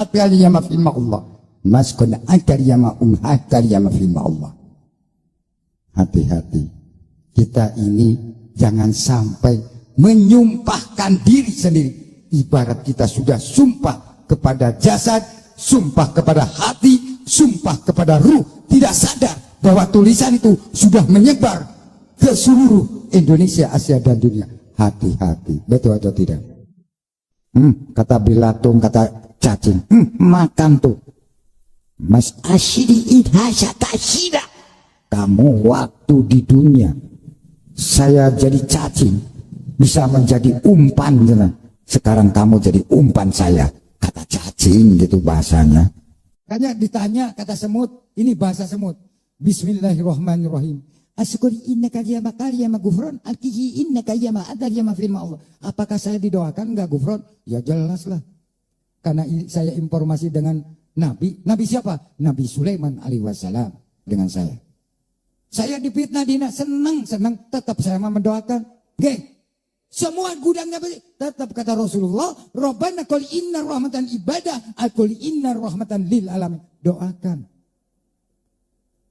Atariyama fi Allah. Maskun atariyama atariyama fi Allah. Hati-hati. Kita ini jangan sampai menyumpahkan diri sendiri. Ibarat kita sudah sumpah kepada jasad, sumpah kepada hati, sumpah kepada ruh. Tidak sadar bahwa tulisan itu sudah menyebar ke seluruh Indonesia, Asia dan dunia. Hati-hati. Betul atau tidak? Kata Bilatung, kata cacing. Makan tuh. Mas asyidi idhasya tasyida. Kamu waktu di dunia saya jadi cacing, bisa menjadi umpan. Sekarang kamu jadi umpan saya. Kata cacing gitu bahasanya. Makanya ditanya kata semut, ini bahasa semut. Bismillahirrahmanirrahim. Asyukuri innaka yama kariyama gufron, alkihi innaka yama adariyama firma Allah. Apakah saya didoakan enggak gufron? Ya jelas lah. Karena saya informasi dengan Nabi. Nabi siapa? Nabi Sulaiman alaihi wassalam dengan saya. Saya difitnah dina, senang. Tetap saya mendoakan. Oke. Semua gudangnya tetap kata Rasulullah, Rabbana qul inna rahmatan ibadah, qul inna rahmatan lil alamin. Doakan.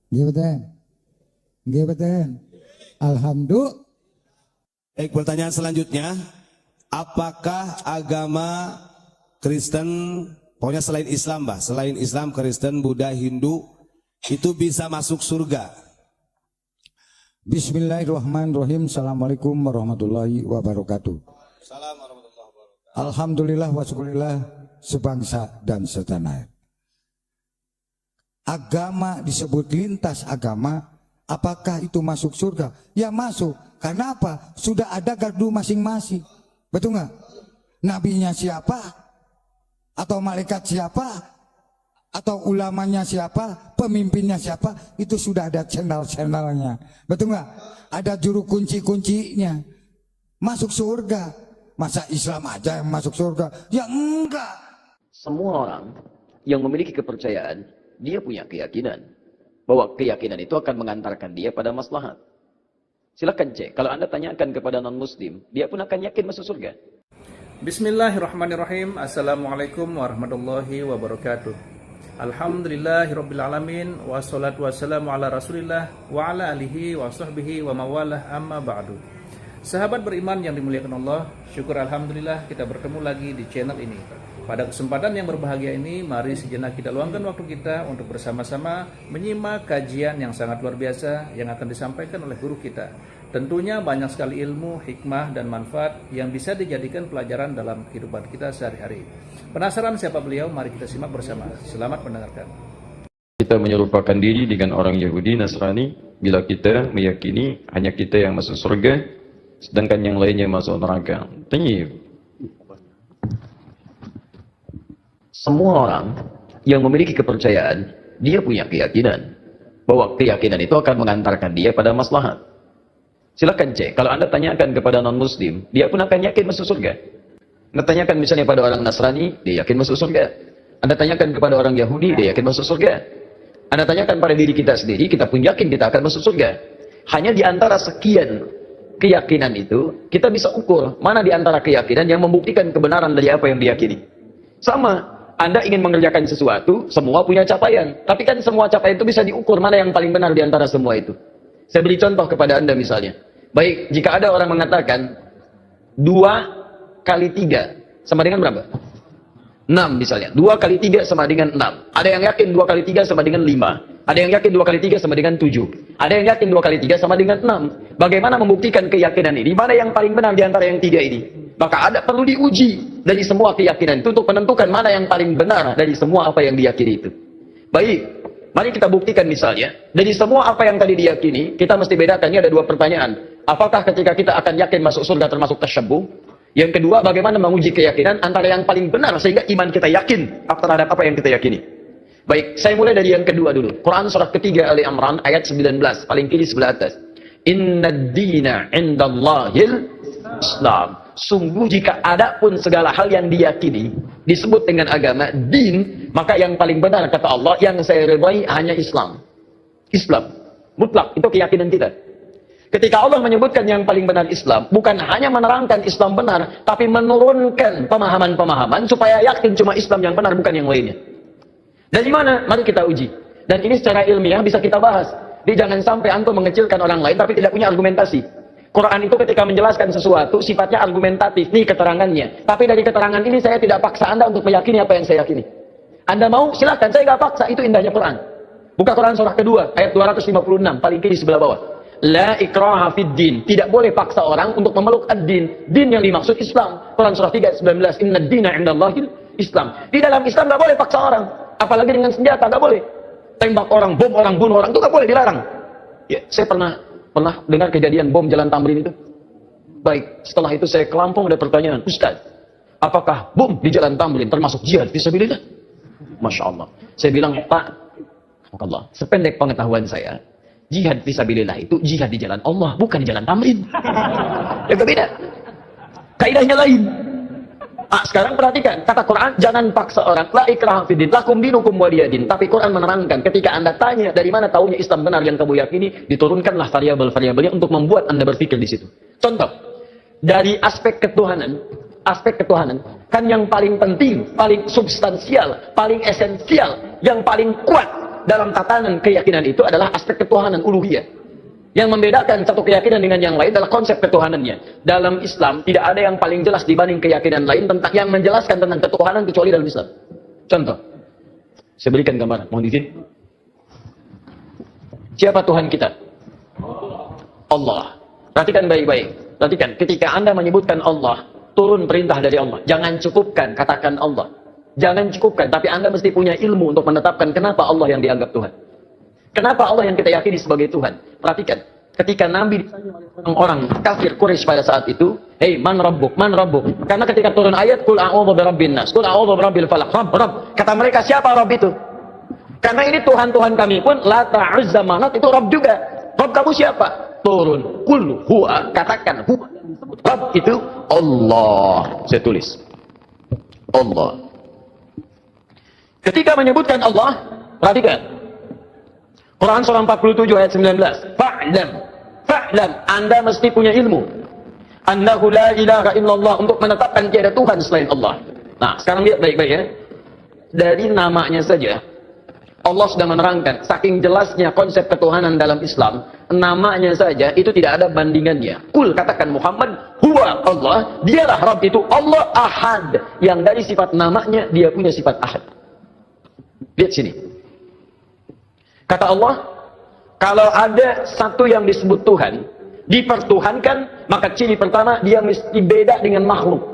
Gimana? Alhamdulillah. Baik, pertanyaan selanjutnya, apakah agama Kristen, pokoknya selain Islam, Mbah, selain Islam, Kristen, Buddha, Hindu, itu bisa masuk surga? Bismillahirrahmanirrahim. Assalamualaikum warahmatullahi wabarakatuh. Alhamdulillah wa syukurillah sebangsa dan setanah air. Agama disebut lintas agama. Apakah itu masuk surga? Ya masuk. Karena apa? Sudah ada gardu masing-masing. Betul nggak? Nabinya siapa? Atau malaikat siapa? Atau ulamanya siapa? Pemimpinnya siapa? Itu sudah ada channel-channelnya. Betul nggak? Ada juru kunci-kuncinya. Masuk surga. Masa Islam aja yang masuk surga? Ya enggak. Semua orang yang memiliki kepercayaan, dia punya keyakinan bahwa keyakinan itu akan mengantarkan dia pada maslahat. Silakan cek. Kalau Anda tanyakan kepada non-muslim, dia pun akan yakin masuk surga. Bismillahirrahmanirrahim. Assalamualaikum warahmatullahi wabarakatuh. Alhamdulillahirabbil alamin, wassalatu wassalamu ala Rasulillah wa ala alihi wa sahbihi wa mawalah, amma ba'du. Sahabat beriman yang dimuliakan Allah, syukur alhamdulillah kita bertemu lagi di channel ini. Pada kesempatan yang berbahagia ini, mari sejenak kita luangkan waktu kita untuk bersama-sama menyimak kajian yang sangat luar biasa yang akan disampaikan oleh guru kita. Tentunya banyak sekali ilmu, hikmah, dan manfaat yang bisa dijadikan pelajaran dalam kehidupan kita sehari-hari. Penasaran siapa beliau? Mari kita simak bersama. Selamat mendengarkan. Kita menyerupakan diri dengan orang Yahudi, Nasrani, bila kita meyakini hanya kita yang masuk surga, sedangkan yang lainnya masuk neraka. Tayyib. Semua orang yang memiliki kepercayaan, dia punya keyakinan bahwa keyakinan itu akan mengantarkan dia pada maslahat. Silakan cek. Kalau Anda tanyakan kepada non-muslim, dia pun akan yakin masuk surga. Anda tanyakan misalnya pada orang Nasrani, dia yakin masuk surga. Anda tanyakan kepada orang Yahudi, dia yakin masuk surga. Anda tanyakan pada diri kita sendiri, kita pun yakin kita akan masuk surga. Hanya di antara sekian keyakinan itu, kita bisa ukur mana di antara keyakinan yang membuktikan kebenaran dari apa yang diyakini. Sama. Anda ingin mengerjakan sesuatu, semua punya capaian. Tapi kan semua capaian itu bisa diukur mana yang paling benar di antara semua itu. Saya beri contoh kepada Anda misalnya. Baik, jika ada orang mengatakan 2 kali 3 sama dengan berapa? 6 misalnya. 2 kali 3 sama dengan 6. Ada yang yakin 2 kali 3 sama dengan 5. Ada yang yakin 2 kali 3 sama dengan 7. Ada yang yakin 2 kali 3 sama dengan 6. Bagaimana membuktikan keyakinan ini? Mana yang paling benar di antara yang 3 ini? Maka ada perlu diuji dari semua keyakinan itu untuk menentukan mana yang paling benar dari semua apa yang diyakini itu. Baik, mari kita buktikan misalnya. Dari semua apa yang tadi diyakini, kita mesti bedakan. Ini ada 2 pertanyaan. Apakah ketika kita akan yakin masuk surga termasuk tasyabbuh? Yang kedua, bagaimana menguji keyakinan antara yang paling benar sehingga iman kita yakin terhadap apa yang kita yakini. Baik, saya mulai dari yang kedua dulu. Quran surah ketiga Ali Imran ayat 19, paling kiri sebelah atas. Inna ad-dina 'indallahil Islam. Sungguh jika ada pun segala hal yang diyakini disebut dengan agama, din, maka yang paling benar kata Allah, yang saya ridhai hanya Islam. Islam mutlak, itu keyakinan kita. Ketika Allah menyebutkan yang paling benar Islam, bukan hanya menerangkan Islam benar, tapi menurunkan pemahaman-pemahaman supaya yakin cuma Islam yang benar, bukan yang lainnya. Dari mana? Mari kita uji. Dan ini secara ilmiah bisa kita bahas. Jadi jangan sampai antum mengecilkan orang lain tapi tidak punya argumentasi. Quran itu ketika menjelaskan sesuatu sifatnya argumentatif, nih keterangannya. Tapi dari keterangan ini saya tidak paksa Anda untuk meyakini apa yang saya yakini. Anda mau silakan, saya nggak paksa, itu indahnya Quran. Buka Quran surah kedua ayat 256 paling kiri sebelah bawah. La ikraha fid din. Tidak boleh paksa orang untuk memeluk ad-din. Din yang dimaksud Islam. Quran surah 3 ayat 19. Inna ad-dina 'indallahil Islam. Di dalam Islam nggak boleh paksa orang. Apalagi dengan senjata nggak boleh. Tembak orang, bom orang, bunuh orang itu nggak boleh, dilarang. Ya, saya pernah dengar kejadian bom Jalan Tamrin itu. Baik, setelah itu saya ke Lampung ada pertanyaan, Ustaz, apakah bom di Jalan Tamrin termasuk jihad fisabilillah? Masya Allah. Saya bilang, Pak, Allah, sependek pengetahuan saya, jihad fisabilillah itu jihad di jalan Allah, bukan di Jalan Tamrin. Itu beda. Kaidahnya lain. Sekarang perhatikan, kata Quran, jangan paksa orang. La ikraha fiddin, lakum dinukum waliyadin. Tapi Quran menerangkan, ketika Anda tanya dari mana taunya Islam benar yang kamu yakini, diturunkanlah variabel-variabelnya untuk membuat Anda berpikir di situ. Contoh, dari aspek ketuhanan, kan yang paling penting, paling substansial, paling esensial, yang paling kuat dalam tatanan keyakinan itu adalah aspek ketuhanan uluhiyah. Yang membedakan satu keyakinan dengan yang lain adalah konsep ketuhanannya. Dalam Islam tidak ada yang paling jelas dibanding keyakinan lain tentang yang menjelaskan tentang ketuhanan kecuali dalam Islam. Contoh, saya berikan gambaran, mohon izin. Siapa Tuhan kita? Allah. Perhatikan baik-baik. Perhatikan, ketika Anda menyebutkan Allah, turun perintah dari Allah. Jangan cukupkan, katakan Allah. Jangan cukupkan, tapi Anda mesti punya ilmu untuk menetapkan kenapa Allah yang dianggap Tuhan. Kenapa Allah yang kita yakini sebagai Tuhan? Perhatikan, ketika Nabi ditanya oleh orang kafir Quraisy pada saat itu, "Hei, man rabbuk? Man rabbuk?" Karena ketika turun ayat, "Qul a'udzu birabbin nas, qul a'udzu birabbil falaq." Rabb. Kata mereka, siapa Rabb itu? Karena ini Tuhan-Tuhan kami pun, Lata, Uzza, Manat, itu Rabb juga. Rabb kamu siapa? Turun, qul huwa, katakan huwa. Rabb itu Allah. Saya tulis. Allah. Ketika menyebutkan Allah, perhatikan. Quran surah 47 ayat 19. Fa'lam, Anda mesti punya ilmu. Annahu la ilaha illallah, untuk menetapkan tiada Tuhan selain Allah. Nah, sekarang lihat baik-baik ya. Dari namanya saja Allah sudah menerangkan, saking jelasnya konsep ketuhanan dalam Islam, namanya saja itu tidak ada bandingannya. Kul, katakan Muhammad, huwa Allah, dialah Rabb itu Allah Ahad, yang dari sifat namanya dia punya sifat Ahad. Lihat sini. Kata Allah, kalau ada satu yang disebut Tuhan, dipertuhankan, maka ciri pertama, dia mesti beda dengan makhluk.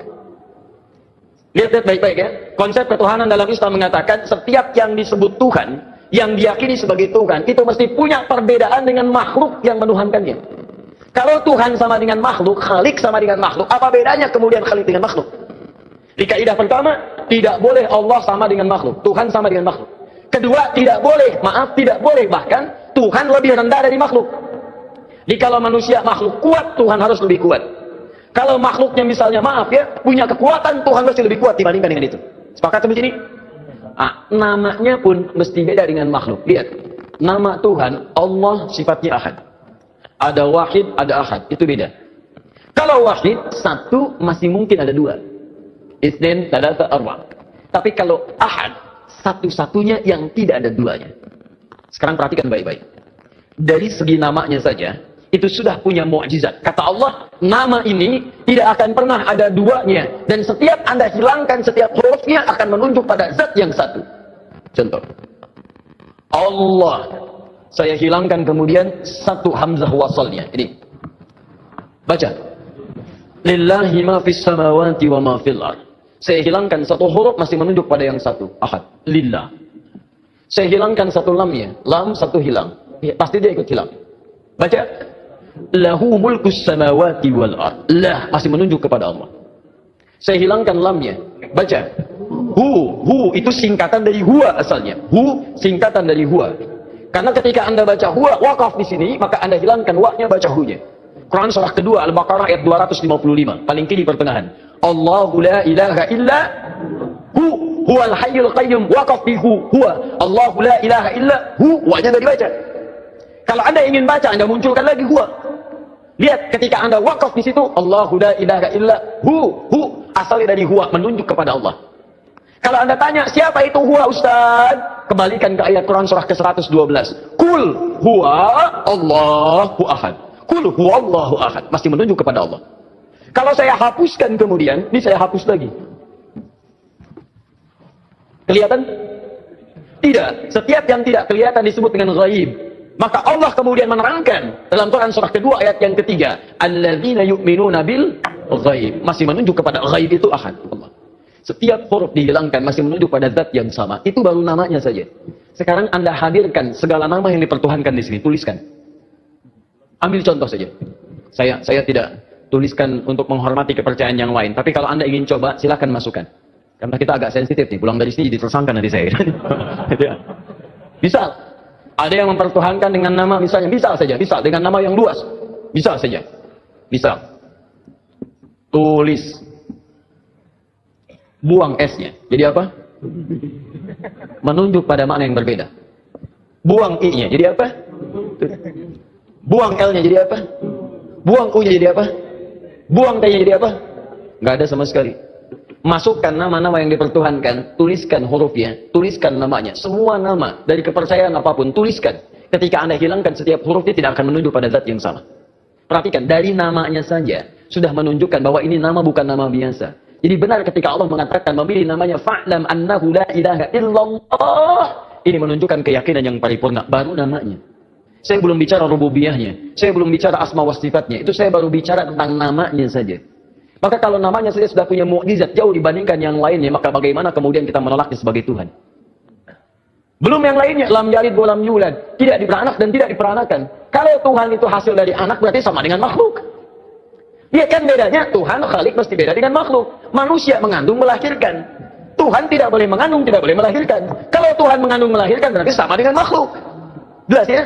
Lihat baik-baik ya. Konsep ketuhanan dalam Islam mengatakan, setiap yang disebut Tuhan, yang diyakini sebagai Tuhan, itu mesti punya perbedaan dengan makhluk yang menuhankannya. Kalau Tuhan sama dengan makhluk, Khalik sama dengan makhluk, apa bedanya kemudian Khalik dengan makhluk? Di kaidah pertama, tidak boleh Allah sama dengan makhluk, Tuhan sama dengan makhluk. Kedua, tidak boleh bahkan Tuhan lebih rendah dari makhluk. Jadi kalau manusia makhluk kuat, Tuhan harus lebih kuat. Kalau makhluknya misalnya punya kekuatan, Tuhan mesti lebih kuat dibandingkan dengan itu. Sepakat sampai sini? Namanya pun mesti beda dengan makhluk. Lihat, nama Tuhan Allah sifatnya Ahad. Ada Wahid, ada Ahad, itu beda. Kalau Wahid, satu masih mungkin ada dua. Itsnain, tsalatsa, arba'. Tapi kalau Ahad, satu-satunya yang tidak ada duanya. Sekarang perhatikan baik-baik. Dari segi namanya saja, itu sudah punya mukjizat. Kata Allah, nama ini tidak akan pernah ada duanya. Dan setiap Anda hilangkan setiap hurufnya akan menunjuk pada zat yang satu. Contoh. Allah. Saya hilangkan kemudian satu hamzah wasalnya. Ini. Baca. Lillahi ma fis samawati wa ma fil ardh. Saya hilangkan satu huruf masih menunjuk pada yang satu. Ahad. Lillah. Saya hilangkan satu lamnya. Lam satu hilang. Ya, pasti dia ikut hilang. Baca. Lahu mulkus samawati wal ard. Lah masih menunjuk kepada Allah. Saya hilangkan lamnya. Baca. Hu itu singkatan dari huwa asalnya. Hu singkatan dari huwa. Karena ketika Anda baca huwa waqaf di sini, maka Anda hilangkan wa-nya, baca hu-nya. Quran surah kedua Al-Baqarah ayat 255, paling kiri pertengahan. Allahu la ilaha illa huwal hayyul qayyum, waqaf bi huwa. Allahu la ilaha illa wa-nya enggak dibaca. Kalau Anda ingin baca, Anda munculkan lagi huwa. Lihat ketika Anda wakaf di situ, Allahu la ilaha illa hu asalnya dari huwa, menunjuk kepada Allah. Kalau Anda tanya siapa itu huwa Ustaz, kembalikan ke ayat Quran surah ke-112. Kul huwa Allahu ahad. Kul huwa Allahu ahad, masih menunjuk kepada Allah. Kalau saya hapuskan kemudian, ini saya hapus lagi. Kelihatan? Tidak. Setiap yang tidak kelihatan disebut dengan ghaib. Maka Allah kemudian menerangkan dalam Quran surah kedua ayat yang ketiga, alladzina yu'minuna bil ghaib, masih menunjuk kepada ghaib itu ahad, Allah. Setiap huruf dihilangkan masih menunjuk pada zat yang sama. Itu baru namanya saja. Sekarang Anda hadirkan segala nama yang dipertuhankan di sini, tuliskan. Ambil contoh saja. Saya tidak tuliskan untuk menghormati kepercayaan yang lain, tapi kalau Anda ingin coba silakan masukkan. Karena kita agak sensitif nih, pulang dari sini jadi tersangka nanti saya. Bisa. Ada yang mempertuhankan dengan nama misalnya, bisa saja, bisa dengan nama yang luas. Bisa saja. Bisa. Tulis. Buang S-nya. Jadi apa? Menunjuk pada makna yang berbeda. Buang I-nya. Jadi apa? Buang L-nya jadi apa? Buang U-nya jadi apa? Buang T-nya jadi apa? Nggak ada sama sekali. Masukkan nama-nama yang dipertuhankan, tuliskan hurufnya, tuliskan namanya. Semua nama dari kepercayaan apapun, tuliskan. Ketika Anda hilangkan setiap hurufnya tidak akan menunjuk pada zat yang sama. Perhatikan, dari namanya saja sudah menunjukkan bahwa ini nama bukan nama biasa. Jadi benar ketika Allah mengatakan memilih namanya fa'lam annahu la ilaha illallah. Ini menunjukkan keyakinan yang paripurna, baru namanya. Saya belum bicara rububiyahnya, saya belum bicara asma wa sifatnya, itu saya baru bicara tentang namanya saja. Maka kalau namanya saja sudah punya mukjizat jauh dibandingkan yang lainnya, maka bagaimana kemudian kita menolaknya sebagai Tuhan? Belum yang lainnya, lam yalid wa lam yulad, tidak diberanak dan tidak diperanakan. Kalau Tuhan itu hasil dari anak berarti sama dengan makhluk. Dia kan bedanya, Tuhan Khalik mesti beda dengan makhluk. Manusia mengandung melahirkan. Tuhan tidak boleh mengandung, tidak boleh melahirkan. Kalau Tuhan mengandung melahirkan berarti sama dengan makhluk. Jelas ya?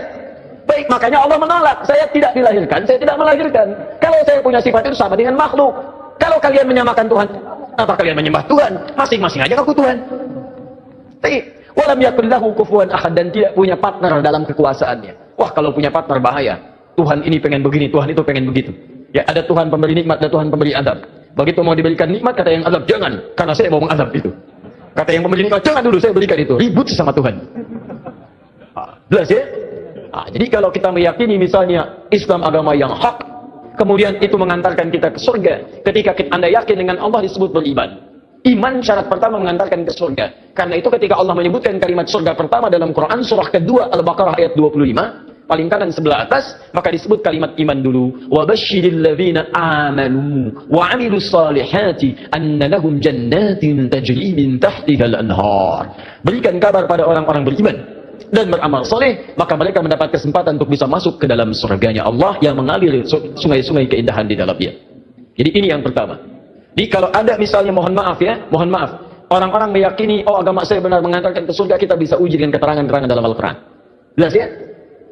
Baik, makanya Allah menolak. Saya tidak dilahirkan, saya tidak melahirkan. Kalau saya punya sifat itu sama dengan makhluk. Kalau kalian menyamakan Tuhan, apa kalian menyembah Tuhan? Masing-masing aja ngaku Tuhan. Baik, walam yakul lahu kufuwan ahad, dan tidak punya partner dalam kekuasaannya. Wah, kalau punya partner bahaya. Tuhan ini pengen begini, Tuhan itu pengen begitu. Ya, ada Tuhan pemberi nikmat, ada Tuhan pemberi azab. Begitu mau diberikan nikmat, kata yang azab, jangan, karena saya mau mengazab itu. Kata yang pemberi nikmat, jangan dulu, saya berikan itu. Ribut sama Tuhan. Jelas ya? Jadi kalau kita meyakini misalnya Islam agama yang hak, kemudian itu mengantarkan kita ke surga. Ketika Anda yakin dengan Allah disebut beriman. Iman syarat pertama mengantarkan ke surga. Karena itu ketika Allah menyebutkan kalimat surga pertama dalam Quran surah kedua Al-Baqarah ayat 25, paling kanan sebelah atas, maka disebut kalimat iman dulu. Wa basyiril ladzina amanu wa 'amilus salihati anna lahum jannatin tajri min tahtihal anhar. Berikan kabar pada orang-orang beriman dan beramal soleh, maka mereka mendapat kesempatan untuk bisa masuk ke dalam surganya Allah yang mengalir sungai-sungai keindahan di dalamnya. Jadi ini yang pertama. Jadi kalau ada misalnya, mohon maaf ya, mohon maaf, orang-orang meyakini, oh agama saya benar mengantarkan ke surga, kita bisa uji dengan keterangan-keterangan dalam Al-Quran. Jelas ya?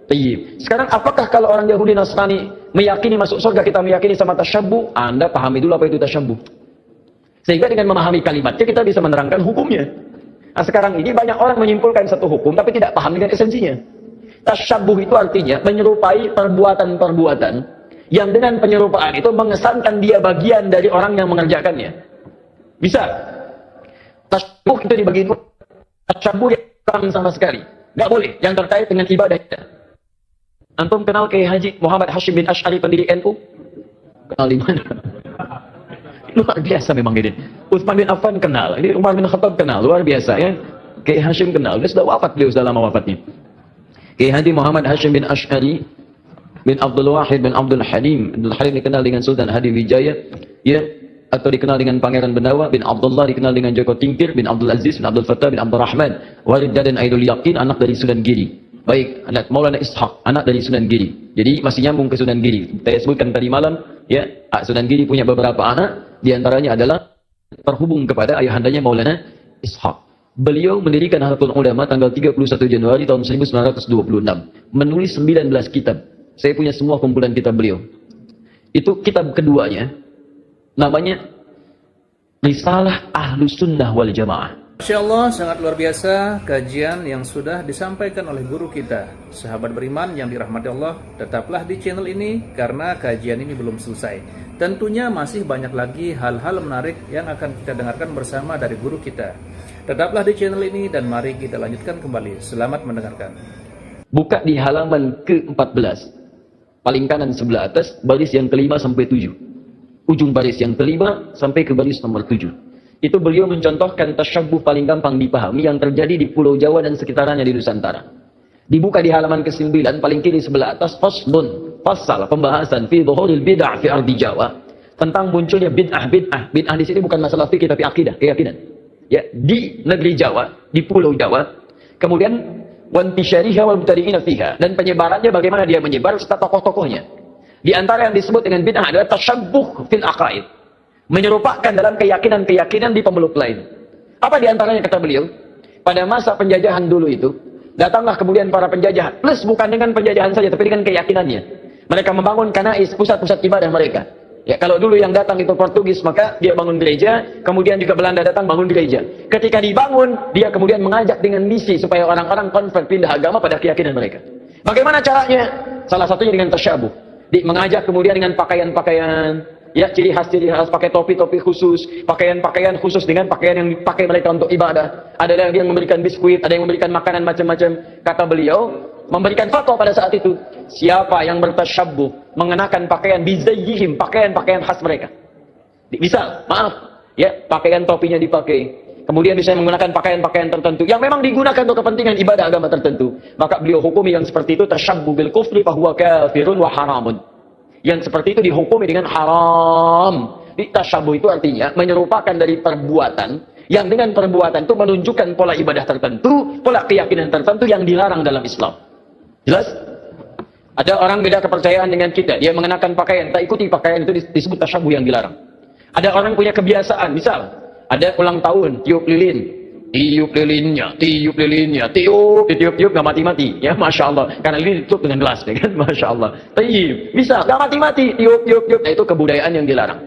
Tayyib. Sekarang apakah kalau orang Yahudi Nasrani meyakini masuk surga, kita meyakini sama tasyabbuh? Anda pahami dulu apa itu tasyabbuh. Sehingga dengan memahami kalimatnya kita bisa menerangkan hukumnya. Nah, sekarang ini banyak orang menyimpulkan satu hukum tapi tidak paham dengan esensinya. Tasyabbuh itu artinya menyerupai perbuatan-perbuatan yang dengan penyerupaan itu mengesankan dia bagian dari orang yang mengerjakannya. Bisa. Tasyabbuh itu dibagi dua. Tasyabbuh yang sama sekali. Nggak boleh. Yang terkait dengan ibadah kita. Antum kenal Kiai Haji Muhammad Hashim bin Asy'ari pendiri NU? Kenal di mana? Luar biasa memang ini. Utsman bin Affan kenal, ini Umar bin Khattab kenal, luar biasa ya. Kiai Hashim kenal, dia sudah wafat, beliau sudah lama wafatnya. Kiai Haji Muhammad Hashim bin Asy'ari bin Abdul Wahid bin Abdul Halim. Abdul Halim dikenal dengan Sultan Hadi Wijaya, ya, atau dikenal dengan Pangeran Benawa bin Abdullah, dikenal dengan Joko Tingkir bin Abdul Aziz bin Abdul Fattah bin Abdul Rahman, Walid Dadan Aidul Yaqin, anak dari Sunan Giri. Baik, anak Maulana Ishaq, anak dari Sunan Giri. Jadi masih nyambung ke Sunan Giri. Saya sebutkan tadi malam, ya, Sunan Giri punya beberapa anak. Di antaranya adalah terhubung kepada ayahandanya Maulana Ishaq. Beliau mendirikan Nahdlatul Ulama tanggal 31 Januari tahun 1926. Menulis 19 kitab. Saya punya semua kumpulan kitab beliau. Itu kitab keduanya. Namanya Risalah Ahlus Sunnah wal Jamaah. Masya Allah, sangat luar biasa kajian yang sudah disampaikan oleh guru kita. Sahabat beriman yang dirahmati Allah, tetaplah di channel ini karena kajian ini belum selesai. Tentunya masih banyak lagi hal-hal menarik yang akan kita dengarkan bersama dari guru kita. Tetaplah di channel ini dan mari kita lanjutkan kembali. Selamat mendengarkan. Buka di halaman ke-14. Paling kanan sebelah atas, baris yang kelima sampai 7. Ujung baris yang kelima sampai ke baris nomor 7. Itu beliau mencontohkan tasyabbuh paling gampang dipahami yang terjadi di Pulau Jawa dan sekitarnya di Nusantara. Dibuka di halaman ke-9 paling kiri sebelah atas, faslun, fasal pembahasan fi dhuhuril bid'ah fi ardi Jawa, tentang munculnya bid'ah. Bid'ah di sini bukan masalah fikih tapi akidah, keyakinan. Ya, di negeri Jawa, di Pulau Jawa. Kemudian wantisyariha wal mubtadi'ina fiha, dan penyebarannya bagaimana dia menyebar serta tokoh-tokohnya. Di antara yang disebut dengan bid'ah adalah tasyabbuh fil aqaid. Menyerupakan dalam keyakinan-keyakinan di pemeluk lain. Apa di antaranya kata beliau? Pada masa penjajahan dulu itu, datanglah kemudian para penjajah, plus bukan dengan penjajahan saja, tapi dengan keyakinannya. Mereka membangun kanais, pusat-pusat ibadah mereka. Ya, kalau dulu yang datang itu Portugis, maka dia bangun gereja, kemudian juga Belanda datang bangun gereja. Ketika dibangun, dia kemudian mengajak dengan misi supaya orang-orang konvert pindah agama pada keyakinan mereka. Bagaimana caranya? Salah satunya dengan tasyabuh. Mengajak kemudian dengan pakaian-pakaian, ya, ciri khas pakai topi-topi khusus, pakaian-pakaian khusus dengan pakaian yang dipakai mereka untuk ibadah. Ada yang memberikan biskuit, ada yang memberikan makanan macam-macam. Kata beliau, memberikan fatwa pada saat itu, siapa yang bertasyabbuh mengenakan pakaian bizayyihim, pakaian-pakaian khas mereka. Misal, maaf, ya, pakaian topinya dipakai. Kemudian bisa menggunakan pakaian-pakaian tertentu yang memang digunakan untuk kepentingan ibadah agama tertentu. Maka beliau hukumi yang seperti itu tasyabbuh bil kufri fahuwa kafirun wa haramun. Yang seperti itu dihukumi dengan haram. Tasyabuh itu artinya menyerupakan dari perbuatan yang dengan perbuatan itu menunjukkan pola ibadah tertentu, pola keyakinan tertentu yang dilarang dalam Islam. Jelas? Ada orang beda kepercayaan dengan kita, dia mengenakan pakaian, tak ikuti pakaian itu disebut tasyabuh yang dilarang. Ada orang punya kebiasaan, misal ada ulang tahun, tiup lilin. Tiup lilinnya, tiup nggak mati-mati, ya, masya Allah. Karena ini ditutup dengan gelas, ya kan, masya Allah. Tiup, bisa nggak mati-mati, tiup. Nah, itu kebudayaan yang dilarang.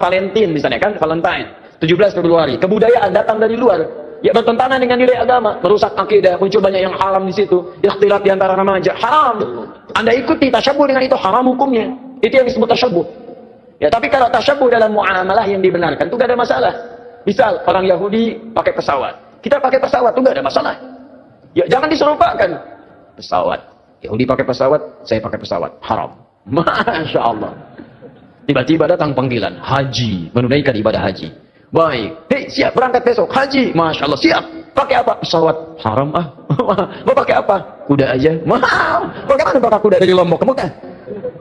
Valentine misalnya kan, Valentine, 17 Februari, kebudayaan datang dari luar, ya bertentangan dengan nilai agama, merusak akidah, muncul banyak yang haram di situ, ikhtilat di antara remaja, haram. Anda ikuti tasyabuh dengan itu, haram hukumnya. Itu yang disebut tasyabuh. Ya, tapi kalau tasyabuh dalam muamalah yang dibenarkan, itu gak ada masalah. Misal orang Yahudi pakai pesawat, kita pakai pesawat itu nggak ada masalah. Ya, jangan diserupakan. Pesawat, Yahudi pakai pesawat, saya pakai pesawat, haram. Masya Allah. Tiba-tiba datang panggilan haji, menunaikan ibadah haji. Baik, hei, siap berangkat besok haji, masya Allah, siap. Pakai apa? Pesawat, haram ah. Mau pakai apa? Kuda aja. Mahal. Bagaimana pakai kuda dari Lombok ke Mekah?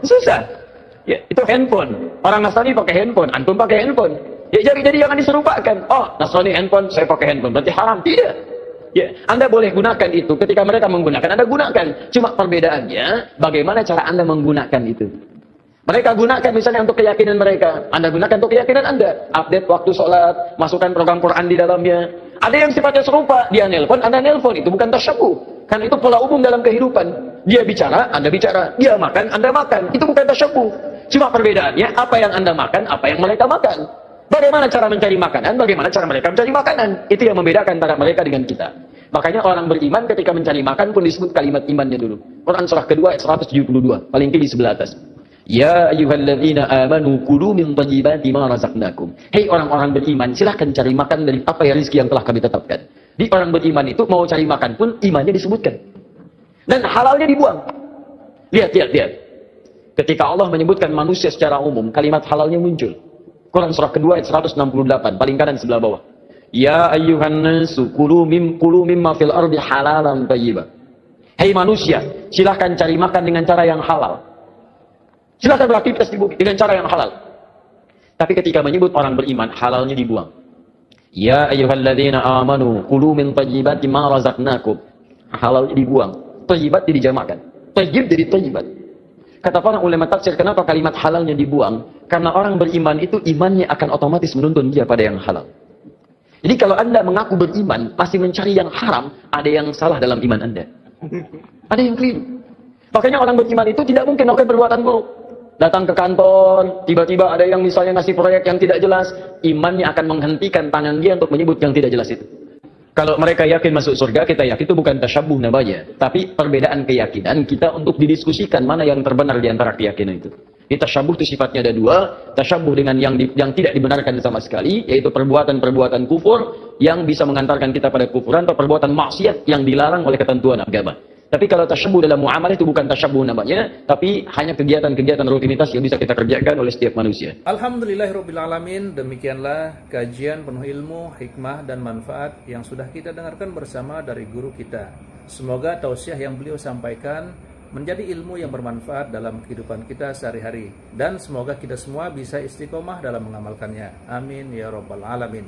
Susah. Ya, itu handphone. Orang Nasrani pakai handphone, antum pakai handphone. Ya, jadi jangan diserupakan. Oh, Nasrani handphone, saya pakai handphone, berarti haram. Tidak. Ya, Anda boleh gunakan itu ketika mereka menggunakan, Anda gunakan. Cuma perbedaannya bagaimana cara Anda menggunakan itu. Mereka gunakan misalnya untuk keyakinan mereka, Anda gunakan untuk keyakinan Anda. Update waktu sholat, masukkan program Quran di dalamnya. Ada yang sifatnya serupa, dia nelpon, Anda nelpon, itu bukan tasyabuh. Kan itu pola umum dalam kehidupan. Dia bicara, Anda bicara. Dia makan, Anda makan. Itu bukan tasyabuh. Cuma perbedaannya apa yang Anda makan, apa yang mereka makan. Bagaimana cara mencari makanan, bagaimana cara mereka mencari makanan. Itu yang membedakan antara mereka dengan kita. Makanya orang beriman ketika mencari makan pun disebut kalimat imannya dulu. Quran surah kedua ayat 172, paling kiri sebelah atas. Ya ayyuhalladzina amanu kulu min thayyibati ma razaqnakum. Hei orang-orang beriman, silahkan cari makan dari apa yang rezeki yang telah kami tetapkan. Di orang beriman itu mau cari makan pun imannya disebutkan. Dan halalnya dibuang. Lihat. Ketika Allah menyebutkan manusia secara umum, kalimat halalnya muncul. Quran surah kedua ayat 168, paling kanan sebelah bawah. Ya ayyuhan nasu kulu mimma fil ardi halalan thayyiba. Hei manusia, silahkan cari makan dengan cara yang halal. Silahkan beraktivitas di bumi dengan cara yang halal. Tapi ketika menyebut orang beriman, halalnya dibuang. Ya ayyuhalladzina amanu kulu min thayyibati ma razaqnakum. Halalnya dibuang. Thayyibat dijamakkan. Thayyib jadi thayyibat. Kata para ulama tafsir, kenapa kalimat halalnya dibuang? Karena orang beriman itu imannya akan otomatis menuntun dia pada yang halal. Jadi kalau Anda mengaku beriman, masih mencari yang haram, ada yang salah dalam iman Anda. Ada yang keliru. Makanya orang beriman itu tidak mungkin melakukan perbuatan buruk. Datang ke kantor, tiba-tiba ada yang misalnya ngasih proyek yang tidak jelas, imannya akan menghentikan tangan dia untuk menyebut yang tidak jelas itu. Kalau mereka yakin masuk surga, kita yakin itu bukan tasyabuh namanya. Tapi perbedaan keyakinan kita untuk didiskusikan mana yang terbenar di antara keyakinan itu. Di tasyabuh itu sifatnya ada dua. Tasyabuh dengan yang tidak dibenarkan sama sekali, yaitu perbuatan-perbuatan kufur yang bisa mengantarkan kita pada kufuran, atau perbuatan maksiat yang dilarang oleh ketentuan agama. Tapi kalau tasyabuh dalam muamalah itu bukan tasyabuh namanya, tapi hanya kegiatan-kegiatan rutinitas yang bisa kita kerjakan oleh setiap manusia. Alhamdulillahirrabbilalamin, demikianlah kajian penuh ilmu, hikmah, dan manfaat yang sudah kita dengarkan bersama dari guru kita. Semoga tausiah yang beliau sampaikan menjadi ilmu yang bermanfaat dalam kehidupan kita sehari-hari. Dan semoga kita semua bisa istiqomah dalam mengamalkannya. Amin ya rabbal alamin.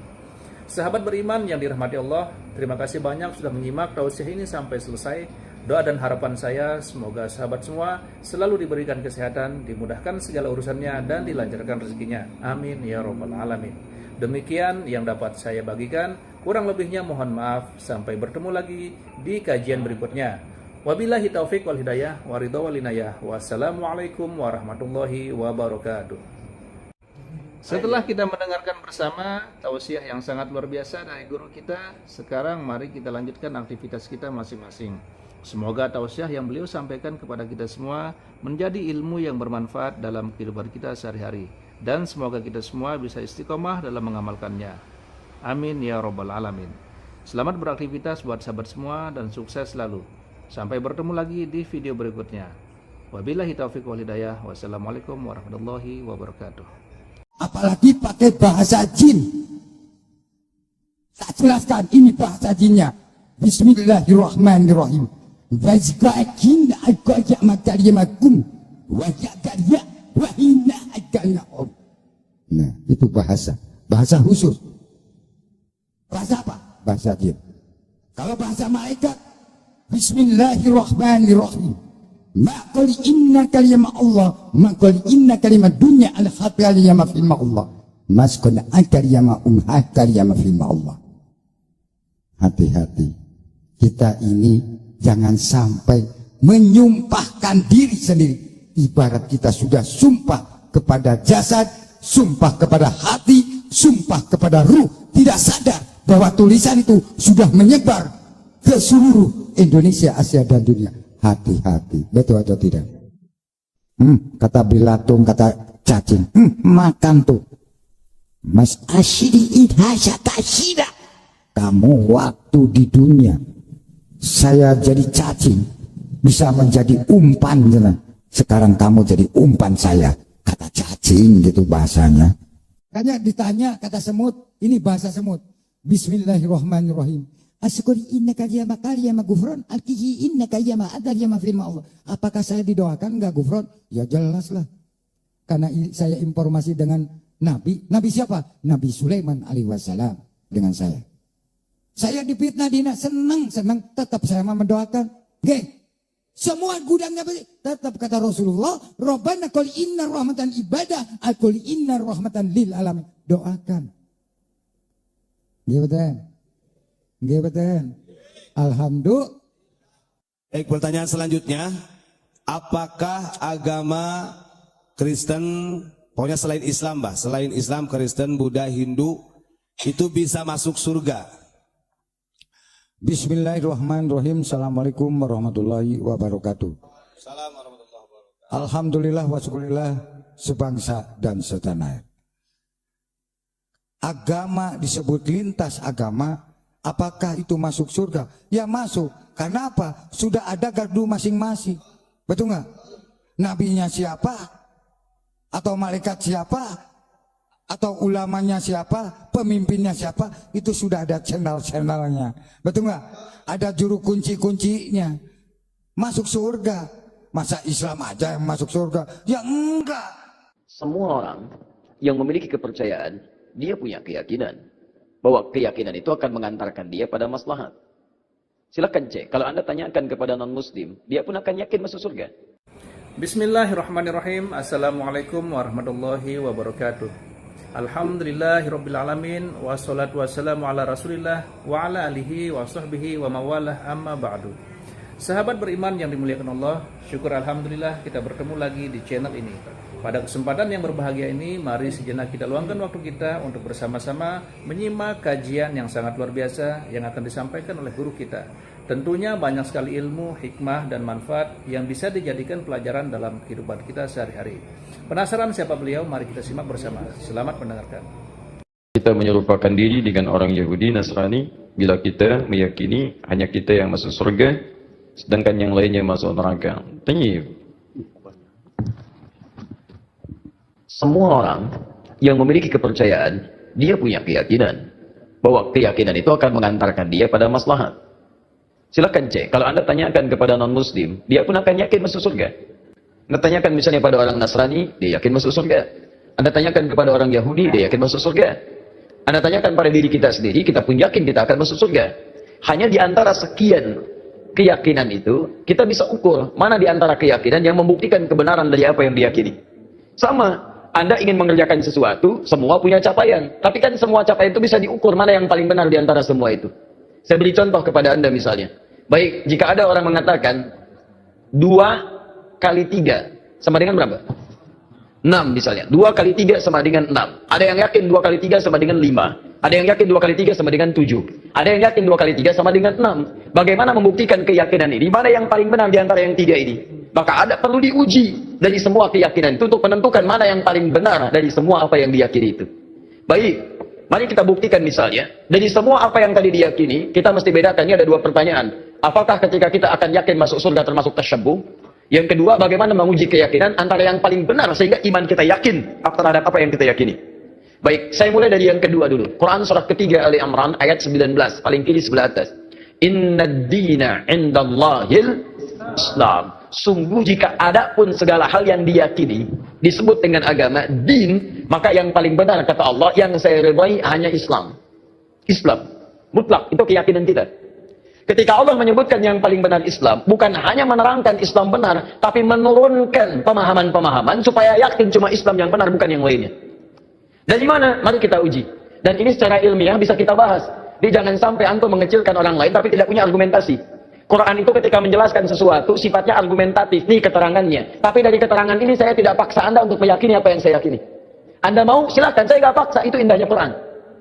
Sahabat beriman yang dirahmati Allah, terima kasih banyak sudah menyimak tausiah ini sampai selesai. Doa dan harapan saya semoga sahabat semua selalu diberikan kesehatan, dimudahkan segala urusannya, dan dilancarkan rezekinya. Amin ya rabbal alamin. Demikian yang dapat saya bagikan. Kurang lebihnya mohon maaf. Sampai bertemu lagi di kajian berikutnya. Wabillahi taufiq wal hidayah wa ridha wal inayah. Wassalamualaikum warahmatullahi wabarakatuh. Setelah kita mendengarkan bersama tausiah yang sangat luar biasa dari guru kita, sekarang mari kita lanjutkan aktivitas kita masing-masing. Semoga tausiah yang beliau sampaikan kepada kita semua menjadi ilmu yang bermanfaat dalam kehidupan kita sehari-hari, dan semoga kita semua bisa istiqomah dalam mengamalkannya. Amin ya rabbal alamin. Selamat beraktivitas buat sahabat semua dan sukses selalu. Sampai bertemu lagi di video berikutnya. Wabillahi taufiq wal hidayah. Wassalamualaikum warahmatullahi wabarakatuh. Apalagi pakai bahasa jin. Tak jelaskan ini bahasa jinnya. Bismillahirrahmanirrahim. Wajibahkin agak matariamakum wajagaria wahina aganaum. Nah, itu bahasa khusus. Bahasa apa? Bahasa jin. Kalau bahasa malaikat, Bismillahirrahmanirrahim. Maqali inna kalimah Allah, maqali inna kalimah dunya al-khataliyama filma Allah. Maskun akariyama kalimah filma Allah. Hati-hati. Kita ini jangan sampai menyumpahkan diri sendiri. Ibarat kita sudah sumpah kepada jasad, sumpah kepada hati, sumpah kepada ruh, tidak sadar bahwa tulisan itu sudah menyebar ke seluruh Indonesia, Asia, dan dunia. Hati-hati, betul atau tidak? Kata Bilatung, kata cacing, makan tuh. Mas asyidi idhasya tasyida. Kamu waktu di dunia saya jadi cacing, bisa menjadi umpan. Sekarang kamu jadi umpan saya. Kata cacing gitu bahasanya. Makanya ditanya kata semut, ini bahasa semut. Bismillahirrahmanirrahim. Asyukuri innaka yama kaliyama gufron, alkihi innaka yama adar yama firma Allah. Apakah saya didoakan enggak gufron? Ya jelas lah. Karena saya informasi dengan Nabi. Nabi siapa? Nabi Sulaiman alaihi wassalam dengan saya. Saya difitnah dina, senang, tetap saya mendoakan. Oke. Semua gudangnya tetap kata Rasulullah, Rabbana qul inna rahmatan ibadah, qul inna rahmatan lil alamin. Doakan. Gimana? Alhamdulillah. Baik, pertanyaan selanjutnya, apakah agama Kristen, pokoknya selain Islam, selain Islam, Kristen, Buddha, Hindu, itu bisa masuk surga? Bismillahirrahmanirrahim. Assalamualaikum warahmatullahi wabarakatuh. Alhamdulillah wa syukurillah sebangsa dan setanah air. Agama disebut lintas agama. Apakah itu masuk surga? Ya masuk. Karena apa? Sudah ada gardu masing-masing. Betul nggak? Nabinya siapa? Atau malaikat siapa? Atau ulamanya siapa, pemimpinnya siapa, itu sudah ada channel-channelnya. Betul nggak? Ada juru kunci-kuncinya. Masuk surga. Masa Islam aja yang masuk surga? Ya enggak. Semua orang yang memiliki kepercayaan, dia punya keyakinan bahwa keyakinan itu akan mengantarkan dia pada maslahat. Silakan cek, kalau Anda tanyakan kepada non-muslim, dia pun akan yakin masuk surga. Bismillahirrahmanirrahim. Assalamualaikum warahmatullahi wabarakatuh. Alhamdulillahirrabbilalamin. Wassalatu wassalamu ala rasulillah wa ala alihi wa sahbihi wa mawalah amma ba'du. Sahabat beriman yang dimuliakan Allah, syukur alhamdulillah kita bertemu lagi di channel ini. Pada kesempatan yang berbahagia ini, mari sejenak kita luangkan waktu kita untuk bersama-sama menyimak kajian yang sangat luar biasa yang akan disampaikan oleh guru kita. Tentunya banyak sekali ilmu, hikmah, dan manfaat yang bisa dijadikan pelajaran dalam kehidupan kita sehari-hari. Penasaran siapa beliau? Mari kita simak bersama. Selamat mendengarkan. Kita menyerupakan diri dengan orang Yahudi Nasrani bila kita meyakini hanya kita yang masuk surga sedangkan yang lainnya masuk neraka. Tayyib. Semua orang yang memiliki kepercayaan, dia punya keyakinan bahwa keyakinan itu akan mengantarkan dia pada maslahat. Silakan cek, kalau Anda tanyakan kepada non-muslim, dia pun akan yakin masuk surga. Anda tanyakan misalnya pada orang Nasrani, dia yakin masuk surga. Anda tanyakan kepada orang Yahudi, dia yakin masuk surga. Anda tanyakan pada diri kita sendiri, kita pun yakin kita akan masuk surga. Hanya di antara sekian keyakinan itu, kita bisa ukur mana di antara keyakinan yang membuktikan kebenaran dari apa yang diyakini. Sama, Anda ingin mengerjakan sesuatu, semua punya capaian. Tapi kan semua capaian itu bisa diukur mana yang paling benar di antara semua itu. Saya beri contoh kepada Anda misalnya. Baik, jika ada orang mengatakan 2 kali 3 sama dengan berapa? 6 misalnya. 2 kali 3 sama dengan 6. Ada yang yakin 2 kali 3 sama dengan 5. Ada yang yakin 2 kali 3 sama dengan 7. Ada yang yakin 2 kali 3 sama dengan 6. Bagaimana membuktikan keyakinan ini? Mana yang paling benar di antara yang 3 ini? Maka ada perlu diuji dari semua keyakinan itu untuk menentukan mana yang paling benar dari semua apa yang diyakini itu. Baik, mari kita buktikan misalnya. Dari semua apa yang tadi diyakini, kita mesti bedakan. Ini ada 2 pertanyaan. Apakah ketika kita akan yakin masuk surga termasuk tasyabbuh? Yang kedua, bagaimana menguji keyakinan antara yang paling benar sehingga iman kita yakin terhadap apa yang kita yakini. Baik, saya mulai dari yang kedua dulu. Quran surah ketiga Ali Imran ayat 19, paling kiri sebelah atas. Innad dina indallahil Islam. Sungguh jika ada pun segala hal yang diyakini disebut dengan agama, din, maka yang paling benar kata Allah, yang saya ridai hanya Islam. Islam. Mutlak, itu keyakinan kita. Ketika Allah menyebutkan yang paling benar Islam, bukan hanya menerangkan Islam benar, tapi menurunkan pemahaman-pemahaman supaya yakin cuma Islam yang benar, bukan yang lainnya. Dari mana? Mari kita uji. Dan ini secara ilmiah bisa kita bahas. Jadi jangan sampai antum mengecilkan orang lain tapi tidak punya argumentasi. Quran itu ketika menjelaskan sesuatu sifatnya argumentatif, nih keterangannya. Tapi dari keterangan ini saya tidak paksa Anda untuk meyakini apa yang saya yakini. Anda mau? Silakan, saya nggak paksa. Itu indahnya Quran.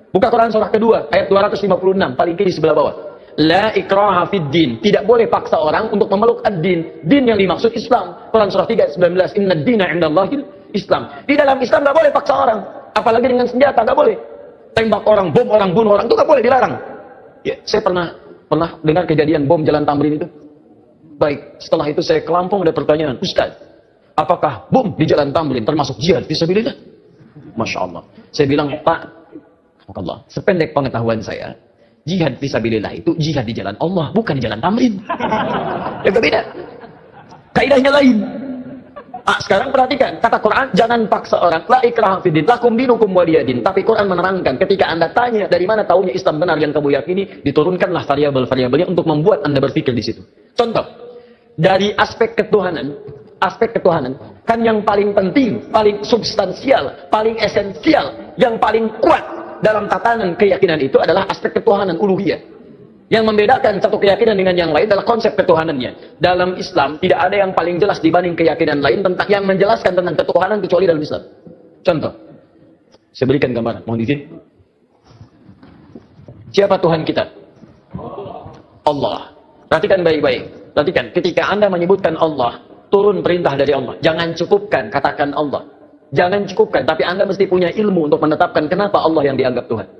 Buka Quran surah kedua ayat 256 paling kiri sebelah bawah. La ikraha fid din. Tidak boleh paksa orang untuk memeluk ad-din. Din yang dimaksud Islam. Quran surah 3 ayat 19. Innad dina indallahil Islam. Di dalam Islam nggak boleh paksa orang. Apalagi dengan senjata nggak boleh. Tembak orang, bom orang, bunuh orang itu nggak boleh, dilarang. Ya, saya pernah dengar kejadian bom Jalan Tamrin itu. Baik, setelah itu saya ke Lampung, ada pertanyaan, Ustaz, apakah bom di Jalan Tamrin termasuk jihad fisabilillah? Masya Allah. Saya bilang, Pak, Allah, sependek pengetahuan saya, jihad fisabilillah itu jihad di jalan Allah, bukan di Jalan Tamrin. Ya berbeda. Kaidahnya lain. Sekarang perhatikan, kata Quran, jangan paksa orang. La ikraha fiddin, lakum dinukum waliyadin. Tapi Quran menerangkan, ketika Anda tanya dari mana tahunya Islam benar yang kamu yakini, diturunkanlah variabel-variabelnya untuk membuat Anda berpikir di situ. Contoh, dari aspek ketuhanan, kan yang paling penting, paling substansial, paling esensial, yang paling kuat dalam tatanan keyakinan itu adalah aspek ketuhanan uluhiyah. Yang membedakan satu keyakinan dengan yang lain adalah konsep ketuhanannya. Dalam Islam tidak ada yang paling jelas dibanding keyakinan lain tentang yang menjelaskan tentang ketuhanan kecuali dalam Islam. Contoh, saya berikan gambaran. Mohon izin. Siapa Tuhan kita? Allah. Perhatikan baik-baik. Perhatikan, ketika Anda menyebutkan Allah, turun perintah dari Allah. Jangan cukupkan, katakan Allah. Jangan cukupkan, tapi Anda mesti punya ilmu untuk menetapkan kenapa Allah yang dianggap Tuhan.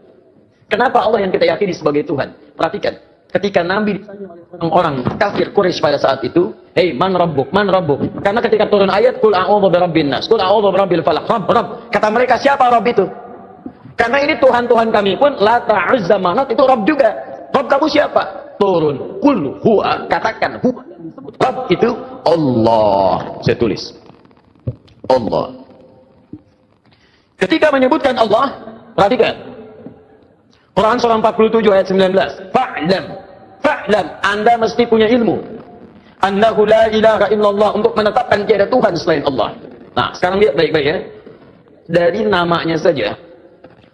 Kenapa Allah yang kita yakini sebagai Tuhan? Perhatikan, ketika Nabi ditanya oleh orang kafir Quraisy pada saat itu, "Hei, man rabbuk? Man rabbuk?" Karena ketika turun ayat, "Qul a'udzu birabbin nas, qul a'udzu birabbil falaq." Rabb. Kata mereka, siapa Rabb itu? Karena ini Tuhan-Tuhan kami pun, Lata, Uzza, Manat, itu Rabb juga. Rabb kamu siapa? Turun, qul huwa, katakan huwa. Rabb itu Allah. Saya tulis. Allah. Ketika menyebutkan Allah, perhatikan. Quran surah 47 ayat 19. Fa'lam, Anda mesti punya ilmu. Annahu la ilaha illallah, untuk menetapkan tiada Tuhan selain Allah. Nah, sekarang lihat baik-baik ya. Dari namanya saja,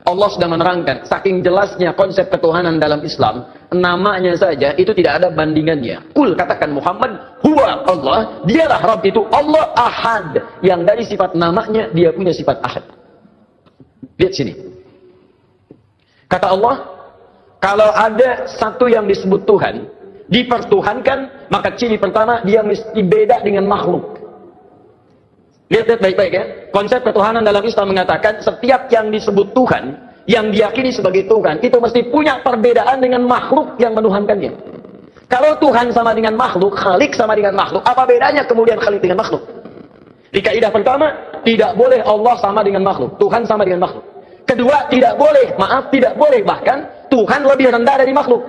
Allah sudah menerangkan, saking jelasnya konsep ketuhanan dalam Islam, namanya saja itu tidak ada bandingannya. Kul, katakan Muhammad, Huwa Allah, dialah Rabb itu Allah Ahad, yang dari sifat namanya dia punya sifat Ahad. Lihat sini. Kata Allah, kalau ada satu yang disebut Tuhan, dipertuhankan, maka ciri pertama dia mesti beda dengan makhluk. Lihat baik-baik ya. Konsep ketuhanan dalam Islam mengatakan setiap yang disebut Tuhan, yang diyakini sebagai Tuhan, itu mesti punya perbedaan dengan makhluk yang menuhankannya. Kalau Tuhan sama dengan makhluk, Khalik sama dengan makhluk, apa bedanya kemudian Khalik dengan makhluk? Di kaidah pertama, tidak boleh Allah sama dengan makhluk, Tuhan sama dengan makhluk. Kedua, tidak boleh bahkan Tuhan lebih rendah dari makhluk.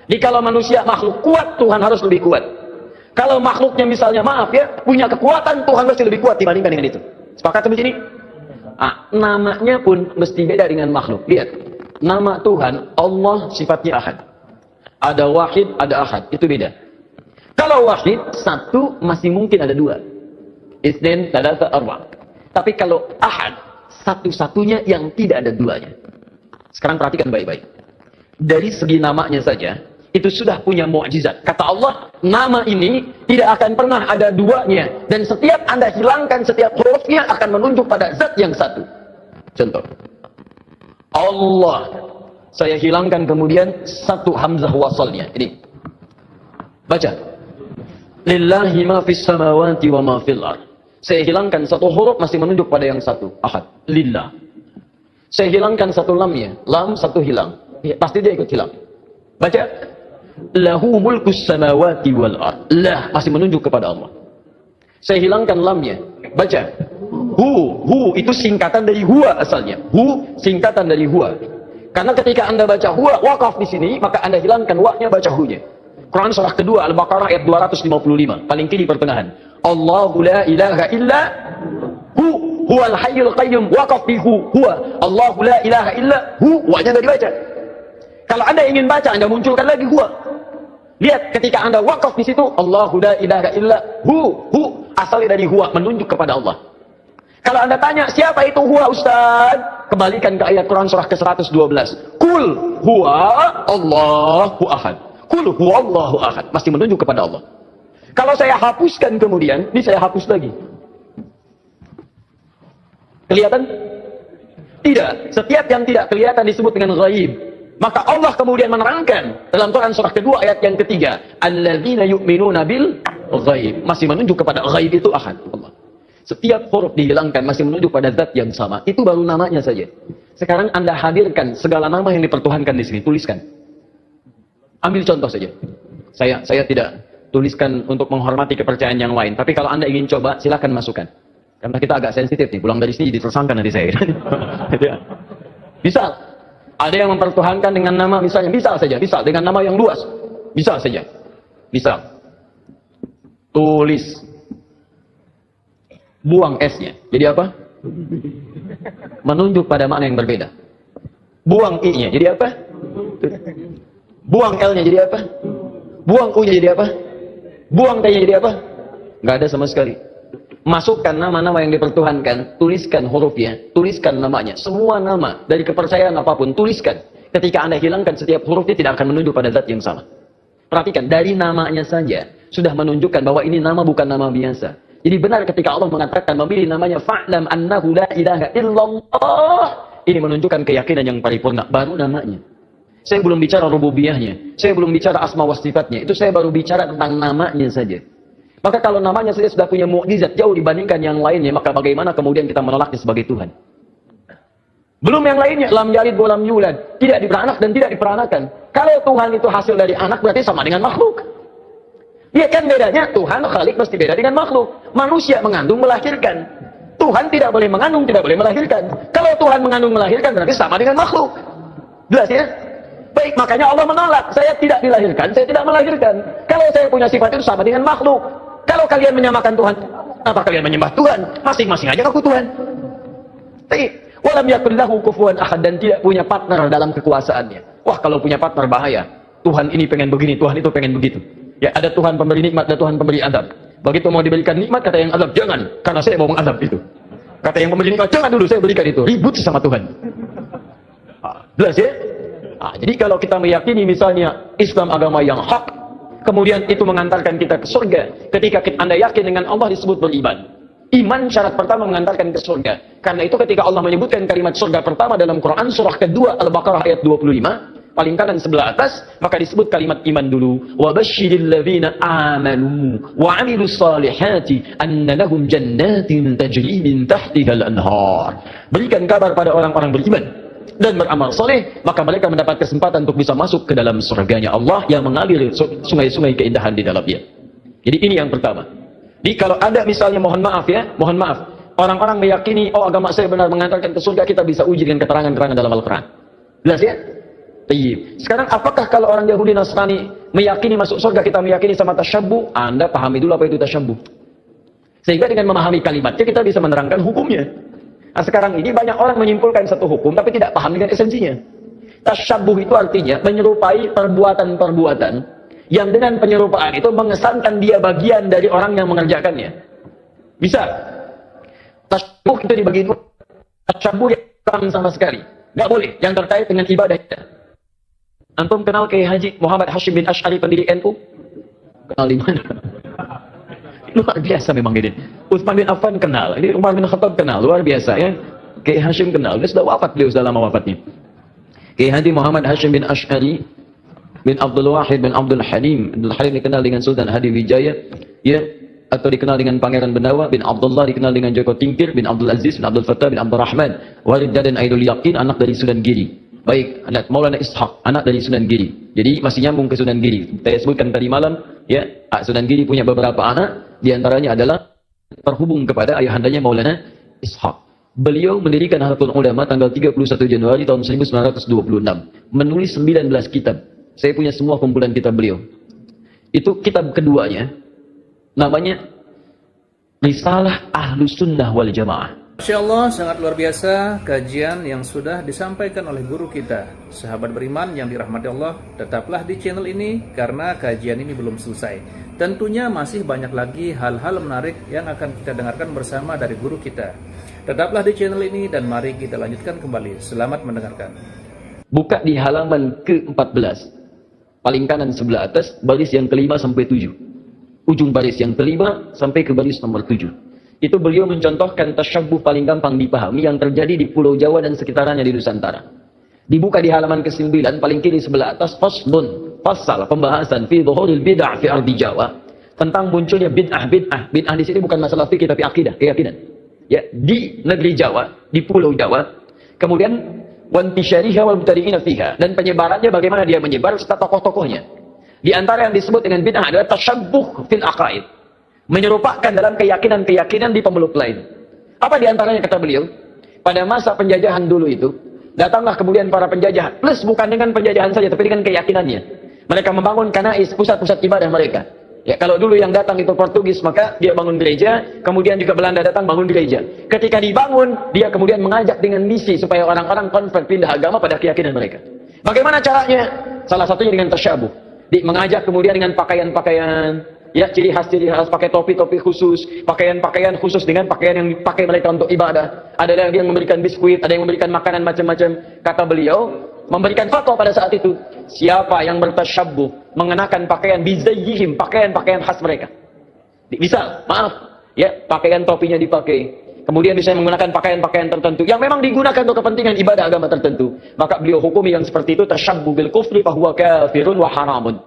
Jadi kalau manusia makhluk kuat, Tuhan harus lebih kuat. Kalau makhluknya misalnya punya kekuatan, Tuhan mesti lebih kuat dibandingkan dengan itu. Sepakat sampai sini? Namanya pun mesti beda dengan makhluk. Lihat, nama Tuhan Allah sifatnya Ahad. Ada Wahid, ada Ahad, itu beda. Kalau Wahid satu masih mungkin ada dua. Itsnain, tsalatsa, arba'. Tapi kalau Ahad satu-satunya yang tidak ada duanya. Sekarang perhatikan baik-baik. Dari segi namanya saja itu sudah punya mukjizat. Kata Allah, nama ini tidak akan pernah ada duanya, dan setiap Anda hilangkan setiap hurufnya akan menunjuk pada zat yang satu. Contoh, Allah, saya hilangkan kemudian satu hamzah wasalnya. Ini baca, lillahi ma fis samawati wa ma fil ard. Saya hilangkan satu huruf masih menunjuk pada yang satu, Ahad, lillah. Saya hilangkan satu lamnya, lam satu hilang, pasti dia ikut hilang. Baca, lahu mulkus samawati wal ard. Lah masih menunjuk kepada Allah. Saya hilangkan lamnya. Baca, hu itu singkatan dari huwa asalnya. Hu singkatan dari huwa. Karena ketika Anda baca huwa wakaf di sini, maka Anda hilangkan wa-nya, baca hu-nya. Quran surah kedua Al-Baqarah ayat 255, paling kiri pertengahan. Allahu la ilaha illa huwal hayyul qayyum, wakaf di huwa. Allahu la ilaha illa wa-nya tidak dibaca. Kalau Anda ingin baca, Anda munculkan lagi huwa. Lihat, ketika Anda wakaf di situ, Allahu la ilaha illa asalnya dari huwa, menunjuk kepada Allah. Kalau Anda tanya, siapa itu huwa Ustaz? Kembalikan ke ayat Quran surah ke-112. Kul huwa Allahu ahad. Kul huwa Allahu ahad. Masih menunjuk kepada Allah. Kalau saya hapuskan kemudian, ini saya hapus lagi. Kelihatan? Tidak. Setiap yang tidak kelihatan disebut dengan ghaib. Maka Allah kemudian menerangkan dalam Quran surah kedua ayat yang ketiga, alladzina yu'minuna bil ghaib. Masih menunjuk kepada ghaib itu ahad, Allah. Setiap huruf dihilangkan masih menunjuk pada zat yang sama. Itu baru namanya saja. Sekarang Anda hadirkan segala nama yang dipertuhankan di sini, tuliskan. Ambil contoh saja. Saya tidak tuliskan untuk menghormati kepercayaan yang lain, tapi kalau Anda ingin coba, silakan masukkan. Karena kita agak sensitif nih, pulang dari sini jadi tersangka nanti saya. Misal, ada yang mempertuhankan dengan nama misalnya, misal dengan nama yang luas. Misal saja. Misal, tulis, buang S-nya. Jadi apa? Menunjuk pada makna yang berbeda. Buang I-nya. Jadi apa? Buang L-nya jadi apa? Buang U-nya jadi apa? Buang T-nya jadi apa? Nggak ada sama sekali. Masukkan nama-nama yang dipertuhankan, tuliskan hurufnya, tuliskan namanya. Semua nama dari kepercayaan apapun, tuliskan. Ketika Anda hilangkan setiap hurufnya, tidak akan menunjuk pada zat yang sama. Perhatikan, dari namanya saja sudah menunjukkan bahwa ini nama bukan nama biasa. Jadi benar ketika Allah mengatakan memilih namanya fa'lam annahu la ilaha illallah. Ini menunjukkan keyakinan yang paripurna, baru namanya. Saya belum bicara rububiyahnya, saya belum bicara asma wa sifatnya. Itu saya baru bicara tentang namanya saja. Maka kalau namanya saja sudah punya mukjizat jauh dibandingkan yang lainnya, maka bagaimana kemudian kita menolaknya sebagai Tuhan? Belum yang lainnya, lam yalid wa lam yulad, tidak diberanak dan tidak diperanakan. Kalau Tuhan itu hasil dari anak, berarti sama dengan makhluk. Ya kan bedanya, Tuhan Khalik mesti beda dengan makhluk. Manusia mengandung melahirkan. Tuhan tidak boleh mengandung, tidak boleh melahirkan. Kalau Tuhan mengandung melahirkan, berarti sama dengan makhluk. Jelas ya? Baik, makanya Allah menolak. Saya tidak dilahirkan, saya tidak melahirkan. Kalau saya punya sifat itu sama dengan makhluk. Kalau kalian menyamakan Tuhan, apa kalian menyembah Tuhan? Masing-masing aja aku Tuhan. Walam yakun lahu kufuwan ahad, dan tidak punya partner dalam kekuasaannya. Wah, kalau punya partner bahaya. Tuhan ini pengen begini, Tuhan itu pengen begitu. Ya, ada Tuhan pemberi nikmat, ada Tuhan pemberi azab. Begitu mau diberikan nikmat, kata yang azab, jangan, karena saya mau mengazab itu. Kata yang pemberi nikmat, jangan dulu, saya berikan itu. Ribut sama Tuhan. Jelas ya? Jadi kalau kita meyakini misalnya Islam agama yang hak, kemudian itu mengantarkan kita ke surga. Ketika Anda yakin dengan Allah disebut beriman. Iman syarat pertama mengantarkan ke surga. Karena itu ketika Allah menyebutkan kalimat surga pertama dalam Quran surah kedua Al-Baqarah ayat 25, paling kanan sebelah atas, maka disebut kalimat iman dulu. Wa basyiril ladzina amanu wa 'amilus solihati anna lahum jannatin tajri min tahtiha al-anhar. Berikan kabar pada orang-orang beriman dan beramal soleh, maka mereka mendapat kesempatan untuk bisa masuk ke dalam surganya Allah yang mengalir sungai-sungai keindahan di dalamnya. Jadi ini yang pertama. Jadi kalau ada misalnya mohon maaf, orang-orang meyakini oh agama saya benar mengantarkan ke surga, kita bisa uji dengan keterangan-keterangan dalam Al-Quran. Jelas ya? Tayyib. Sekarang apakah kalau orang Yahudi Nasrani meyakini masuk surga, kita meyakini sama tasyabbuh? Anda pahami dulu apa itu tasyabbuh. Sehingga dengan memahami kalimatnya kita bisa menerangkan hukumnya. Nah, sekarang ini banyak orang menyimpulkan satu hukum tapi tidak paham dengan esensinya. Tasyabbuh itu artinya menyerupai perbuatan-perbuatan yang dengan penyerupaan itu mengesankan dia bagian dari orang yang mengerjakannya. Bisa. Tasyabbuh itu dibagi dua. Tasyabbuh yang sama sekali. Nggak boleh. Yang terkait dengan ibadah kita. Antum kenal Kiai Haji Muhammad Hashim bin Asy'ari pendiri NU? Kenal di mana? Luar biasa memang ini. Utsman bin Affan kenal, ini Umar bin Khattab kenal, luar biasa ya. Kiai Hashim kenal, dia sudah wafat, beliau sudah lama wafatnya. Kiai Haji Muhammad Hashim bin Asy'ari bin Abdul Wahid bin Abdul Halim. Abdul Halim dikenal dengan Sultan Hadi Wijaya, ya, atau dikenal dengan Pangeran Benawa bin Abdullah, dikenal dengan Joko Tingkir bin Abdul Aziz bin Abdul Fattah bin Abdul Rahman, Walid dan Aidul Yaqin, anak dari Sunan Giri. Baik, anak Maulana Ishaq, anak dari Sunan Giri. Jadi masih nyambung ke Sunan Giri. Saya sebutkan tadi malam, ya, Sunan Giri punya beberapa anak, di antaranya adalah terhubung kepada ayahandanya Maulana Ishaq. Beliau mendirikan Nahdlatul Ulama tanggal 31 Januari tahun 1926. Menulis 19 kitab. Saya punya semua kumpulan kitab beliau. Itu kitab keduanya, namanya Risalah Ahlus Sunnah wal Jamaah. Masya Allah, sangat luar biasa kajian yang sudah disampaikan oleh guru kita. Sahabat beriman yang dirahmati Allah, tetaplah di channel ini karena kajian ini belum selesai. Tentunya masih banyak lagi hal-hal menarik yang akan kita dengarkan bersama dari guru kita. Tetaplah di channel ini dan mari kita lanjutkan kembali. Selamat mendengarkan. Buka di halaman ke-14. Paling kanan sebelah atas, baris yang ke-5 sampai 7. Ujung baris yang ke-5 sampai ke baris nomor 7. Itu beliau mencontohkan tasyabbuh paling gampang dipahami yang terjadi di Pulau Jawa dan sekitarnya di Nusantara. Dibuka di halaman ke-9 paling kiri sebelah atas, faslun, fasal pembahasan fi dhuhuril bid'ah fi ardi Jawa, tentang munculnya bid'ah. Bid'ah di sini bukan masalah fikih tapi akidah, keyakinan. Ya, di negeri Jawa, di Pulau Jawa. Kemudian wantisyariha wal mubtadi'ina fiha, dan penyebarannya bagaimana dia menyebar serta tokoh-tokohnya. Di antara yang disebut dengan bid'ah adalah tasyabbuh fil aqaid. Menyerupakan dalam keyakinan-keyakinan di pemeluk lain. Apa di antaranya kata beliau? Pada masa penjajahan dulu itu, datanglah kemudian para penjajah, plus bukan dengan penjajahan saja, tapi dengan keyakinannya. Mereka membangun kanais, pusat-pusat ibadah mereka. Ya, kalau dulu yang datang itu Portugis, maka dia bangun gereja, kemudian juga Belanda datang bangun gereja. Ketika dibangun, dia kemudian mengajak dengan misi supaya orang-orang konvert pindah agama pada keyakinan mereka. Bagaimana caranya? Salah satunya dengan tasyabuh. Mengajak kemudian dengan pakaian-pakaian, ya, ciri khas pakai topi-topi khusus, pakaian-pakaian khusus dengan pakaian yang dipakai mereka untuk ibadah. Ada yang memberikan biskuit, ada yang memberikan makanan macam-macam. Kata beliau, memberikan fatwa pada saat itu, siapa yang bertasyabbuh mengenakan pakaian bizayyihim, pakaian-pakaian khas mereka. Bisa, maaf, ya, pakaian topinya dipakai. Kemudian bisa menggunakan pakaian-pakaian tertentu yang memang digunakan untuk kepentingan ibadah agama tertentu. Maka beliau hukumi yang seperti itu tasyabbuh bil kufri fa huwa kafirun wa haramun.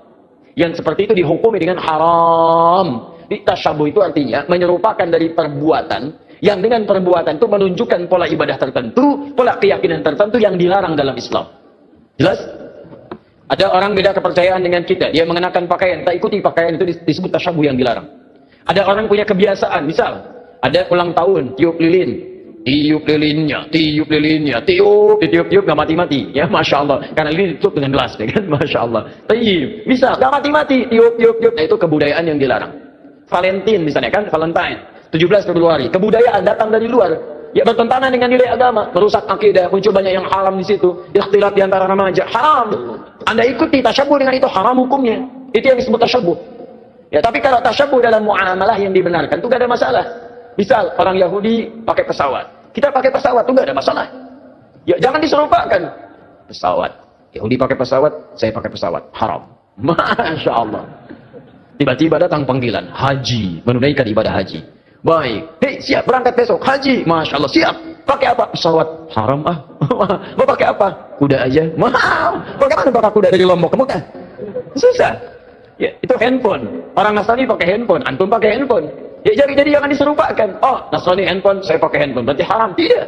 Yang seperti itu dihukumi dengan haram. Tasyabbuh itu artinya menyerupakan dari perbuatan yang dengan perbuatan itu menunjukkan pola ibadah tertentu, pola keyakinan tertentu yang dilarang dalam Islam. Jelas? Ada orang beda kepercayaan dengan kita, dia mengenakan pakaian, tak ikuti pakaian itu disebut tasyabbuh yang dilarang. Ada orang punya kebiasaan, misal ada ulang tahun, tiup lilin. Tiup lilinnya, ditiup-tiup nggak mati-mati, ya, masya Allah. Karena lilin ditutup dengan gelas, ya kan, masya Allah. Tiup, bisa, nggak mati-mati, tiup. Nah, itu kebudayaan yang dilarang. Valentine misalnya kan, Valentine, 17 Februari, kebudayaan datang dari luar, ya, bertentangan dengan nilai agama, merusak akidah, muncul banyak yang haram di situ, ikhtilat di antara remaja, haram. Anda ikuti tasyabbuh dengan itu, haram hukumnya. Itu yang disebut tasyabbuh. Ya, tapi kalau tasyabbuh dalam muamalah yang dibenarkan, itu nggak ada masalah. Misal orang Yahudi pakai pesawat, kita pakai pesawat itu nggak ada masalah. Ya, jangan diserupakan. Pesawat, Yahudi pakai pesawat, saya pakai pesawat, haram. Masya Allah. Tiba-tiba datang panggilan, haji, menunaikan ibadah haji. Baik, hei siap berangkat besok, haji, Masya Allah, siap. Pakai apa? Pesawat, haram ah. Mau pakai apa? Kuda aja, mahal. Bagaimana pakai kuda dari Lombok ke Mekah? Susah. Ya, itu handphone. Orang Nasrani pakai handphone, antum pakai handphone. Ya jadi jangan diserupakan. Oh, Nasrani handphone, saya pakai handphone, berarti haram. Tidak.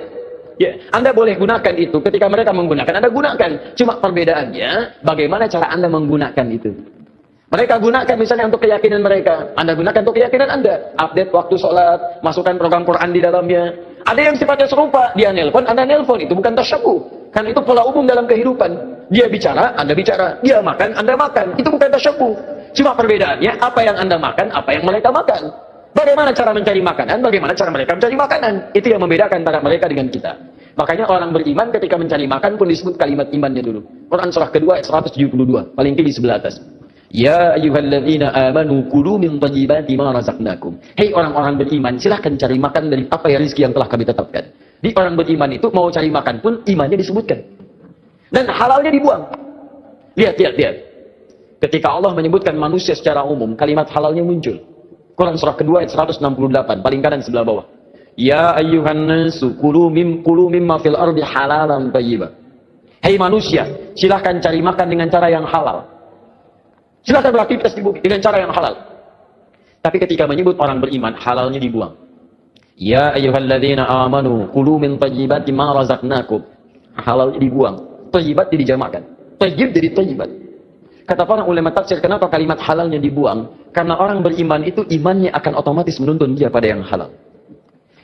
Ya, Anda boleh gunakan itu ketika mereka menggunakan, Anda gunakan. Cuma perbedaannya, bagaimana cara Anda menggunakan itu. Mereka gunakan misalnya untuk keyakinan mereka, Anda gunakan untuk keyakinan Anda. Update waktu sholat, masukkan program Quran di dalamnya. Ada yang sifatnya serupa, dia nelpon, Anda nelpon, itu bukan tasyabuh. Karena itu pola umum dalam kehidupan. Dia bicara, Anda bicara. Dia makan, Anda makan. Itu bukan tasyabuh. Cuma perbedaannya, apa yang Anda makan, apa yang mereka makan. Bagaimana cara mencari makanan, bagaimana cara mereka mencari makanan. Itu yang membedakan antara mereka dengan kita. Makanya orang beriman ketika mencari makan pun disebut kalimat imannya dulu. Quran surah kedua ayat 172, paling tinggi sebelah atas. Ya ayyuhalladzina amanu kulu min thayyibati ma razaqnakum. Hei orang-orang beriman, silakan cari makan dari apa ya rezeki yang telah kami tetapkan. Di orang beriman itu mau cari makan pun imannya disebutkan. Dan halalnya dibuang. Lihat. Ketika Allah menyebutkan manusia secara umum, kalimat halalnya muncul. Quran surah kedua ayat 168, paling kanan sebelah bawah. Ya ayyuhan nasu kulu mimma fil ardi halalan thayyiban. Hei manusia, silakan cari makan dengan cara yang halal. Silakan beraktivitas di bumi dengan cara yang halal. Tapi ketika menyebut orang beriman, halalnya dibuang. Ya ayyuhalladzina amanu kulu min thayyibati ma razaqnakum. Halalnya dibuang. Thayyibat dijamakkan. Thayyib jadi thayyibat. Kata para ulama tafsir, kenapa kalimat halalnya dibuang? Karena orang beriman itu imannya akan otomatis menuntun dia pada yang halal.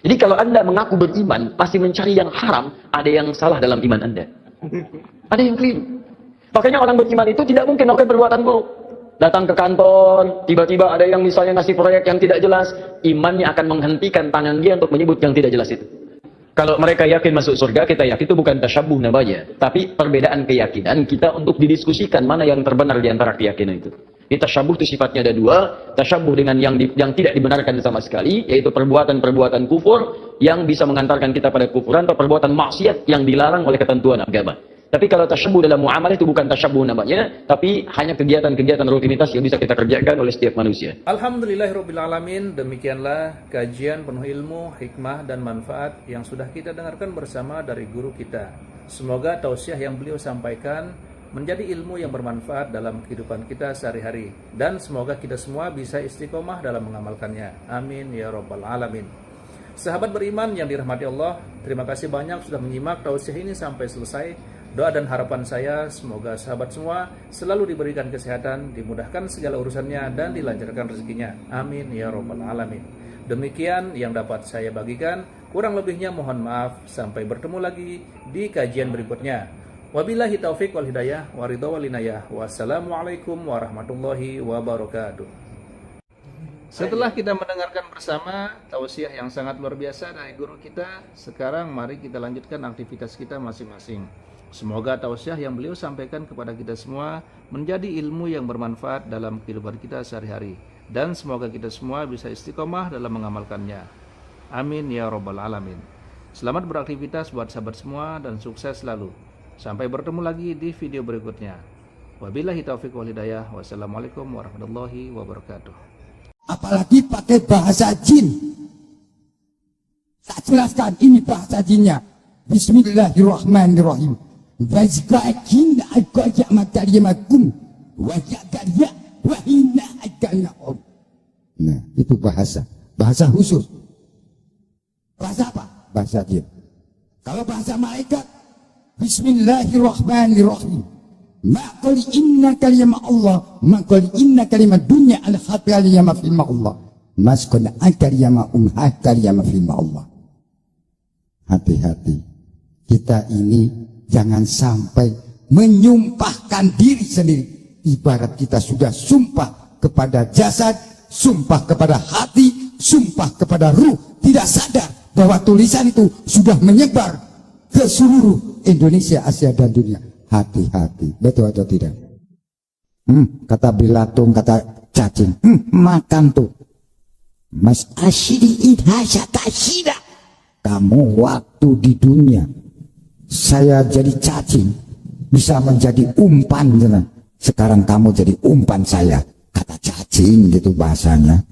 Jadi kalau Anda mengaku beriman, pasti mencari yang haram, ada yang salah dalam iman Anda. Ada yang keliru. Makanya orang beriman itu tidak mungkin melakukan perbuatan buruk. Datang ke kantor, tiba-tiba ada yang misalnya ngasih proyek yang tidak jelas, imannya akan menghentikan tangan dia untuk menyebut yang tidak jelas itu. Kalau mereka yakin masuk surga, kita yakin itu bukan tasyabuh namanya. Tapi perbedaan keyakinan kita untuk didiskusikan mana yang terbenar di antara keyakinan itu. Di tasyabuh itu sifatnya ada dua. Tasyabuh dengan yang tidak dibenarkan sama sekali, yaitu perbuatan-perbuatan kufur yang bisa mengantarkan kita pada kufuran, atau perbuatan maksiat yang dilarang oleh ketentuan agama. Tapi kalau tasyabuh dalam muamalah itu bukan tasyabuh namanya, tapi hanya kegiatan-kegiatan rutinitas yang bisa kita kerjakan oleh setiap manusia. Alhamdulillahirrabbilalamin, demikianlah kajian penuh ilmu, hikmah, dan manfaat yang sudah kita dengarkan bersama dari guru kita. Semoga tausiah yang beliau sampaikan menjadi ilmu yang bermanfaat dalam kehidupan kita sehari-hari. Dan semoga kita semua bisa istiqomah dalam mengamalkannya. Amin ya rabbal alamin. Sahabat beriman yang dirahmati Allah, terima kasih banyak sudah menyimak tausiah ini sampai selesai. Doa dan harapan saya, semoga sahabat semua selalu diberikan kesehatan, dimudahkan segala urusannya, dan dilancarkan rezekinya. Amin ya rabbal alamin. Demikian yang dapat saya bagikan. Kurang lebihnya mohon maaf. Sampai bertemu lagi di kajian berikutnya. Wabillahi taufiq wal hidayah, waridha wal inayah. Wassalamualaikum warahmatullahi wabarakatuh. Setelah kita mendengarkan bersama tausiah yang sangat luar biasa dari guru kita, sekarang mari kita lanjutkan aktivitas kita masing-masing. Semoga tausiah yang beliau sampaikan kepada kita semua menjadi ilmu yang bermanfaat dalam kehidupan kita sehari-hari. Dan semoga kita semua bisa istiqomah dalam mengamalkannya. Amin ya rabbal alamin. Selamat beraktivitas buat sahabat semua dan sukses selalu. Sampai bertemu lagi di video berikutnya. Wabillahi taufiq wal hidayah. Wassalamualaikum warahmatullahi wabarakatuh. Apalagi pakai bahasa jin. Tak jelaskan ini bahasa jinnya. Bismillahirrahmanirrahim. Wazqa'akin aqaja makariyamakum wajaqadya wahina akana'um. Nah, itu bahasa khusus. Bahasa apa? Bahasa jin. Kalau bahasa malaikat, Bismillahirrahmanirrahim. Maqali inna kalimah Allah, maqali inna kalimah dunya al-khataliyama filma Allah. Maskun akariyama akariyama filma Allah. Hati-hati. Kita ini jangan sampai menyumpahkan diri sendiri. Ibarat kita sudah sumpah kepada jasad, sumpah kepada hati, sumpah kepada ruh. Tidak sadar bahwa tulisan itu sudah menyebar ke seluruh Indonesia, Asia, dan dunia. Hati-hati. Betul atau tidak? Kata belatung, kata cacing. Makan tuh. Mas asyidi idhasya tasyida. Kamu waktu di dunia saya jadi cacing, bisa menjadi umpan. Sekarang kamu jadi umpan saya, kata cacing. kucing gitu bahasanya.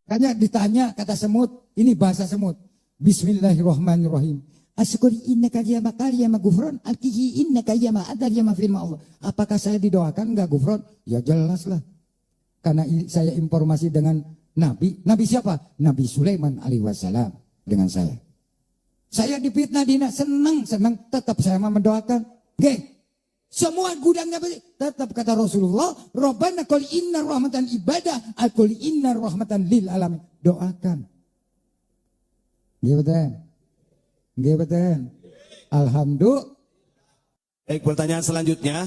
Makanya ditanya kata semut, ini bahasa semut. Bismillahirrahmanirrahim. Asyukuri innaka yama qaryama gufron alkihi innaka yama adar yama firma Allah. Apakah saya didoakan enggak gufron? Ya jelas lah. Karena saya informasi dengan Nabi. Nabi siapa? Nabi Sulaiman alaihi wassalam dengan saya. Saya difitnah dina senang tetap saya mendoakan. Oke. Semua gudangnya tetap kata Rasulullah, Rabbana qul inna rahmatan ibadah, qul inna rahmatan lil alamin. Doakan. Nggih betul. Alhamdulillah. Baik, pertanyaan selanjutnya,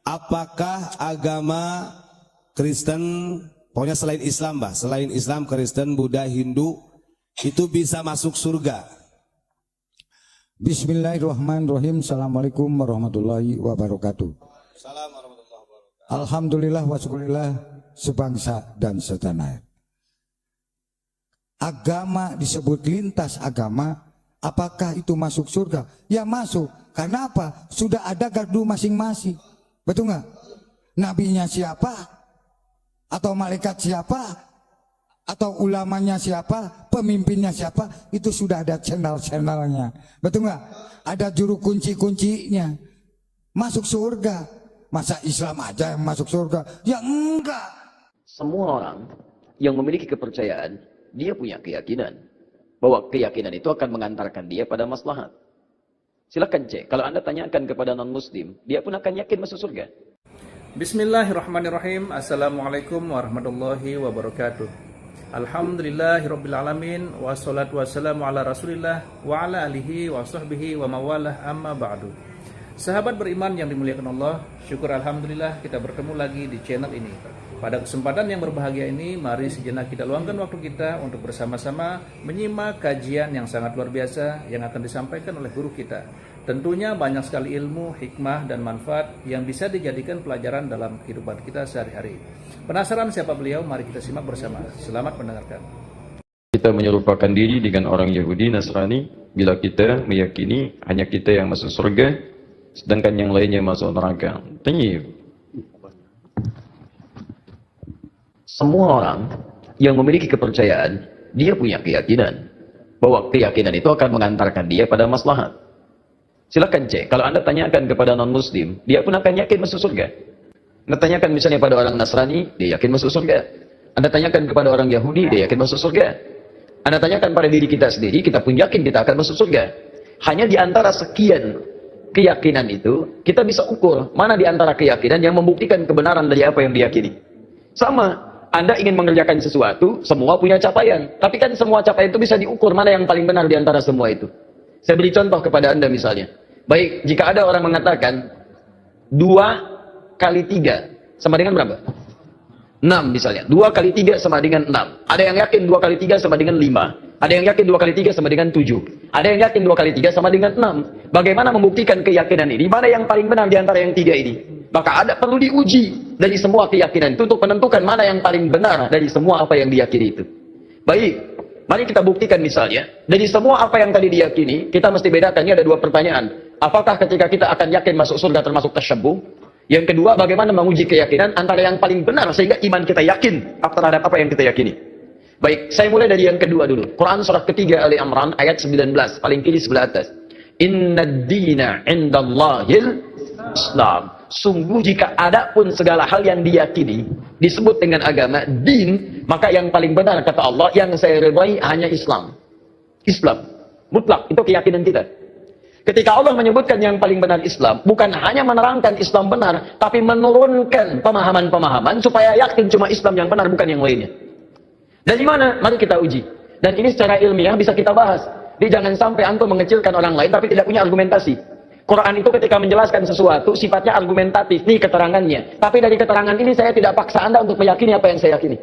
apakah agama Kristen, pokoknya selain Islam, Mbah, selain Islam, Kristen, Buddha, Hindu, itu bisa masuk surga? Bismillahirrahmanirrahim. Assalamualaikum warahmatullahi wabarakatuh. Alhamdulillah wa syukurillah sebangsa dan setanah air. Agama disebut lintas agama. Apakah itu masuk surga? Ya masuk. Karena apa? Sudah ada gardu masing-masing. Betul nggak? Nabinya siapa? Atau malaikat siapa? Atau ulamanya siapa? Pemimpinnya siapa? Itu sudah ada channel-channelnya. Betul nggak? Ada juru kunci-kuncinya. Masuk surga. Masa Islam aja yang masuk surga? Ya enggak. Semua orang yang memiliki kepercayaan, dia punya keyakinan bahwa keyakinan itu akan mengantarkan dia pada maslahat. Silakan cek. Kalau Anda tanyakan kepada non-muslim, dia pun akan yakin masuk surga. Bismillahirrahmanirrahim. Assalamualaikum warahmatullahi wabarakatuh. Alhamdulillahirabbil alamin wassalatu wassalamu ala Rasulillah wa ala alihi wa sahbihi wa mawalah amma ba'du. Sahabat beriman yang dimuliakan Allah, syukur alhamdulillah kita bertemu lagi di channel ini. Pada kesempatan yang berbahagia ini, mari sejenak kita luangkan waktu kita untuk bersama-sama menyimak kajian yang sangat luar biasa yang akan disampaikan oleh guru kita. Tentunya banyak sekali ilmu, hikmah, dan manfaat yang bisa dijadikan pelajaran dalam kehidupan kita sehari-hari. Penasaran siapa beliau? Mari kita simak bersama. Selamat mendengarkan. Kita menyerupakan diri dengan orang Yahudi, Nasrani, bila kita meyakini hanya kita yang masuk surga, sedangkan yang lainnya masuk neraka. Tayyib. Semua orang yang memiliki kepercayaan, dia punya keyakinan bahwa keyakinan itu akan mengantarkan dia pada maslahat. Silakan cek. Kalau Anda tanyakan kepada non-muslim, dia pun akan yakin masuk surga. Anda tanyakan misalnya pada orang Nasrani, dia yakin masuk surga. Anda tanyakan kepada orang Yahudi, dia yakin masuk surga. Anda tanyakan pada diri kita sendiri, kita pun yakin kita akan masuk surga. Hanya di antara sekian keyakinan itu, kita bisa ukur mana di antara keyakinan yang membuktikan kebenaran dari apa yang diyakini. Sama. Anda ingin mengerjakan sesuatu, semua punya capaian. Tapi kan semua capaian itu bisa diukur mana yang paling benar di antara semua itu. Saya beri contoh kepada Anda misalnya. Baik, jika ada orang mengatakan 2 kali 3 sama dengan berapa? 6 misalnya. 2 kali 3 sama dengan 6. Ada yang yakin 2 kali 3 sama dengan 5. Ada yang yakin 2 kali 3 sama dengan 7. Ada yang yakin 2 kali 3 sama dengan 6. Bagaimana membuktikan keyakinan ini? Mana yang paling benar di antara yang 3 ini? Maka ada perlu diuji dari semua keyakinan itu untuk menentukan mana yang paling benar dari semua apa yang diyakini itu. Baik, mari kita buktikan misalnya. Dari semua apa yang tadi diyakini, kita mesti bedakan. Ini ada 2 pertanyaan. Apakah ketika kita akan yakin masuk surga termasuk tasyabbuh? Yang kedua, bagaimana menguji keyakinan antara yang paling benar sehingga iman kita yakin terhadap apa yang kita yakini. Baik, saya mulai dari yang kedua dulu. Quran surah ketiga Ali Imran ayat 19, paling kiri sebelah atas. Inna ad-dina 'indallahil Islam. Sungguh jika ada pun segala hal yang diyakini disebut dengan agama, din, maka yang paling benar kata Allah, yang saya ridhai hanya Islam. Islam, mutlak, itu keyakinan kita. Ketika Allah menyebutkan yang paling benar Islam, bukan hanya menerangkan Islam benar, tapi menurunkan pemahaman-pemahaman supaya yakin cuma Islam yang benar, bukan yang lainnya. Dari mana? Mari kita uji. Dan ini secara ilmiah bisa kita bahas. Jadi jangan sampai antum mengecilkan orang lain tapi tidak punya argumentasi. Quran itu ketika menjelaskan sesuatu sifatnya argumentatif, nih keterangannya. Tapi dari keterangan ini saya tidak paksa Anda untuk meyakini apa yang saya yakini.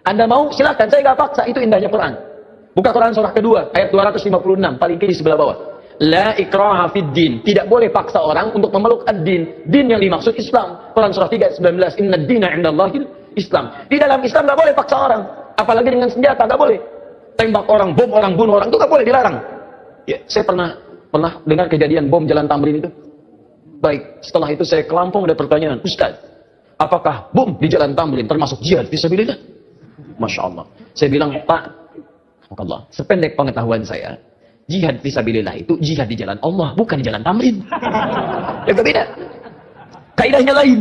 Anda mau silakan, saya nggak paksa, itu indahnya Quran. Buka Quran surah kedua ayat 256 paling kiri sebelah bawah. La ikraha fid din. Tidak boleh paksa orang untuk memeluk ad-din. Din yang dimaksud Islam. Quran surah 3 ayat 19. Inna ad-dina 'indallahil Islam. Di dalam Islam nggak boleh paksa orang, apalagi dengan senjata nggak boleh. Tembak orang, bom orang, bunuh orang itu nggak boleh, dilarang. Ya, saya pernah dengar kejadian bom Jalan Tamrin itu. Baik, setelah itu saya ke Lampung, ada pertanyaan, Ustaz, Apakah bom di Jalan Tamrin termasuk jihad fisabilillah? Masya Allah. Saya bilang, Pak, Allah, sependek pengetahuan saya, jihad fisabilillah itu jihad di jalan Allah, bukan di Jalan Tamrin. Ya beda. Kaidahnya lain.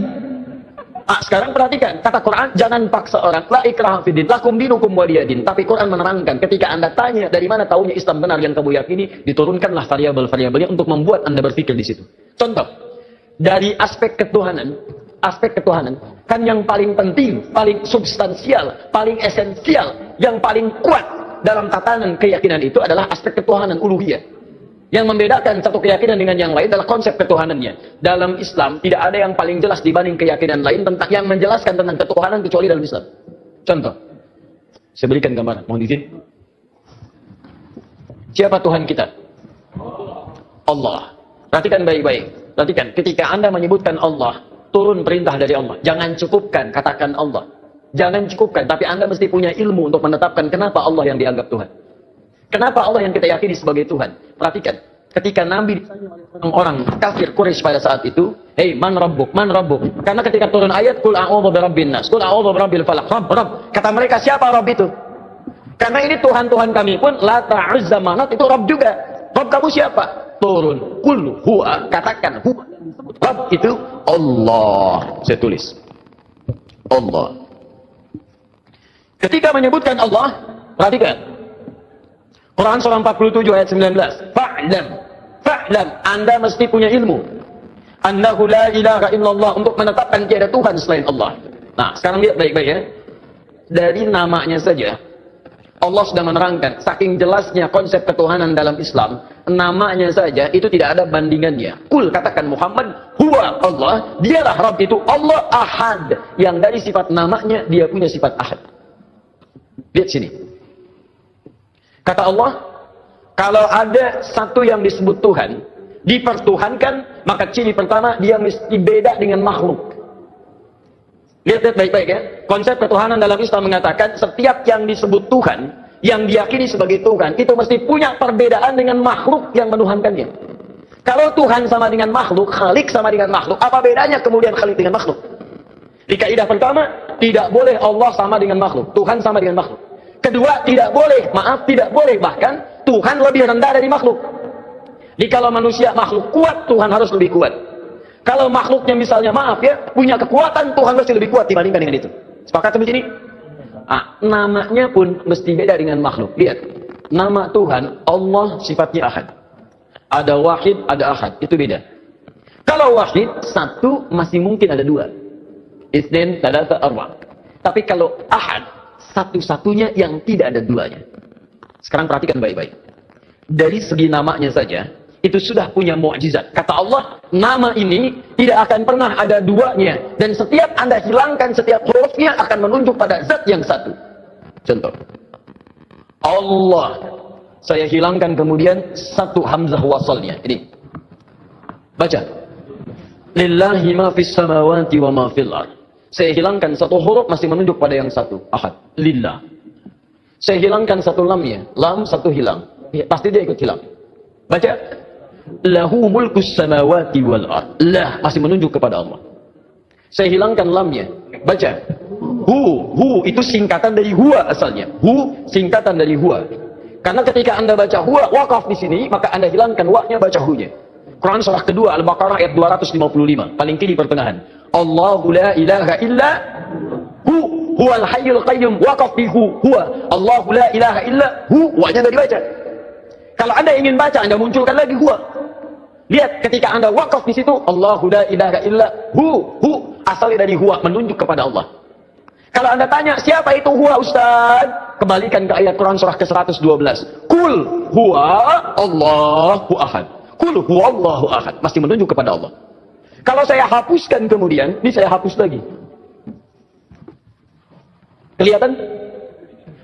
Sekarang perhatikan, kata Quran, jangan paksa orang, la ikraha fiddin, lakum dinukum waliyadin. Tapi Quran menerangkan, ketika Anda tanya dari mana taunya Islam benar yang kamu yakini, diturunkanlah variabel-variabelnya untuk membuat Anda berpikir di situ. Contoh, dari aspek ketuhanan, kan yang paling penting, paling substansial, paling esensial, yang paling kuat dalam tatanan keyakinan itu adalah aspek ketuhanan uluhiyah. Yang membedakan satu keyakinan dengan yang lain adalah konsep ketuhanannya. Dalam Islam tidak ada yang paling jelas dibanding keyakinan lain tentang yang menjelaskan tentang ketuhanan kecuali dalam Islam. Contoh, saya berikan gambaran, mohon izin. Siapa Tuhan kita? Allah. Perhatikan baik-baik. Perhatikan, ketika Anda menyebutkan Allah, turun perintah dari Allah. Jangan cukupkan, katakan Allah. Jangan cukupkan, tapi Anda mesti punya ilmu untuk menetapkan kenapa Allah yang dianggap Tuhan. Kenapa Allah yang kita yakini sebagai Tuhan? Perhatikan, ketika Nabi ditanya oleh orang kafir Quraisy pada saat itu, "Hei, man rabbuk? Man rabbuk?" Karena ketika turun ayat, "Qul a'udzu birabbin nas, qul a'udzu birabbil falaq." Rabb. Kata mereka, siapa Rabb itu? Karena ini Tuhan-Tuhan kami pun, Lata, Uzza, Manat, itu Rabb juga. Rabb kamu siapa? Turun, qul huwa, katakan huwa. Rabb itu Allah. Saya tulis. Allah. Ketika menyebutkan Allah, perhatikan. Quran surah 47 ayat 19. Fa'lam, Anda mesti punya ilmu. Annahu la ilaha illallah, untuk menetapkan tiada Tuhan selain Allah. Nah, sekarang lihat baik-baik ya. Dari namanya saja, Allah sudah menerangkan, saking jelasnya konsep ketuhanan dalam Islam, namanya saja itu tidak ada bandingannya. Kul, katakan Muhammad, huwa Allah, dialah Rabb itu Allah Ahad. Yang dari sifat namanya, dia punya sifat Ahad. Lihat sini. Kata Allah, kalau ada satu yang disebut Tuhan, dipertuhankan, maka ciri pertama, dia mesti beda dengan makhluk. Lihat baik-baik ya. Konsep ketuhanan dalam Islam mengatakan, setiap yang disebut Tuhan, yang diyakini sebagai Tuhan, itu mesti punya perbedaan dengan makhluk yang menuhankannya. Kalau Tuhan sama dengan makhluk, Khalik sama dengan makhluk, apa bedanya kemudian Khalik dengan makhluk? Di kaidah pertama, tidak boleh Allah sama dengan makhluk, Tuhan sama dengan makhluk. Kedua, tidak boleh bahkan Tuhan lebih rendah dari makhluk. Jadi kalau manusia makhluk kuat, Tuhan harus lebih kuat. Kalau makhluknya misalnya punya kekuatan, Tuhan mesti lebih kuat dibandingkan dengan itu. Sepakat sampai sini? Namanya pun mesti beda dengan makhluk. Lihat, nama Tuhan Allah sifatnya Ahad. Ada Wahid, ada Ahad, itu beda. Kalau Wahid, satu masih mungkin ada dua. Itsnain, tsalatsa, arba'. Tapi kalau Ahad, satu-satunya yang tidak ada duanya. Sekarang perhatikan baik-baik. Dari segi namanya saja, itu sudah punya mukjizat. Kata Allah, nama ini tidak akan pernah ada duanya. Dan setiap Anda hilangkan setiap hurufnya akan menunjuk pada zat yang satu. Contoh. Allah. Saya hilangkan kemudian satu hamzah wasalnya. Ini. Baca. Lillahi ma fis samawati wa ma fil ardh. Saya hilangkan satu huruf masih menunjuk pada yang satu. Ahad. Lillah. Saya hilangkan satu lamnya. Lam satu hilang. Ya, pasti dia ikut hilang. Baca. Lahu mulkus samawati wal ard. Lah masih menunjuk kepada Allah. Saya hilangkan lamnya. Baca. Hu itu singkatan dari huwa asalnya. Hu singkatan dari huwa. Karena ketika Anda baca huwa waqaf di sini, maka Anda hilangkan wa-nya, baca hu-nya. Quran surah kedua Al-Baqarah ayat 255, paling kiri pertengahan. Allahu la ilaha illa huwal hayyul qayyum, waqaf bi huwa. Allahu la ilaha illa wa-nya sudah dibaca. Kalau Anda ingin baca, Anda munculkan lagi huwa. Lihat, ketika Anda waqaf di situ, Allahu la ilaha illa asalnya dari huwa, menunjuk kepada Allah. Kalau Anda tanya, siapa itu huwa Ustaz? Kembalikan ke ayat Quran surah ke-112. Kul huwa Allahu ahad. Kul huwa Allahu ahad. Masih menunjuk kepada Allah. Kalau saya hapuskan kemudian, ini saya hapus lagi. Kelihatan?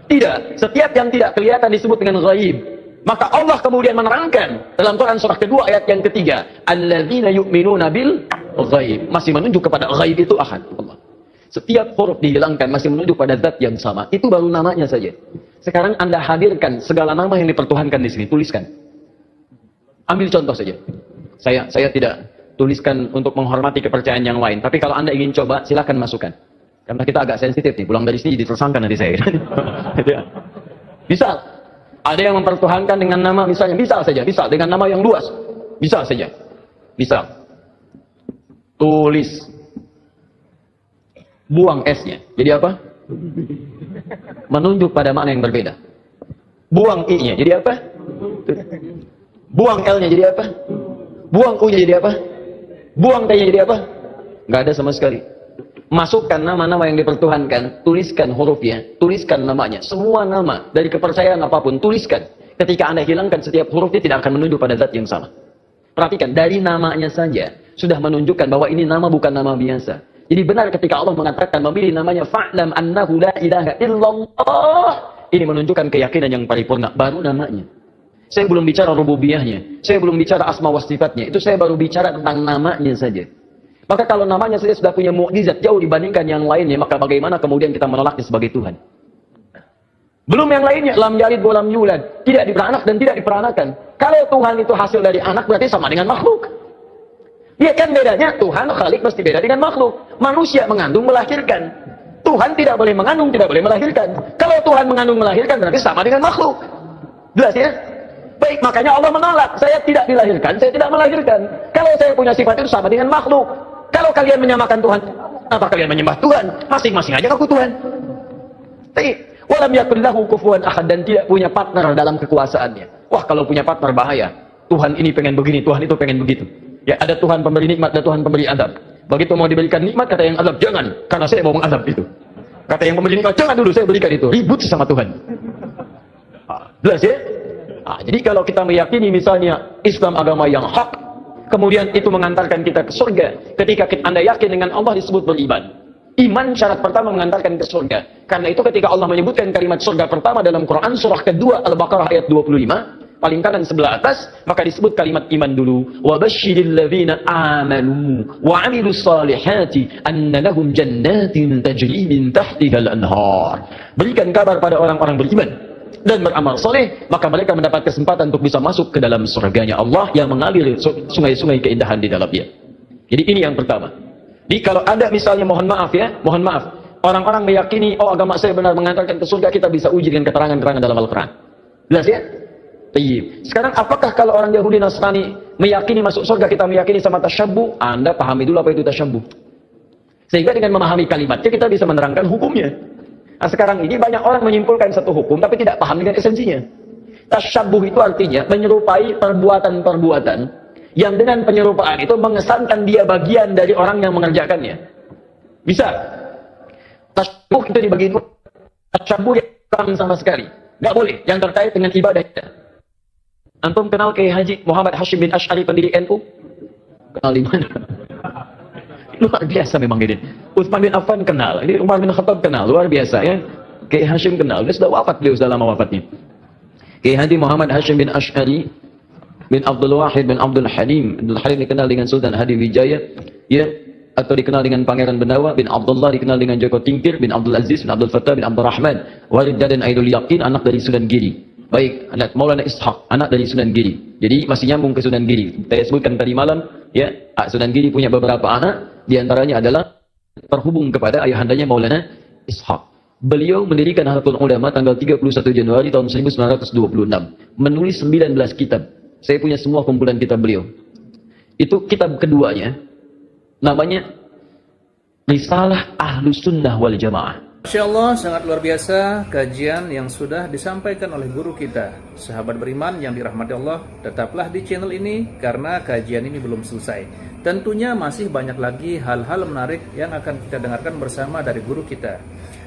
Tidak. Setiap yang tidak kelihatan disebut dengan ghaib. Maka Allah kemudian menerangkan dalam Quran surah kedua ayat yang ketiga, alladzina yu'minuna bil ghaib. Masih menunjuk kepada ghaib itu ahad, Allah. Setiap huruf dihilangkan masih menunjuk pada zat yang sama. Itu baru namanya saja. Sekarang Anda hadirkan segala nama yang dipertuhankan di sini, tuliskan. Ambil contoh saja. Saya tidak tuliskan untuk menghormati kepercayaan yang lain. Tapi kalau Anda ingin coba, silakan masukkan. Karena kita agak sensitif nih, pulang dari sini jadi tersangka nanti saya. Bisa. Ada yang mempertuhankan dengan nama misalnya, bisa saja, bisa dengan nama yang luas. Bisa saja. Bisa. Tulis. Buang S-nya. Jadi apa? Menunjuk pada makna yang berbeda. Buang I-nya. Jadi apa? Buang L-nya jadi apa? Buang U-nya jadi apa? Buang T-nya jadi apa? Nggak ada sama sekali. Masukkan nama-nama yang dipertuhankan, tuliskan hurufnya, tuliskan namanya. Semua nama dari kepercayaan apapun, tuliskan. Ketika Anda hilangkan setiap hurufnya tidak akan menunjuk pada zat yang sama. Perhatikan, dari namanya saja sudah menunjukkan bahwa ini nama bukan nama biasa. Jadi benar ketika Allah mengatakan memilih namanya fa'lam annahu la ilaha illallah. Ini menunjukkan keyakinan yang paripurna, baru namanya. Saya belum bicara rububiyahnya, saya belum bicara asma wa sifatnya, itu saya baru bicara tentang namanya saja. Maka kalau namanya saja sudah punya mukjizat jauh dibandingkan yang lainnya, maka bagaimana kemudian kita menolaknya sebagai Tuhan? Belum yang lainnya, lam yalid wa lam yulad, tidak diperanak dan tidak diperanakan. Kalau Tuhan itu hasil dari anak berarti sama dengan makhluk. Dia kan bedanya, Tuhan Khalik mesti beda dengan makhluk. Manusia mengandung melahirkan. Tuhan tidak boleh mengandung, tidak boleh melahirkan. Kalau Tuhan mengandung melahirkan berarti sama dengan makhluk. Jelas ya? Baik, makanya Allah menolak. Saya tidak dilahirkan, saya tidak melahirkan. Kalau saya punya sifat itu sama dengan makhluk. Kalau kalian menyamakan Tuhan, apa kalian menyembah Tuhan? Masing-masing aja aku Tuhan. Walam yakul lahu kufuwan ahad, dan tidak punya partner dalam kekuasaannya. Wah, kalau punya partner bahaya. Tuhan ini pengen begini, Tuhan itu pengen begitu. Ya, ada Tuhan pemberi nikmat, ada Tuhan pemberi azab. Begitu mau diberikan nikmat, kata yang azab, jangan, karena saya mau mengazab itu. Kata yang pemberi nikmat, jangan dulu, saya berikan itu. Ribut sama Tuhan. Jelas ya? Jadi kalau kita meyakini misalnya Islam agama yang hak, kemudian itu mengantarkan kita ke surga. Ketika Anda yakin dengan Allah disebut beriman. Iman syarat pertama mengantarkan ke surga. Karena itu ketika Allah menyebutkan kalimat surga pertama dalam Quran surah kedua Al-Baqarah ayat 25, paling kanan sebelah atas, maka disebut kalimat iman dulu. Wa basyiril ladzina amanu wa 'amilus solihati anna lahum jannatin tajri min tahtihal anhar. Berikan kabar pada orang-orang beriman dan beramal soleh, maka mereka mendapat kesempatan untuk bisa masuk ke dalam surganya Allah yang mengalir sungai-sungai keindahan di dalamnya. Jadi ini yang pertama. Jadi kalau ada misalnya, mohon maaf ya, mohon maaf, orang-orang meyakini, oh agama saya benar mengantarkan ke surga, kita bisa uji dengan keterangan-keterangan dalam Al-Quran. Jelas ya? Tayyib. Sekarang apakah kalau orang Yahudi Nasrani meyakini masuk surga, kita meyakini sama tasyabbuh? Anda pahami dulu apa itu tasyabbuh. Sehingga dengan memahami kalimatnya kita bisa menerangkan hukumnya. Nah, sekarang ini banyak orang menyimpulkan satu hukum tapi tidak paham dengan esensinya. Tasyabbuh itu artinya menyerupai perbuatan-perbuatan yang dengan penyerupaan itu mengesankan dia bagian dari orang yang mengerjakannya. Bisa. Tasyabbuh itu dibagi dua. Tasyabbuh yang sama sekali. Nggak boleh. Yang terkait dengan ibadah kita. Antum kenal Kiai Haji Muhammad Hashim bin Asy'ari pendiri NU? Kenal di mana? Luar biasa memang ini. Utsman bin Affan kenal. Ini Umar bin Khattab kenal. Luar biasa ya. Kiai Hashim kenal. Dia sudah wafat, beliau sudah lama wafatnya. Kiai Haji Muhammad Hashim bin Asy'ari bin Abdul Wahid bin Abdul Halim. Abdul Halim dikenal dengan Sultan Hadi Wijaya, ya, atau dikenal dengan Pangeran Benawa. Bin Abdullah dikenal dengan Joko Tingkir. Bin Abdul Aziz bin Abdul Fattah bin Abdul Rahman. Walid dan Aidul Yaqin, anak dari Sunan Giri. Baik, anak Maulana Ishaq, anak dari Sunan Giri. Jadi masih nyambung ke Sunan Giri. Saya sebutkan tadi malam, ya, Sunan Giri punya beberapa anak, di antaranya adalah terhubung kepada ayahandanya Maulana Ishaq. Beliau mendirikan Nahdlatul Ulama tanggal 31 Januari tahun 1926. Menulis 19 kitab. Saya punya semua kumpulan kitab beliau. Itu kitab keduanya, namanya Risalah Ahlus Sunnah wal Jamaah. Masya Allah, sangat luar biasa kajian yang sudah disampaikan oleh guru kita. Sahabat beriman yang dirahmati Allah, tetaplah di channel ini karena kajian ini belum selesai. Tentunya masih banyak lagi hal-hal menarik yang akan kita dengarkan bersama dari guru kita.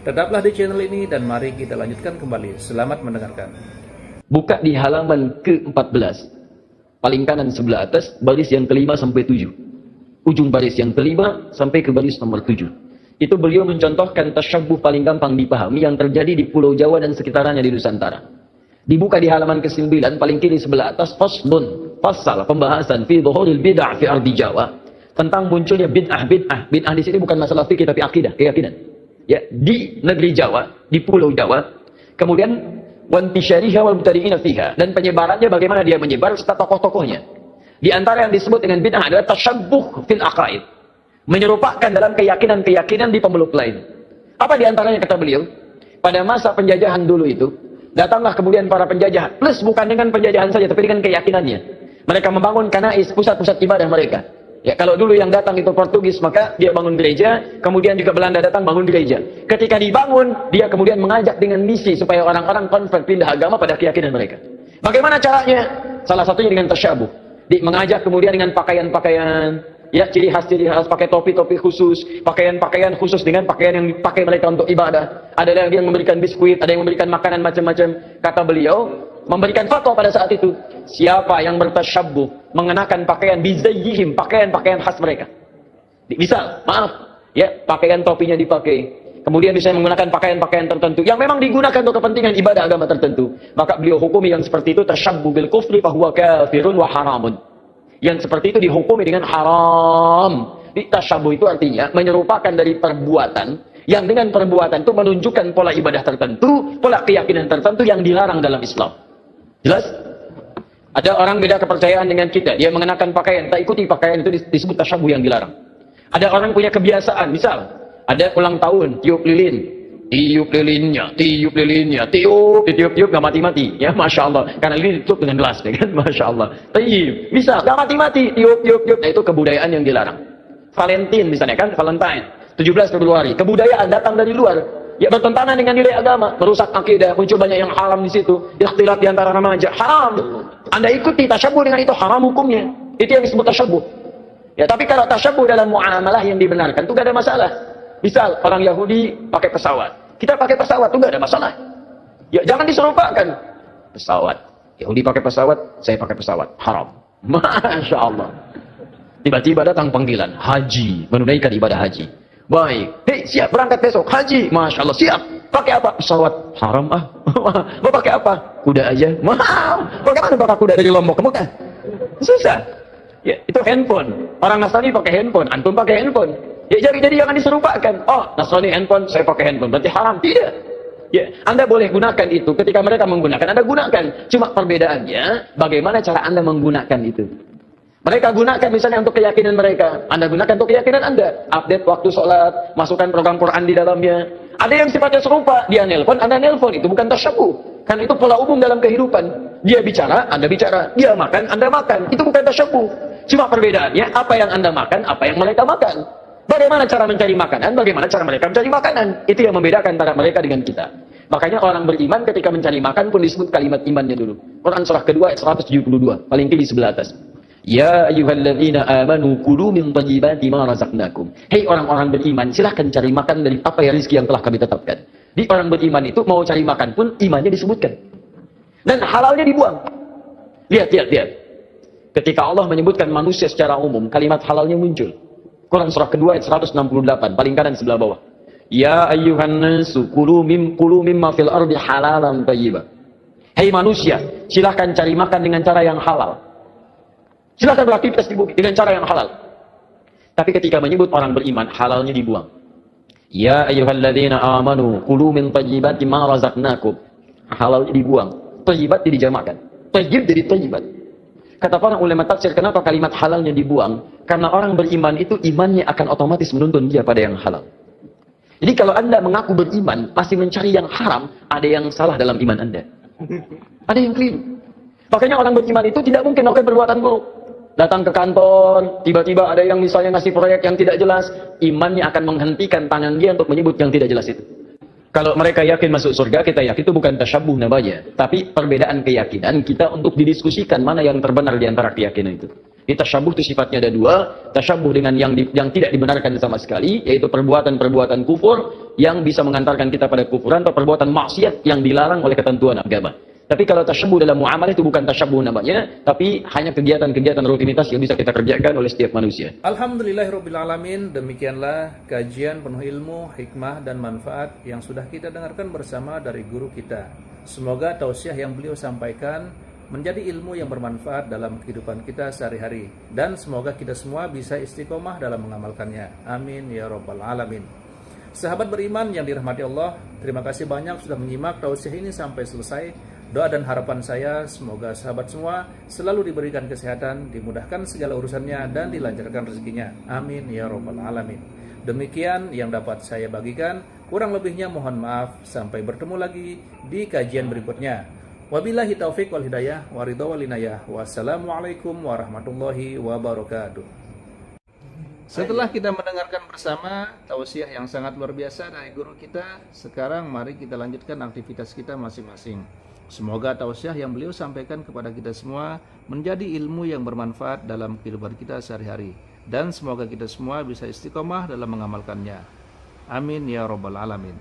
Tetaplah di channel ini dan mari kita lanjutkan kembali. Selamat mendengarkan. Buka di halaman ke-14. Paling kanan sebelah atas, baris yang kelima sampai 7. Ujung baris yang kelima sampai ke baris nomor 7. Itu beliau mencontohkan tasyabbuh paling gampang dipahami yang terjadi di Pulau Jawa dan sekitarnya di Nusantara. Dibuka di halaman ke-9, paling kiri sebelah atas, faslun, fasal, pembahasan fi dhuhuril bid'ah fi ardi Jawa. Tentang munculnya bid'ah. Bid'ah di sini bukan masalah fikih tapi akidah, keyakinan. Ya, di negeri Jawa, di Pulau Jawa. Kemudian wantisyariha wal mubtadi'ina fiha, dan penyebarannya bagaimana dia menyebar serta tokoh-tokohnya. Di antara yang disebut dengan bid'ah adalah tasyabbuh fil aqaid. Menyerupakan dalam keyakinan-keyakinan di pemeluk lain. Apa di antaranya kata beliau? Pada masa penjajahan dulu itu, datanglah kemudian para penjajah, plus bukan dengan penjajahan saja, tapi dengan keyakinannya. Mereka membangun kanais, pusat-pusat ibadah mereka. Ya, kalau dulu yang datang itu Portugis, maka dia bangun gereja, kemudian juga Belanda datang bangun gereja. Ketika dibangun, dia kemudian mengajak dengan misi supaya orang-orang convert pindah agama pada keyakinan mereka. Bagaimana caranya? Salah satunya dengan tasyabuh. Mengajak kemudian dengan pakaian-pakaian, ya, ciri khas pakai topi-topi khusus, pakaian-pakaian khusus dengan pakaian yang dipakai mereka untuk ibadah. Ada yang memberikan biskuit, ada yang memberikan makanan macam-macam. Kata beliau, memberikan fatwa pada saat itu, siapa yang bertasyabbuh mengenakan pakaian bizayyihim, pakaian-pakaian khas mereka. Misal, maaf, ya, pakaian topinya dipakai. Kemudian bisa menggunakan pakaian-pakaian tertentu yang memang digunakan untuk kepentingan ibadah agama tertentu. Maka beliau hukumi yang seperti itu tasyabbuh bil kufri fahuwa kafirun wa haramun. Yang seperti itu dihukumi dengan haram. Tasyabbuh itu artinya menyerupakan dari perbuatan yang dengan perbuatan itu menunjukkan pola ibadah tertentu, pola keyakinan tertentu yang dilarang dalam Islam. Jelas? Ada orang beda kepercayaan dengan kita, dia mengenakan pakaian, tak ikuti pakaian itu disebut tasyabbuh yang dilarang. Ada orang punya kebiasaan, misal ada ulang tahun, tiup lilin, tiup lilinnya, tiup nggak mati-mati, ya, masya Allah, karena lilin ditutup dengan gelas, ya kan, masya Allah. Tiup, bisa, nggak mati-mati, tiup, nah itu kebudayaan yang dilarang. Valentine misalnya kan, Valentine, 17 Februari, kebudayaan datang dari luar, ya bertentangan dengan nilai agama, merusak akidah, muncul banyak yang haram di situ, ikhtilat di antara remaja, haram. Anda ikuti tasyabbuh dengan itu, haram hukumnya, itu yang disebut tasyabbuh. Ya, tapi kalau tasyabbuh dalam muamalah yang dibenarkan, itu gak ada masalah. Misal orang Yahudi pakai pesawat, kita pakai pesawat itu nggak ada masalah. Ya jangan diserupakan. Pesawat, Yahudi pakai pesawat, saya pakai pesawat, haram. Masya Allah. Tiba-tiba datang panggilan haji, menunaikan ibadah haji. Baik, hei siap berangkat besok haji, masya Allah siap. Pakai apa? Pesawat, haram ah. Mau pakai apa? Kuda aja. Mahal. Bagaimana pakai kuda dari Lombok ke Mekah? Susah. Ya itu handphone. Orang Nasrani pakai handphone, antum pakai handphone. Ya jadi jangan diserupakan. Oh, Nasrani handphone, saya pakai handphone, berarti haram. Tidak. Ya, Anda boleh gunakan itu ketika mereka menggunakan, Anda gunakan. Cuma perbedaannya bagaimana cara Anda menggunakan itu. Mereka gunakan misalnya untuk keyakinan mereka, Anda gunakan untuk keyakinan Anda. Update waktu sholat, masukkan program Quran di dalamnya. Ada yang sifatnya serupa, dia nelpon, Anda nelpon, itu bukan tasyabbuh. Kan itu pola umum dalam kehidupan. Dia bicara, Anda bicara. Dia makan, Anda makan. Itu bukan tasyabbuh. Cuma perbedaannya apa yang Anda makan, apa yang mereka makan. Bagaimana cara mencari makanan, bagaimana cara mereka mencari makanan. Itu yang membedakan antara mereka dengan kita. Makanya orang beriman ketika mencari makan pun disebut kalimat imannya dulu. Quran surah kedua ayat 172, paling tinggi sebelah atas. Ya ayyuhalladzina amanu kulu min thayyibati ma razaqnakum. Hei orang-orang beriman, silahkan cari makan dari apa ya rezeki yang telah kami tetapkan. Di orang beriman itu mau cari makan pun imannya disebutkan. Dan halalnya dibuang. Lihat. Ketika Allah menyebutkan manusia secara umum, kalimat halalnya muncul. Quran surah kedua ayat 168, paling kanan sebelah bawah. Ya ayyuhan nasu kulu mimma fil ardi halalan thayyiba. Hei manusia, silahkan cari makan dengan cara yang halal. Silahkan beraktivitas di bumi dengan cara yang halal. Tapi ketika menyebut orang beriman, halalnya dibuang. Ya ayyuhalladzina amanu kulu min thayyibati ma razaqnakum. Halalnya dibuang. Thayyibat dijamakkan. Thayyib jadi thayyibat. Kata para ulama tafsir, kenapa kalimat halalnya dibuang? Karena orang beriman itu imannya akan otomatis menuntun dia pada yang halal. Jadi kalau Anda mengaku beriman, masih mencari yang haram, ada yang salah dalam iman Anda. Ada yang keliru. Makanya orang beriman itu tidak mungkin melakukan perbuatan buruk. Datang ke kantor, tiba-tiba ada yang misalnya ngasih proyek yang tidak jelas, imannya akan menghentikan tangan dia untuk menyebut yang tidak jelas itu. Kalau mereka yakin masuk surga, kita yakin itu bukan tasyabbuh namanya. Tapi perbedaan keyakinan kita untuk didiskusikan mana yang terbenar di antara keyakinan itu. Di tasyabbuh itu sifatnya ada dua. Tasyabbuh dengan yang tidak dibenarkan sama sekali, yaitu perbuatan-perbuatan kufur yang bisa mengantarkan kita pada kufuran, atau perbuatan maksiat yang dilarang oleh ketentuan agama. Tapi kalau tasyabbuh dalam muamalah itu bukan tasyabbuh namanya, tapi hanya kegiatan-kegiatan rutinitas yang bisa kita kerjakan oleh setiap manusia. Alhamdulillahirrabbilalamin, demikianlah kajian penuh ilmu, hikmah, dan manfaat yang sudah kita dengarkan bersama dari guru kita. Semoga tausiah yang beliau sampaikan menjadi ilmu yang bermanfaat dalam kehidupan kita sehari-hari. Dan semoga kita semua bisa istiqomah dalam mengamalkannya. Amin ya rabbal alamin. Sahabat beriman yang dirahmati Allah, terima kasih banyak sudah menyimak tausiah ini sampai selesai. Doa dan harapan saya semoga sahabat semua selalu diberikan kesehatan, dimudahkan segala urusannya, dan dilancarkan rezekinya. Amin ya robbal alamin. Demikian yang dapat saya bagikan. Kurang lebihnya mohon maaf. Sampai bertemu lagi di kajian berikutnya. Wabillahi taufiq wal hidayah wa ridha wal inayah. Wassalamualaikum warahmatullahi wabarakatuh. Setelah kita mendengarkan bersama tausiah yang sangat luar biasa dari guru kita, sekarang mari kita lanjutkan aktivitas kita masing-masing. Semoga tausiah yang beliau sampaikan kepada kita semua menjadi ilmu yang bermanfaat dalam kehidupan kita sehari-hari, dan semoga kita semua bisa istiqomah dalam mengamalkannya. Amin ya robbal alamin.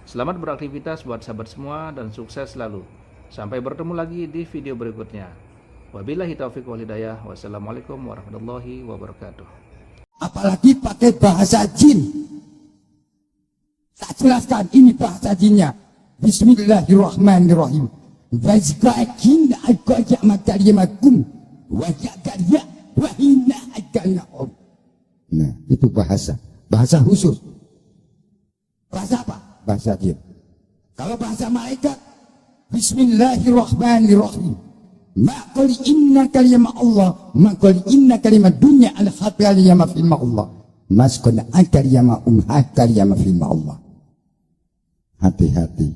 Selamat beraktivitas buat sahabat semua dan sukses selalu. Sampai bertemu lagi di video berikutnya. Wabillahi taufiq wal hidayah. Wassalamualaikum warahmatullahi wabarakatuh. Apalagi pakai bahasa jin. Tak jelaskan ini bahasa jinnya. Bismillahirrahmanirrahim. Wazqakin aqaja matarimakum wa yaqya wa inna ajanaum. Nah, itu bahasa khusus. Bahasa apa? Bahasa jin. Kalau bahasa malaikat, Bismillahirrahmanirrahim. Maqali inna kalimah Allah, maqali inna kalimah dunya al-khataliyama fi Allah. Maskun akaryama karyama fi Allah. Hati-hati.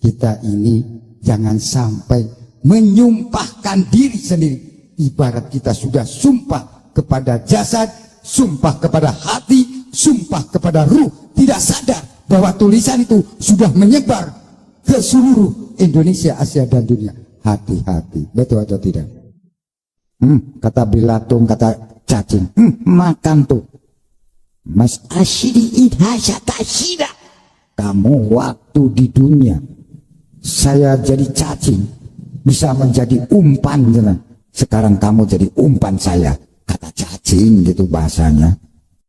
Kita ini jangan sampai menyumpahkan diri sendiri. Ibarat kita sudah sumpah kepada jasad, sumpah kepada hati, sumpah kepada ruh, tidak sadar bahwa tulisan itu sudah menyebar ke seluruh Indonesia, Asia dan dunia. Hati-hati, betul atau tidak? Kata Bilatung, kata cacing, makan tuh. Mas asyidi idhasya tasyida. Kamu waktu di dunia saya jadi cacing, bisa menjadi umpan. Sekarang kamu jadi umpan saya. Kata cacing gitu bahasanya.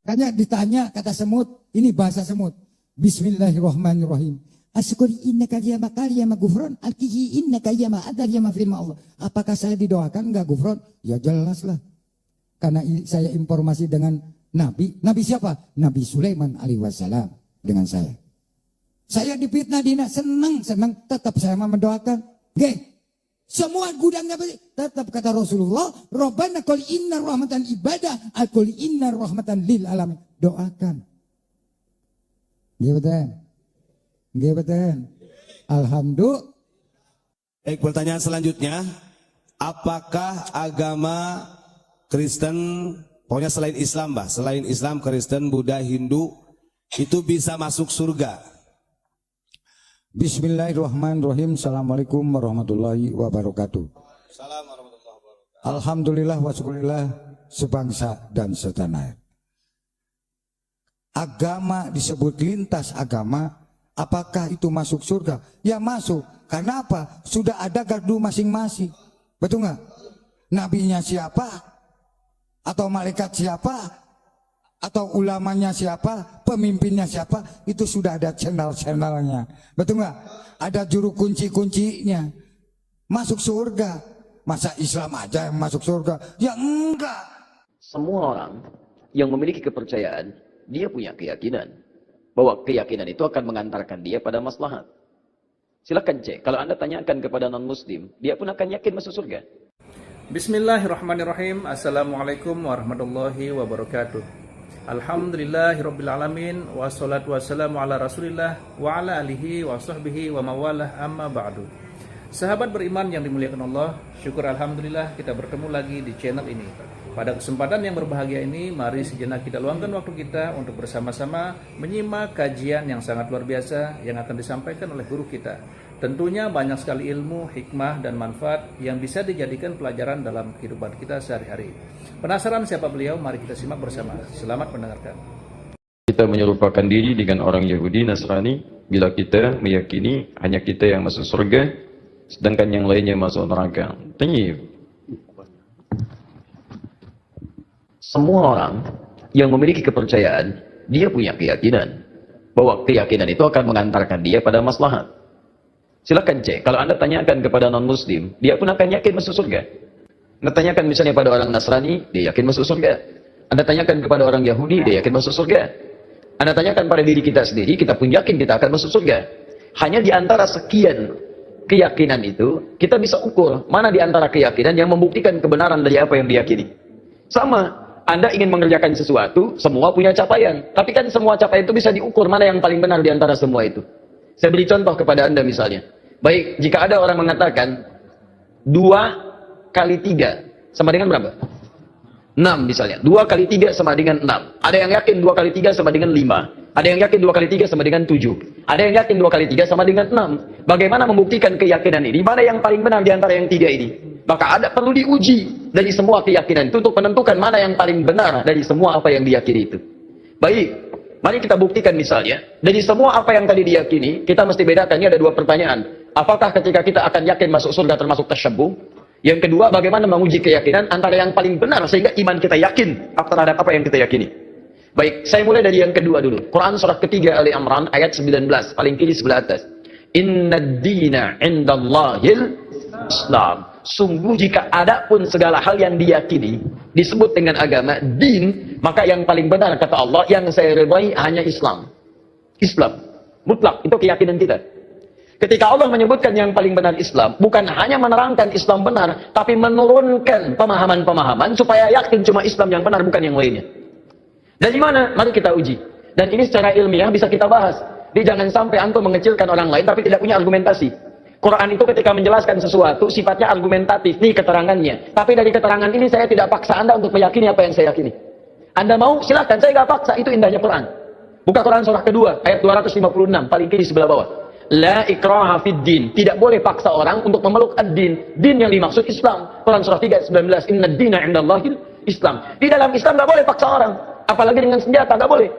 Makanya ditanya kata semut, ini bahasa semut. Bismillahirrahmanirrahim. Asyukuri innaka yama karyama gufron alkihi innaka yama adar yama firma Allah. Apakah saya didoakan enggak gufron? Ya jelas lah. Karena saya informasi dengan Nabi. Nabi siapa? Nabi Sulaiman alaihi wassalam dengan saya. Saya difitnah dina, senang, tetap saya mendoakan. Oke. Semua gudangnya tetap kata Rasulullah, Rabbana qul inna rahmatan ibadah, qul inna rahmatan lil alamin. Doakan. Gimana? Alhamdulillah. Baik, pertanyaan selanjutnya, apakah agama Kristen, pokoknya selain Islam, selain Islam, Kristen, Buddha, Hindu, itu bisa masuk surga? Bismillahirrahmanirrahim. Assalamualaikum warahmatullahi wabarakatuh. Alhamdulillah wa syukurillah sebangsa dan setanah air. Agama disebut lintas agama. Apakah itu masuk surga? Ya masuk. Karena apa? Sudah ada gardu masing-masing. Betul nggak? Nabinya siapa? Atau malaikat siapa? Atau ulamanya siapa, pemimpinnya siapa, itu sudah ada channel-channelnya. Betul nggak? Ada juru kunci-kuncinya. Masuk surga. Masa Islam aja yang masuk surga? Ya enggak. Semua orang yang memiliki kepercayaan, dia punya keyakinan bahwa keyakinan itu akan mengantarkan dia pada maslahat. Silakan cek, kalau Anda tanyakan kepada non-muslim, dia pun akan yakin masuk surga. Bismillahirrahmanirrahim. Assalamualaikum warahmatullahi wabarakatuh. Alhamdulillahirrabbilalamin. Wassalatu wassalamu ala rasulillah wa ala alihi wa sahbihi wa mawalah amma ba'du. Sahabat beriman yang dimuliakan Allah, syukur alhamdulillah kita bertemu lagi di channel ini. Pada kesempatan yang berbahagia ini, mari sejenak kita luangkan waktu kita untuk bersama-sama menyimak kajian yang sangat luar biasa yang akan disampaikan oleh guru kita. Tentunya banyak sekali ilmu, hikmah, dan manfaat yang bisa dijadikan pelajaran dalam kehidupan kita sehari-hari. Penasaran siapa beliau? Mari kita simak bersama. Selamat mendengarkan. Kita menyerupakan diri dengan orang Yahudi, Nasrani, bila kita meyakini hanya kita yang masuk surga, sedangkan yang lainnya masuk neraka. Tayyib. Semua orang yang memiliki kepercayaan, dia punya keyakinan bahwa keyakinan itu akan mengantarkan dia pada maslahat. Silakan cek, kalau Anda tanyakan kepada non-muslim, dia pun akan yakin masuk surga. Anda tanyakan misalnya pada orang Nasrani, dia yakin masuk surga. Anda tanyakan kepada orang Yahudi, dia yakin masuk surga. Anda tanyakan pada diri kita sendiri, kita pun yakin kita akan masuk surga. Hanya di antara sekian keyakinan itu, kita bisa ukur mana di antara keyakinan yang membuktikan kebenaran dari apa yang diyakini. Sama, Anda ingin mengerjakan sesuatu, semua punya capaian. Tapi kan semua capaian itu bisa diukur mana yang paling benar di antara semua itu. Saya beri contoh kepada Anda misalnya. Baik, jika ada orang mengatakan 2 kali 3 sama dengan berapa? 6 misalnya. 2 kali 3 sama dengan 6. Ada yang yakin 2 kali 3 sama dengan 5. Ada yang yakin 2 kali 3 sama dengan 7. Ada yang yakin 2 kali 3 sama dengan 6. Bagaimana membuktikan keyakinan ini? Mana yang paling benar di antara yang 3 ini? Maka ada perlu diuji dari semua keyakinan itu untuk menentukan mana yang paling benar dari semua apa yang diyakini itu. Baik, mari kita buktikan misalnya. Dari semua apa yang tadi diyakini, kita mesti bedakan. Ini ada 2 pertanyaan. Apakah ketika kita akan yakin masuk surga termasuk tasyabbuh? Yang kedua, bagaimana menguji keyakinan antara yang paling benar sehingga iman kita yakin terhadap apa yang kita yakini. Baik, saya mulai dari yang kedua dulu. Quran surat ketiga Ali Imran ayat 19, paling kiri sebelah atas. Innad dina indallahil Islam. Sungguh jika ada pun segala hal yang diyakini disebut dengan agama, din, maka yang paling benar kata Allah, yang saya ridhai hanya Islam. Islam. Mutlak, itu keyakinan kita. Ketika Allah menyebutkan yang paling benar Islam, bukan hanya menerangkan Islam benar, tapi menurunkan pemahaman-pemahaman supaya yakin cuma Islam yang benar, bukan yang lainnya. Dari mana? Mari kita uji. Dan ini secara ilmiah bisa kita bahas. Jadi jangan sampai antum mengecilkan orang lain tapi tidak punya argumentasi. Quran itu ketika menjelaskan sesuatu sifatnya argumentatif, nih keterangannya. Tapi dari keterangan ini saya tidak paksa Anda untuk meyakini apa yang saya yakini. Anda mau? Silahkan, saya nggak paksa. Itu indahnya Quran. Buka Quran surah kedua, ayat 256, paling kiri sebelah bawah. La ikraha fid din. Tidak boleh paksa orang untuk memeluk ad-din. Din yang dimaksud Islam. Quran surah 3 ayat 19. Inna ad-dina indallahil Islam. Di dalam Islam nggak boleh paksa orang. Apalagi dengan senjata, nggak boleh.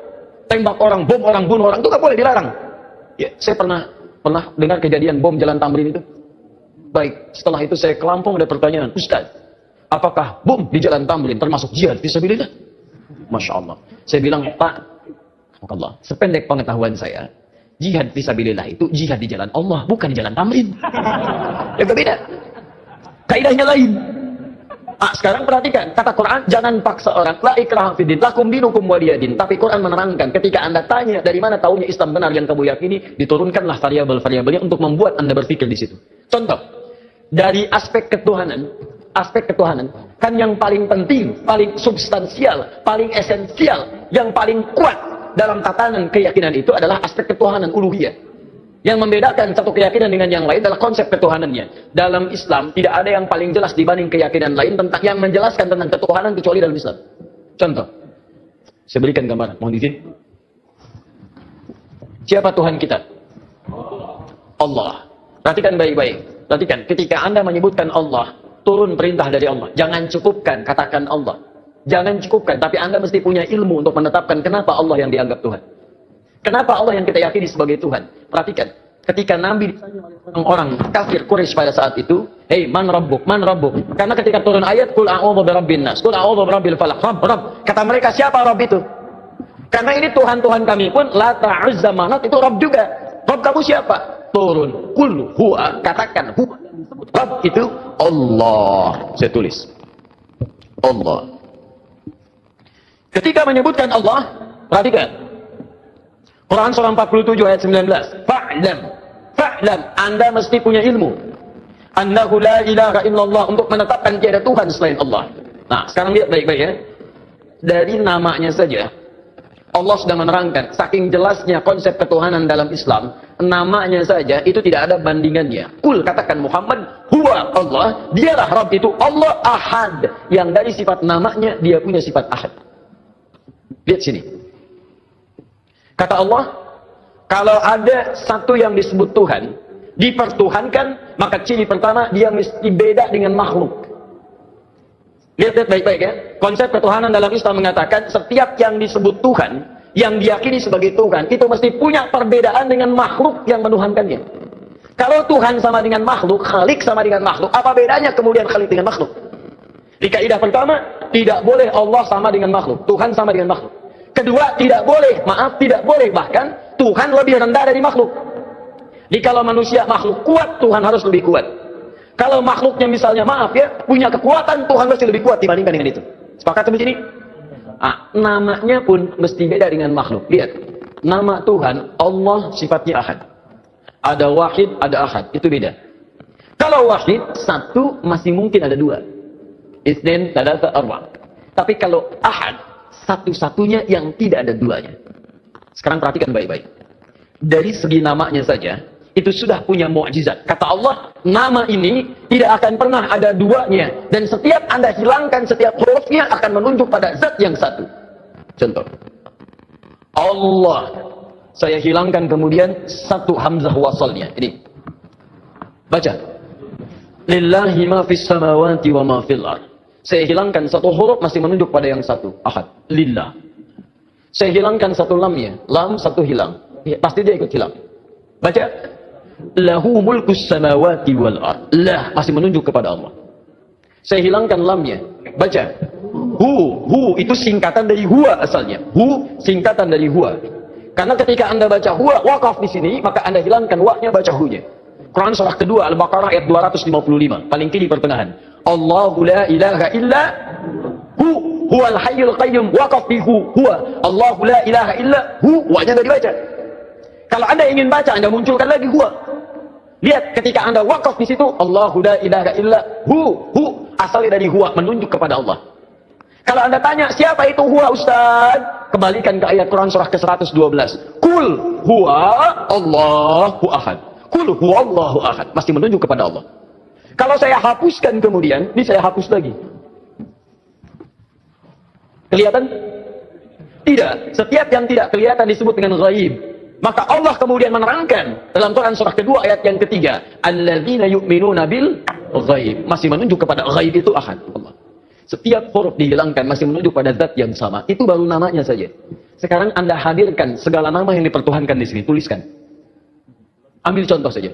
Tembak orang, bom orang, bunuh orang, itu nggak boleh, dilarang. Ya, saya pernah dengar kejadian bom Jalan Tamrin itu. Baik, setelah itu saya ke Lampung, ada pertanyaan, Ustaz, apakah bom di Jalan Tamrin termasuk jihad fisabilillah? Masya Allah. Saya bilang, Pak, Allah, sependek pengetahuan saya, jihad fisabilillah itu jihad di jalan Allah, bukan di Jalan Tamrin. Ya berbeda. Kaidahnya lain. Sekarang perhatikan, kata Quran, jangan paksa orang. La ikraha fiddin, lakum dinukum waliyadin. Tapi Quran menerangkan, ketika Anda tanya dari mana tahunya Islam benar yang kamu yakini, diturunkanlah variabel-variabelnya untuk membuat Anda berpikir di situ. Contoh, dari aspek ketuhanan, kan yang paling penting, paling substansial, paling esensial, yang paling kuat dalam tatanan keyakinan itu adalah aspek ketuhanan uluhiyah. Yang membedakan satu keyakinan dengan yang lain adalah konsep ketuhanannya. Dalam Islam tidak ada yang paling jelas dibanding keyakinan lain tentang yang menjelaskan tentang ketuhanan kecuali dalam Islam. Contoh, saya berikan gambaran, mohon izin. Siapa Tuhan kita? Allah. Perhatikan baik-baik. Perhatikan, ketika Anda menyebutkan Allah, turun perintah dari Allah. Jangan cukupkan, katakan Allah. Jangan cukupkan, tapi Anda mesti punya ilmu untuk menetapkan kenapa Allah yang dianggap Tuhan. Kenapa Allah yang kita yakini sebagai Tuhan? Perhatikan, ketika Nabi ditanya oleh orang kafir Quraisy pada saat itu, "Hei, man rabbuk? Man rabbuk?" Karena ketika turun ayat, "Qul a'udzu birabbin nas, qul a'udzu birabbil falaq." Rabb. Kata mereka, siapa Rabb itu? Karena ini Tuhan-Tuhan kami pun, Lata, Uzza, Manat, itu Rabb juga. Rabb kamu siapa? Turun, qul huwa, katakan huwa yang disebut Rabb itu Allah. Saya tulis. Allah. Ketika menyebutkan Allah, perhatikan. Quran surah 47 ayat 19. Fa'lam, Anda mesti punya ilmu. Annahu la ilaha illallah, untuk menetapkan tiada Tuhan selain Allah. Nah, sekarang lihat baik-baik ya. Dari namanya saja, Allah sudah menerangkan, saking jelasnya konsep ketuhanan dalam Islam, namanya saja itu tidak ada bandingannya. Kul, katakan Muhammad, huwa Allah, dialah Rabb itu Allah Ahad. Yang dari sifat namanya, dia punya sifat Ahad. Lihat sini. Kata Allah, kalau ada satu yang disebut Tuhan, dipertuhankan, maka ciri pertama, dia mesti beda dengan makhluk. Lihat baik-baik ya. Konsep ketuhanan dalam Islam mengatakan, setiap yang disebut Tuhan, yang diyakini sebagai Tuhan, itu mesti punya perbedaan dengan makhluk yang menuhankannya. Kalau Tuhan sama dengan makhluk, Khalik sama dengan makhluk, apa bedanya kemudian Khalik dengan makhluk? Di kaidah pertama, tidak boleh Allah sama dengan makhluk, Tuhan sama dengan makhluk. Kedua, tidak boleh bahkan Tuhan lebih rendah dari makhluk. Jadi kalau manusia makhluk kuat, Tuhan harus lebih kuat. Kalau makhluknya misalnya punya kekuatan, Tuhan mesti lebih kuat dibandingkan dengan itu. Sepakat sampai sini? Namanya pun mesti beda dengan makhluk. Lihat, nama Tuhan Allah sifatnya Ahad. Ada Wahid, ada Ahad, itu beda. Kalau wahid, satu masih mungkin ada dua. Itsnain, tsalatsa, arba'. Tapi kalau ahad, satu-satunya yang tidak ada duanya. Sekarang perhatikan baik-baik. Dari segi namanya saja, itu sudah punya mukjizat. Kata Allah, nama ini tidak akan pernah ada duanya. Dan setiap Anda hilangkan setiap hurufnya akan menunjuk pada zat yang satu. Contoh. Allah. Saya hilangkan kemudian satu hamzah wasalnya. Ini. Baca. Lillahi ma fis samawati wa ma fil ard. Saya hilangkan satu huruf masih menunjuk pada yang satu. Ahad. Lillah. Saya hilangkan satu lamnya. Lam satu hilang. Ya, pasti dia ikut hilang. Baca. Lahu mulkus samawati wal ard. Lah masih menunjuk kepada Allah. Saya hilangkan lamnya. Baca. Hu itu singkatan dari huwa asalnya. Hu singkatan dari huwa. Karena ketika Anda baca huwa waqaf di sini, maka Anda hilangkan wa-nya, baca hu-nya. Quran surah kedua Al-Baqarah ayat 255, paling kiri pertengahan. Allahu la ilaha illa huwal hayyul qayyum, waqaf di huwa. Allahu la ilaha illa wa-nya enggak dibaca. Kalau Anda ingin baca, Anda munculkan lagi huwa. Lihat ketika Anda waqaf di situ, Allahu la ilaha illa asalnya dari huwa, menunjuk kepada Allah. Kalau Anda tanya, siapa itu huwa Ustaz? Kembalikan ke ayat Quran surah ke-112. Kul huwa Allahu ahad. Kul huwa Allahu ahad. Masih menunjuk kepada Allah. Kalau saya hapuskan kemudian, ini saya hapus lagi. Kelihatan? Tidak. Setiap yang tidak kelihatan disebut dengan ghaib. Maka Allah kemudian menerangkan dalam Quran surah kedua ayat yang ketiga, alladzina yu'minuna bil ghaib. Masih menunjuk kepada ghaib itu ahad. Allah. Setiap huruf dihilangkan masih menunjuk pada zat yang sama. Itu baru namanya saja. Sekarang Anda hadirkan segala nama yang dipertuhankan di sini, tuliskan. Ambil contoh saja.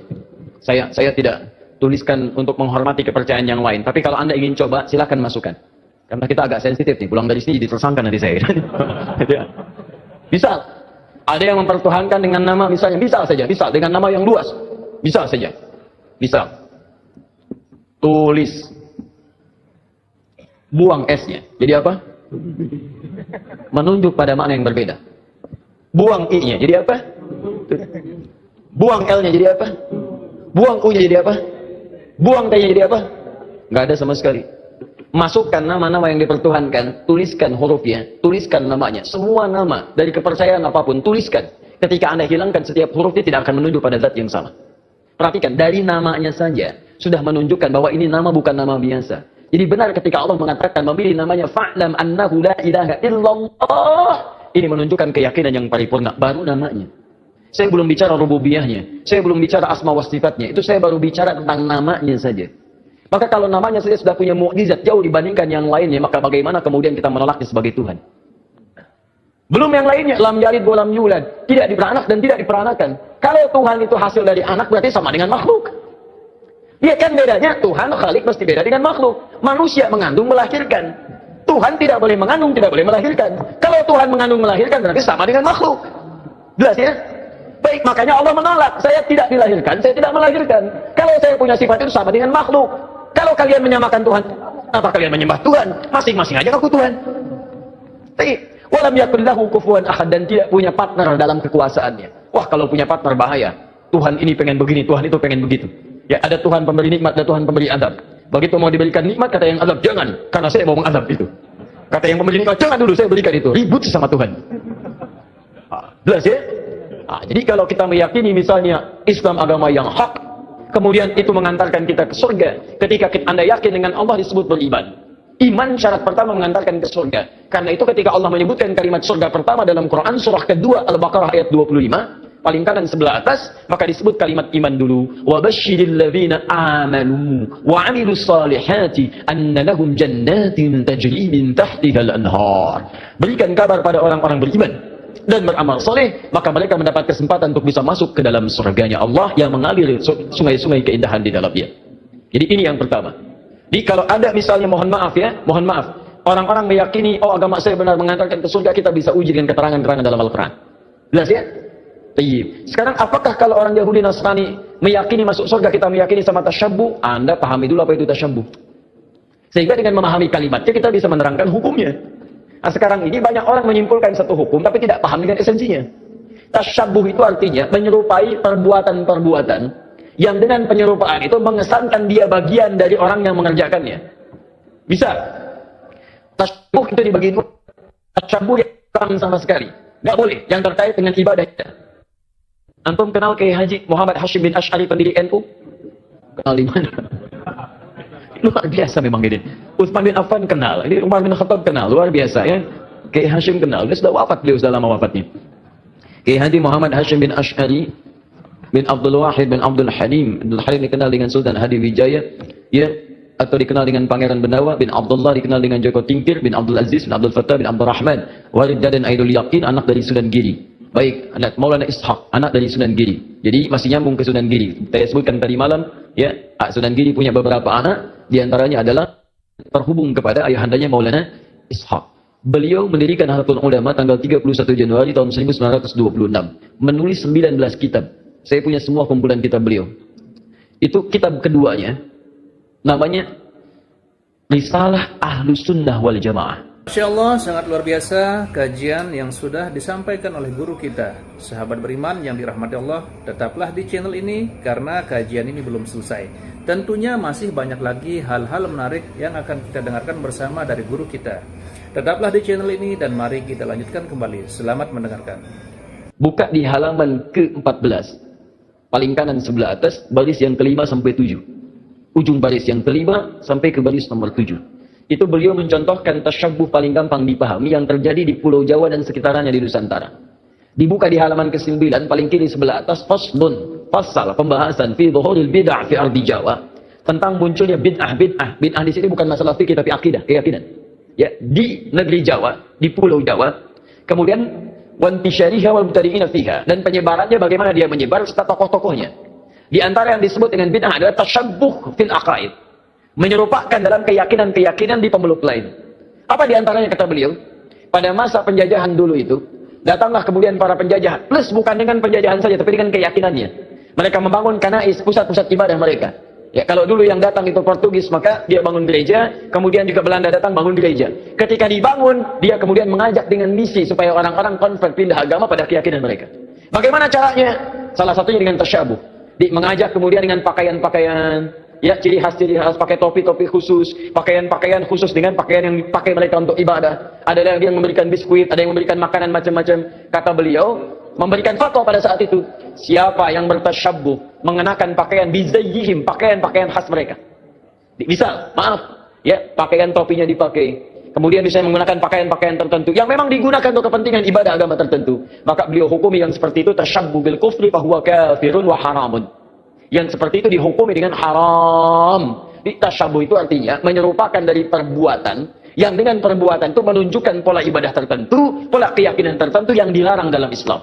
Saya tidak tuliskan untuk menghormati kepercayaan yang lain. Tapi kalau Anda ingin coba, silakan masukkan. Karena kita agak sensitif nih. Pulang dari sini jadi tersangka nanti saya. Bisa. Ada yang mempertuhankan dengan nama misalnya, bisa saja, bisa dengan nama yang luas. Bisa saja. Bisa. Tulis. Buang S-nya. Jadi apa? Menunjuk pada makna yang berbeda. Buang I-nya. Jadi apa? Buang L-nya jadi apa? Buang U-nya jadi apa? Buang T-nya jadi apa? Nggak ada sama sekali. Masukkan nama-nama yang dipertuhankan, tuliskan hurufnya, tuliskan namanya. Semua nama dari kepercayaan apapun, tuliskan. Ketika Anda hilangkan setiap hurufnya tidak akan menunjuk pada zat yang sama. Perhatikan, dari namanya saja sudah menunjukkan bahwa ini nama bukan nama biasa. Jadi benar ketika Allah mengatakan memilih namanya fa'lam annahu la ilaha illallah. Ini menunjukkan keyakinan yang paripurna, baru namanya. Saya belum bicara rububiyahnya, saya belum bicara asma wa sifatnya. Itu saya baru bicara tentang namanya saja. Maka kalau namanya saja sudah punya mukjizat jauh dibandingkan yang lainnya, maka bagaimana kemudian kita menolaknya sebagai Tuhan? Belum yang lainnya, lam yalid wa lam yulad, tidak diperanak dan tidak diperanakan. Kalau Tuhan itu hasil dari anak berarti sama dengan makhluk. Dia kan bedanya, Tuhan Khalik mesti beda dengan makhluk. Manusia mengandung melahirkan. Tuhan tidak boleh mengandung, tidak boleh melahirkan. Kalau Tuhan mengandung melahirkan berarti sama dengan makhluk. Jelas ya? Baik, makanya Allah menolak. Saya tidak dilahirkan, saya tidak melahirkan. Kalau saya punya sifat itu sama dengan makhluk. Kalau kalian menyamakan Tuhan, apa kalian menyembah Tuhan? Masing-masing aja aku Tuhan. Baik. Walam yakul lahu kufuwan ahad, dan tidak punya partner dalam kekuasaannya. Wah, kalau punya partner bahaya. Tuhan ini pengen begini, Tuhan itu pengen begitu. Ya, ada Tuhan pemberi nikmat, ada Tuhan pemberi azab. Begitu mau diberikan nikmat, kata yang azab, jangan, karena saya mau mengazab itu. Kata yang pemberi nikmat, jangan dulu, saya berikan itu. Ribut sama Tuhan. Jelas ya? Jadi kalau kita meyakini misalnya Islam agama yang hak, kemudian itu mengantarkan kita ke surga. Ketika Anda yakin dengan Allah disebut beriman. Iman syarat pertama mengantarkan ke surga. Karena itu ketika Allah menyebutkan kalimat surga pertama dalam Quran surah kedua Al-Baqarah ayat 25, paling kanan sebelah atas, maka disebut kalimat iman dulu. Wa basyiril ladzina amanu wa 'amilus salihati anna lahum jannatin tajri min tahtihal anhar. Berikan kabar pada orang-orang beriman dan beramal soleh, maka mereka mendapat kesempatan untuk bisa masuk ke dalam surganya Allah yang mengalir sungai-sungai keindahan di dalamnya. Jadi ini yang pertama. Jadi kalau ada misalnya, mohon maaf ya, mohon maaf, orang-orang meyakini, oh agama saya benar mengantarkan ke surga, kita bisa uji dengan keterangan-keterangan dalam Al-Quran. Jelas ya? Tayyib. Sekarang apakah kalau orang Yahudi Nasrani meyakini masuk surga, kita meyakini sama tasyabbuh? Anda pahami dulu apa itu tasyabbuh. Sehingga dengan memahami kalimatnya kita bisa menerangkan hukumnya. Nah, sekarang ini banyak orang menyimpulkan satu hukum tapi tidak paham dengan esensinya. Tasyabbuh itu artinya menyerupai perbuatan-perbuatan yang dengan penyerupaan itu mengesankan dia bagian dari orang yang mengerjakannya. Bisa. Tasyabuh itu dibagi dua. Tasyabuh yang sama sekali. Nggak boleh. Yang terkait dengan ibadah kita. Antum kenal Kiai Haji Muhammad Hashim bin Asy'ari pendiri NU? Kenal di mana? Luar biasa memang ini. Utsman bin Affan kenal. Ini Umar bin Khattab kenal. Luar biasa ya. Kiai Hashim kenal. Dia sudah wafat, beliau sudah lama wafatnya. Kiai Haji Muhammad Hashim bin Asy'ari bin Abdul Wahid bin Abdul Halim. Abdul Halim dikenal dengan Sultan Hadi Wijaya, ya, atau dikenal dengan Pangeran Benawa. Bin Abdullah dikenal dengan Joko Tingkir. Bin Abdul Aziz bin Abdul Fattah bin Abdul Rahman. Walid dan Aidul Yaqin, anak dari Sunan Giri. Baik, anak Maulana Ishaq, anak dari Sunan Giri. Jadi masih nyambung ke Sunan Giri. Saya sebutkan tadi malam, ya, Sunan Giri punya beberapa anak, diantaranya adalah terhubung kepada ayahandanya Maulana Ishaq. Beliau mendirikan Nahdlatul Ulama tanggal 31 Januari tahun 1926. Menulis 19 kitab. Saya punya semua kumpulan kitab beliau. Itu kitab keduanya, namanya Risalah Ahlus Sunnah wal Jamaah. Masya Allah, sangat luar biasa kajian yang sudah disampaikan oleh guru kita. Sahabat beriman yang dirahmati Allah, tetaplah di channel ini karena kajian ini belum selesai. Tentunya masih banyak lagi hal-hal menarik yang akan kita dengarkan bersama dari guru kita. Tetaplah di channel ini dan mari kita lanjutkan kembali. Selamat mendengarkan. Buka di halaman ke-14. Paling kanan sebelah atas, baris yang ke-5 sampai 7. Ujung baris yang ke-5 sampai ke baris nomor 7. Itu beliau mencontohkan tasyabbuh paling gampang dipahami yang terjadi di Pulau Jawa dan sekitarnya di Nusantara. Dibuka di halaman ke-9, paling kiri sebelah atas, faslun, fasal, pembahasan fi dhuhuril bid'ah fi ardi Jawa. Tentang munculnya bid'ah. Bid'ah di sini bukan masalah fikih tapi akidah, keyakinan. Ya, di negeri Jawa, di Pulau Jawa. Kemudian wantisyariha wal mubtadi'ina fiha, dan penyebarannya bagaimana dia menyebar serta tokoh-tokohnya. Di antara yang disebut dengan bid'ah adalah tasyabbuh fil aqaid, menyerupakan dalam keyakinan-keyakinan di pemeluk lain. Apa di antaranya kata beliau? Pada masa penjajahan dulu itu, datanglah kemudian para penjajah, plus bukan dengan penjajahan saja tapi dengan keyakinannya. Mereka membangun kanais, pusat-pusat ibadah mereka. Ya, kalau dulu yang datang itu Portugis, maka dia bangun gereja, kemudian juga Belanda datang bangun gereja. Ketika dibangun, dia kemudian mengajak dengan misi supaya orang-orang convert pindah agama pada keyakinan mereka. Bagaimana caranya? Salah satunya dengan tasyabuh. Mengajak kemudian dengan pakaian-pakaian, ya, ciri khas pakai topi-topi khusus, pakaian-pakaian khusus dengan pakaian yang dipakai mereka untuk ibadah. Ada yang memberikan biskuit, ada yang memberikan makanan macam-macam. Kata beliau, memberikan fatwa pada saat itu, siapa yang bertasyabbuh mengenakan pakaian bizayyihim, pakaian-pakaian khas mereka. Misal, maaf, ya, pakaian topinya dipakai, kemudian bisa menggunakan pakaian-pakaian tertentu yang memang digunakan untuk kepentingan ibadah agama tertentu, maka beliau hukumi yang seperti itu tasyabbuh bil kufri fahuwa kafirun wa haramun. Yang seperti itu dihukumi dengan haram. Tasyabbuh itu artinya menyerupakan dari perbuatan yang dengan perbuatan itu menunjukkan pola ibadah tertentu, pola keyakinan tertentu yang dilarang dalam Islam.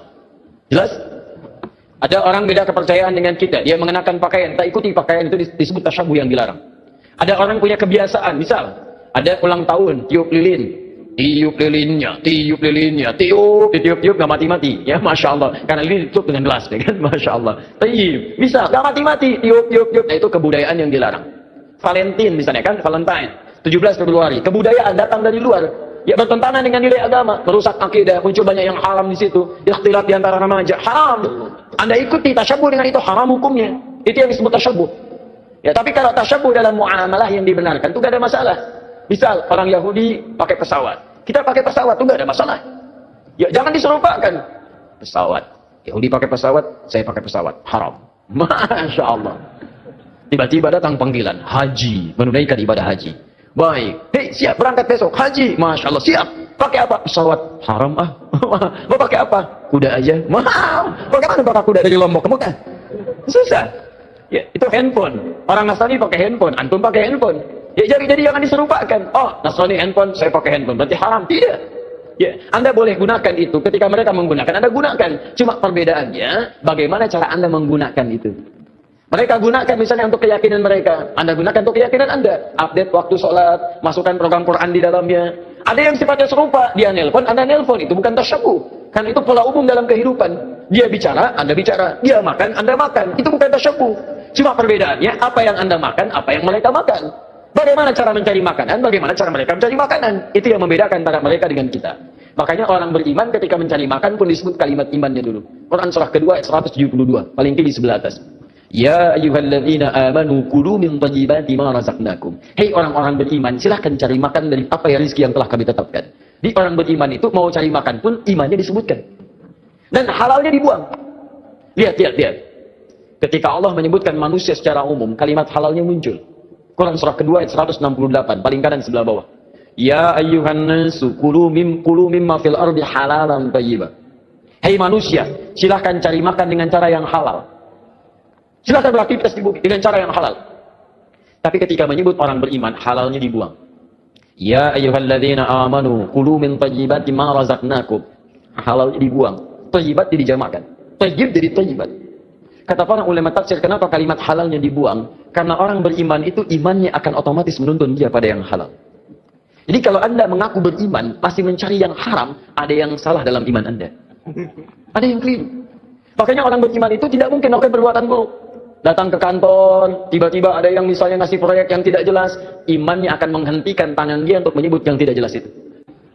Jelas? Ada orang beda kepercayaan dengan kita, dia mengenakan pakaian, tak ikuti pakaian itu disebut tasyabbuh yang dilarang. Ada orang punya kebiasaan, misal ada ulang tahun, tiup lilin, tiup lilinnya, tiup nggak mati-mati, ya, masya Allah, karena lilin ditutup dengan gelas, ya kan, masya Allah. Bisa nggak mati-mati, tiup, nah itu kebudayaan yang dilarang. Valentine misalnya kan, Valentine, 17 Februari, kebudayaan datang dari luar. Ya, bertentangan dengan nilai agama, merusak akidah, muncul banyak yang haram di situ, ikhtilat di antara remaja, haram. Anda ikuti tasyabbuh dengan itu, haram hukumnya. Itu yang disebut tasyabbuh. Ya, tapi kalau tasyabbuh dalam muamalah yang dibenarkan itu gak ada masalah. Misal orang Yahudi pakai pesawat, kita pakai pesawat itu gak ada masalah. Ya, jangan diserupakan. Pesawat, Yahudi pakai pesawat, saya pakai pesawat, haram. Masya Allah. Tiba-tiba datang panggilan haji, menunaikan ibadah haji. Baik, hei, siap berangkat besok haji, masya Allah, siap. Pakai apa? Pesawat, haram ah. Mau pakai apa? Kuda aja, mahal. Bagaimana pakai kuda dari Lombok ke Mekah? Susah. Ya, itu handphone. Orang Nasrani pakai handphone, antum pakai handphone. Ya, jadi jangan diserupakan. Oh, Nasrani handphone, saya pakai handphone, berarti haram? Tidak. Ya, Anda boleh gunakan itu. Ketika mereka menggunakan, Anda gunakan. Cuma perbedaannya, bagaimana cara Anda menggunakan itu. Mereka gunakan misalnya untuk keyakinan mereka, Anda gunakan untuk keyakinan Anda. Update waktu sholat, masukkan program Quran di dalamnya. Ada yang sifatnya serupa, dia nelpon, Anda nelpon, itu bukan tasyabbuh. Kan itu pola umum dalam kehidupan. Dia bicara, Anda bicara. Dia makan, Anda makan. Itu bukan tasyabbuh. Cuma perbedaannya, apa yang Anda makan, apa yang mereka makan. Bagaimana cara mencari makanan, bagaimana cara mereka mencari makanan. Itu yang membedakan antara mereka dengan kita. Makanya orang beriman ketika mencari makan pun disebut kalimat imannya dulu. Quran surah kedua ayat 172, paling kiri sebelah atas. Ya ayyuhalladzina amanu kulu min thayyibati ma razaqnakum. Hei orang-orang beriman, silahkan cari makan dari apa ya rezeki yang telah kami tetapkan. Di orang beriman itu mau cari makan pun imannya disebutkan. Dan halalnya dibuang. Lihat. Ketika Allah menyebutkan manusia secara umum, kalimat halalnya muncul. Quran surah kedua ayat 168, paling kanan sebelah bawah. Ya ayyuhan nasu kulu mimma fil ardi halalan thayyiban. Hei manusia, silahkan cari makan dengan cara yang halal. Silahkan beraktivitas di bumi dengan cara yang halal. Tapi ketika menyebut orang beriman, halalnya dibuang. Ya ayyuhalladzina amanu kulu min thayyibati ma razaqnakum. Halalnya dibuang. Thayyibat dijamakkan. Thayyib jadi thayyibat. Kata para ulama tafsir, kenapa kalimat halalnya dibuang? Karena orang beriman itu imannya akan otomatis menuntun dia pada yang halal. Jadi kalau Anda mengaku beriman, masih mencari yang haram, ada yang salah dalam iman Anda. Ada yang keliru. Makanya orang beriman itu tidak mungkin melakukan perbuatan buruk. Datang ke kantor, tiba-tiba ada yang misalnya ngasih proyek yang tidak jelas, imannya akan menghentikan tangan dia untuk menyebut yang tidak jelas itu.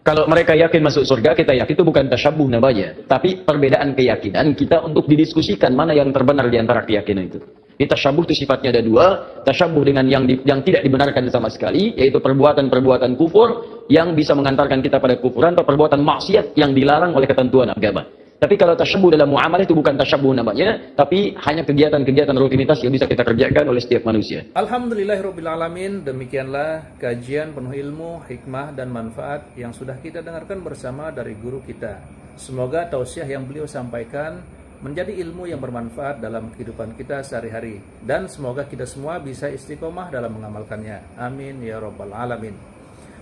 Kalau mereka yakin masuk surga, kita yakin itu bukan tasyabuh namanya, tapi perbedaan keyakinan kita untuk didiskusikan mana yang terbenar di antara keyakinan itu. Di tasyabuh itu sifatnya ada dua, tasyabuh dengan yang tidak dibenarkan sama sekali, yaitu perbuatan-perbuatan kufur yang bisa mengantarkan kita pada kufuran, atau perbuatan maksiat yang dilarang oleh ketentuan agama. Tapi kalau tasyabuh dalam muamalah itu bukan tasyabuh namanya, tapi hanya kegiatan-kegiatan rutinitas yang bisa kita kerjakan oleh setiap manusia. Alhamdulillahirrabbilalamin, demikianlah kajian penuh ilmu, hikmah, dan manfaat yang sudah kita dengarkan bersama dari guru kita. Semoga tausiah yang beliau sampaikan menjadi ilmu yang bermanfaat dalam kehidupan kita sehari-hari. Dan semoga kita semua bisa istiqomah dalam mengamalkannya. Amin ya rabbal alamin.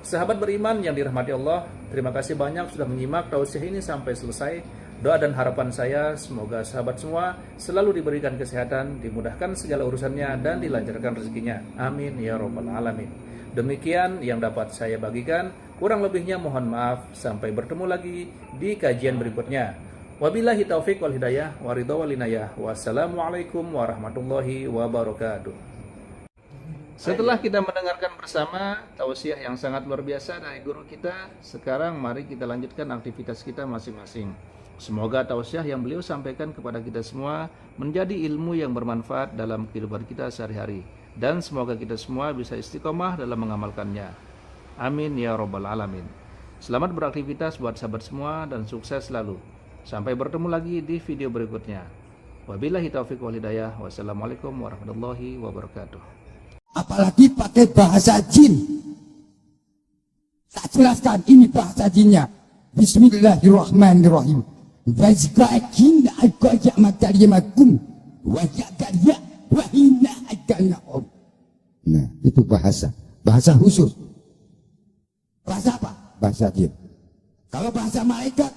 Sahabat beriman yang dirahmati Allah, terima kasih banyak sudah menyimak tausiah ini sampai selesai. Doa dan harapan saya, semoga sahabat semua selalu diberikan kesehatan, dimudahkan segala urusannya, dan dilancarkan rezekinya. Amin ya rabbal alamin. Demikian yang dapat saya bagikan. Kurang lebihnya mohon maaf. Sampai bertemu lagi di kajian berikutnya. Wabillahi taufiq wal hidayah, waridha wal inayah. Wassalamualaikum warahmatullahi wabarakatuh. Setelah kita mendengarkan bersama tausiah yang sangat luar biasa dari guru kita, sekarang mari kita lanjutkan aktivitas kita masing-masing. Semoga tausiah yang beliau sampaikan kepada kita semua menjadi ilmu yang bermanfaat dalam kehidupan kita sehari-hari, dan semoga kita semua bisa istiqomah dalam mengamalkannya. Amin ya rabbal alamin. Selamat beraktivitas buat sahabat semua dan sukses selalu. Sampai bertemu lagi di video berikutnya. Wabillahi taufiq wal hidayah. Wassalamualaikum warahmatullahi wabarakatuh. Apalagi pakai bahasa jin. Tak jelaskan ini bahasa jinnya. Bismillahirrahmanirrahim. Wazqa'akin aqaja matarimakum wajaqadya wahina akana'um. Nah, itu bahasa khusus. Bahasa apa? Bahasa jin. Kalau bahasa malaikat,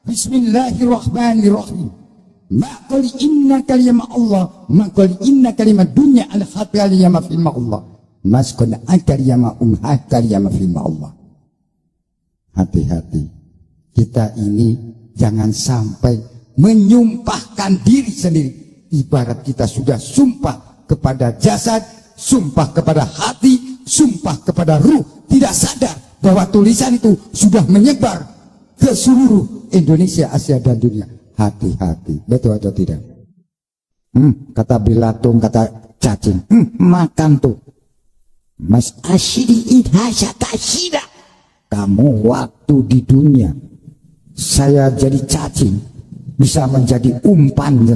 Bismillahirrahmanirrahim. Maqali inna kalimah Allah, maqali inna kalimah dunya al-khataliyama filma Allah. Maskun akariyama akariyama filma Allah. Hati-hati. Kita ini jangan sampai menyumpahkan diri sendiri. Ibarat kita sudah sumpah kepada jasad, sumpah kepada hati, sumpah kepada ruh. Tidak sadar bahwa tulisan itu sudah menyebar ke seluruh Indonesia, Asia, dan dunia. Hati-hati. Betul atau tidak? Kata Bilatung, kata cacing. Makan tuh. Mas asyiri idhasya kasyira. Kamu waktu di dunia saya jadi cacing, bisa menjadi umpan.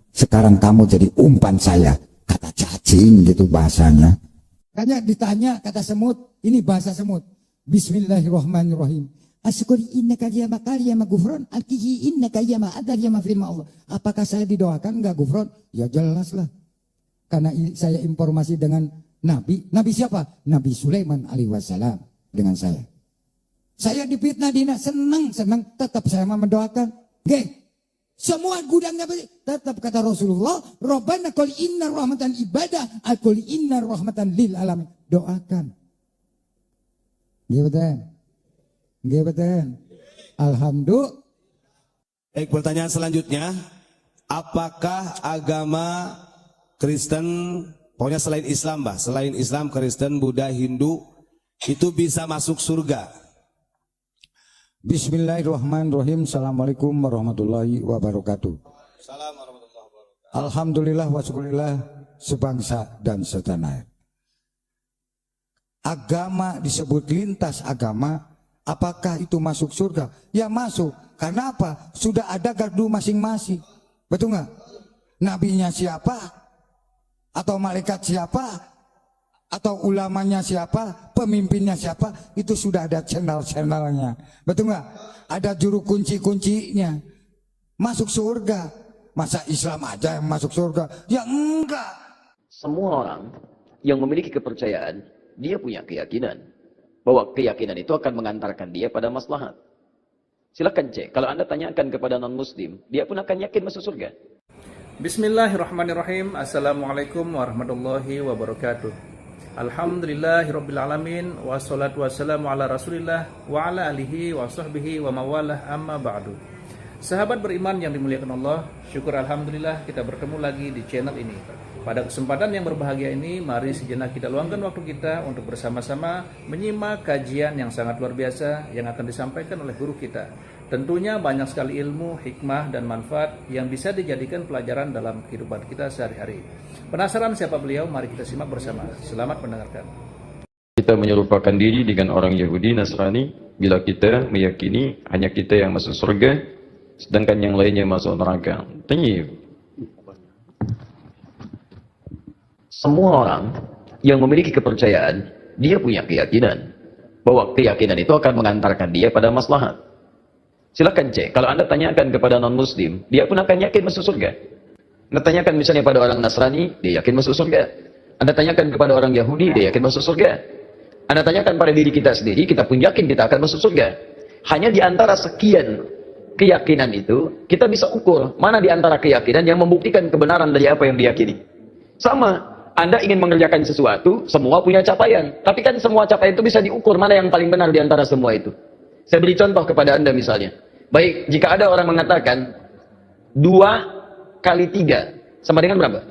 Sekarang kamu jadi umpan saya. Kata cacing gitu bahasanya. Karena ditanya kata semut, ini bahasa semut. Bismillahirrahmanirrahim. Asyukuri innaka yama kariyama gufron, alkihi innaka yama adar yama firma Allah. Apakah saya didoakan enggak gufron? Ya jelas lah. Karena saya informasi dengan Nabi. Nabi siapa? Nabi Sulaiman alaihi wassalam dengan saya. Saya difitnah dina, senang, tetap saya mendoakan. Oke. Semua gudangnya tetap kata Rasulullah, Rabbana qul inna rahmatan ibadah, qul inna rahmatan lil alamin. Doakan. Gimana? Alhamdulillah. Baik, pertanyaan selanjutnya, apakah agama Kristen, pokoknya selain Islam, selain Islam, Kristen, Buddha, Hindu, itu bisa masuk surga? Bismillahirrahmanirrahim. Assalamualaikum warahmatullahi wabarakatuh. Alhamdulillah wa syukurillah sebangsa dan setanah air. Agama disebut lintas agama, apakah itu masuk surga? Ya masuk. Karena apa? Sudah ada gardu masing-masing. Betul nggak? Nabinya siapa? Atau malaikat siapa? Atau ulamanya siapa? Pemimpinnya siapa? Itu sudah ada channel-channelnya. Betul nggak? Ada juru kunci-kuncinya. Masuk surga. Masa Islam aja yang masuk surga? Ya enggak. Semua orang yang memiliki kepercayaan, dia punya keyakinan bahwa keyakinan itu akan mengantarkan dia pada maslahat. Silakan cek. Kalau Anda tanyakan kepada non-muslim, dia pun akan yakin masuk surga. Bismillahirrahmanirrahim. Assalamualaikum warahmatullahi wabarakatuh. Alhamdulillahirrabbilalamin. Wassalatu wassalamu ala rasulillah wa ala alihi wa sahbihi wa mawalah amma ba'du. Sahabat beriman yang dimuliakan Allah, syukur alhamdulillah kita bertemu lagi di channel ini. Pada kesempatan yang berbahagia ini, mari sejenak kita luangkan waktu kita untuk bersama-sama menyimak kajian yang sangat luar biasa yang akan disampaikan oleh guru kita. Tentunya banyak sekali ilmu, hikmah, dan manfaat yang bisa dijadikan pelajaran dalam kehidupan kita sehari-hari. Penasaran siapa beliau? Mari kita simak bersama. Selamat mendengarkan. Kita menyerupakan diri dengan orang Yahudi, Nasrani, bila kita meyakini hanya kita yang masuk surga, sedangkan yang lainnya masuk neraka. Tayyib. Semua orang yang memiliki kepercayaan, dia punya keyakinan bahwa keyakinan itu akan mengantarkan dia pada maslahat. Silakan cek. Kalau Anda tanyakan kepada non-muslim, dia pun akan yakin masuk surga. Anda tanyakan misalnya pada orang Nasrani, dia yakin masuk surga. Anda tanyakan kepada orang Yahudi, dia yakin masuk surga. Anda tanyakan pada diri kita sendiri, kita pun yakin kita akan masuk surga. Hanya di antara sekian keyakinan itu, kita bisa ukur mana di antara keyakinan yang membuktikan kebenaran dari apa yang diyakini. Sama. Anda ingin mengerjakan sesuatu, semua punya capaian. Tapi kan semua capaian itu bisa diukur mana yang paling benar di antara semua itu. Saya beri contoh kepada Anda misalnya. Baik, jika ada orang mengatakan 2 kali 3 sama dengan berapa?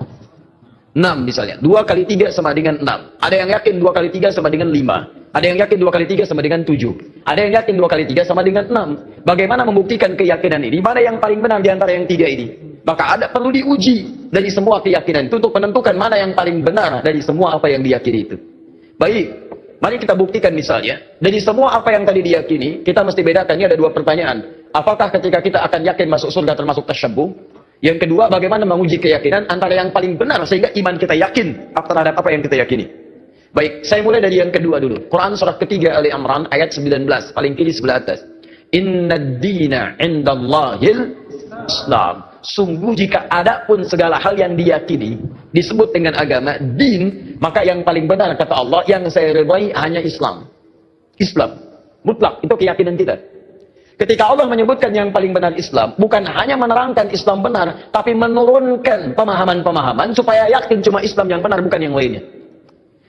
6 misalnya. 2 kali 3 sama dengan 6. Ada yang yakin 2 kali 3 sama dengan 5. Ada yang yakin 2 kali 3 sama dengan 7. Ada yang yakin 2 kali 3 sama dengan 6. Bagaimana membuktikan keyakinan ini? Mana yang paling benar di antara yang 3 ini? Maka ada perlu diuji dari semua keyakinan itu untuk menentukan mana yang paling benar dari semua apa yang diyakini itu. Baik, mari kita buktikan misalnya. Dari semua apa yang tadi diyakini, kita mesti bedakan. Ini ada 2 pertanyaan. Apakah ketika kita akan yakin masuk surga termasuk tasyabbuh? Yang kedua, bagaimana menguji keyakinan antara yang paling benar sehingga iman kita yakin terhadap apa yang kita yakini. Baik, saya mulai dari yang kedua dulu. Quran surah ketiga Ali Imran ayat 19, paling kiri sebelah atas. Inna dina indallahil Islam. Sungguh jika ada pun segala hal yang diyakini disebut dengan agama, din, maka yang paling benar kata Allah, yang saya ridhai hanya Islam. Islam. Mutlak, itu keyakinan kita. Ketika Allah menyebutkan yang paling benar Islam, bukan hanya menerangkan Islam benar, tapi menurunkan pemahaman-pemahaman supaya yakin cuma Islam yang benar, bukan yang lainnya.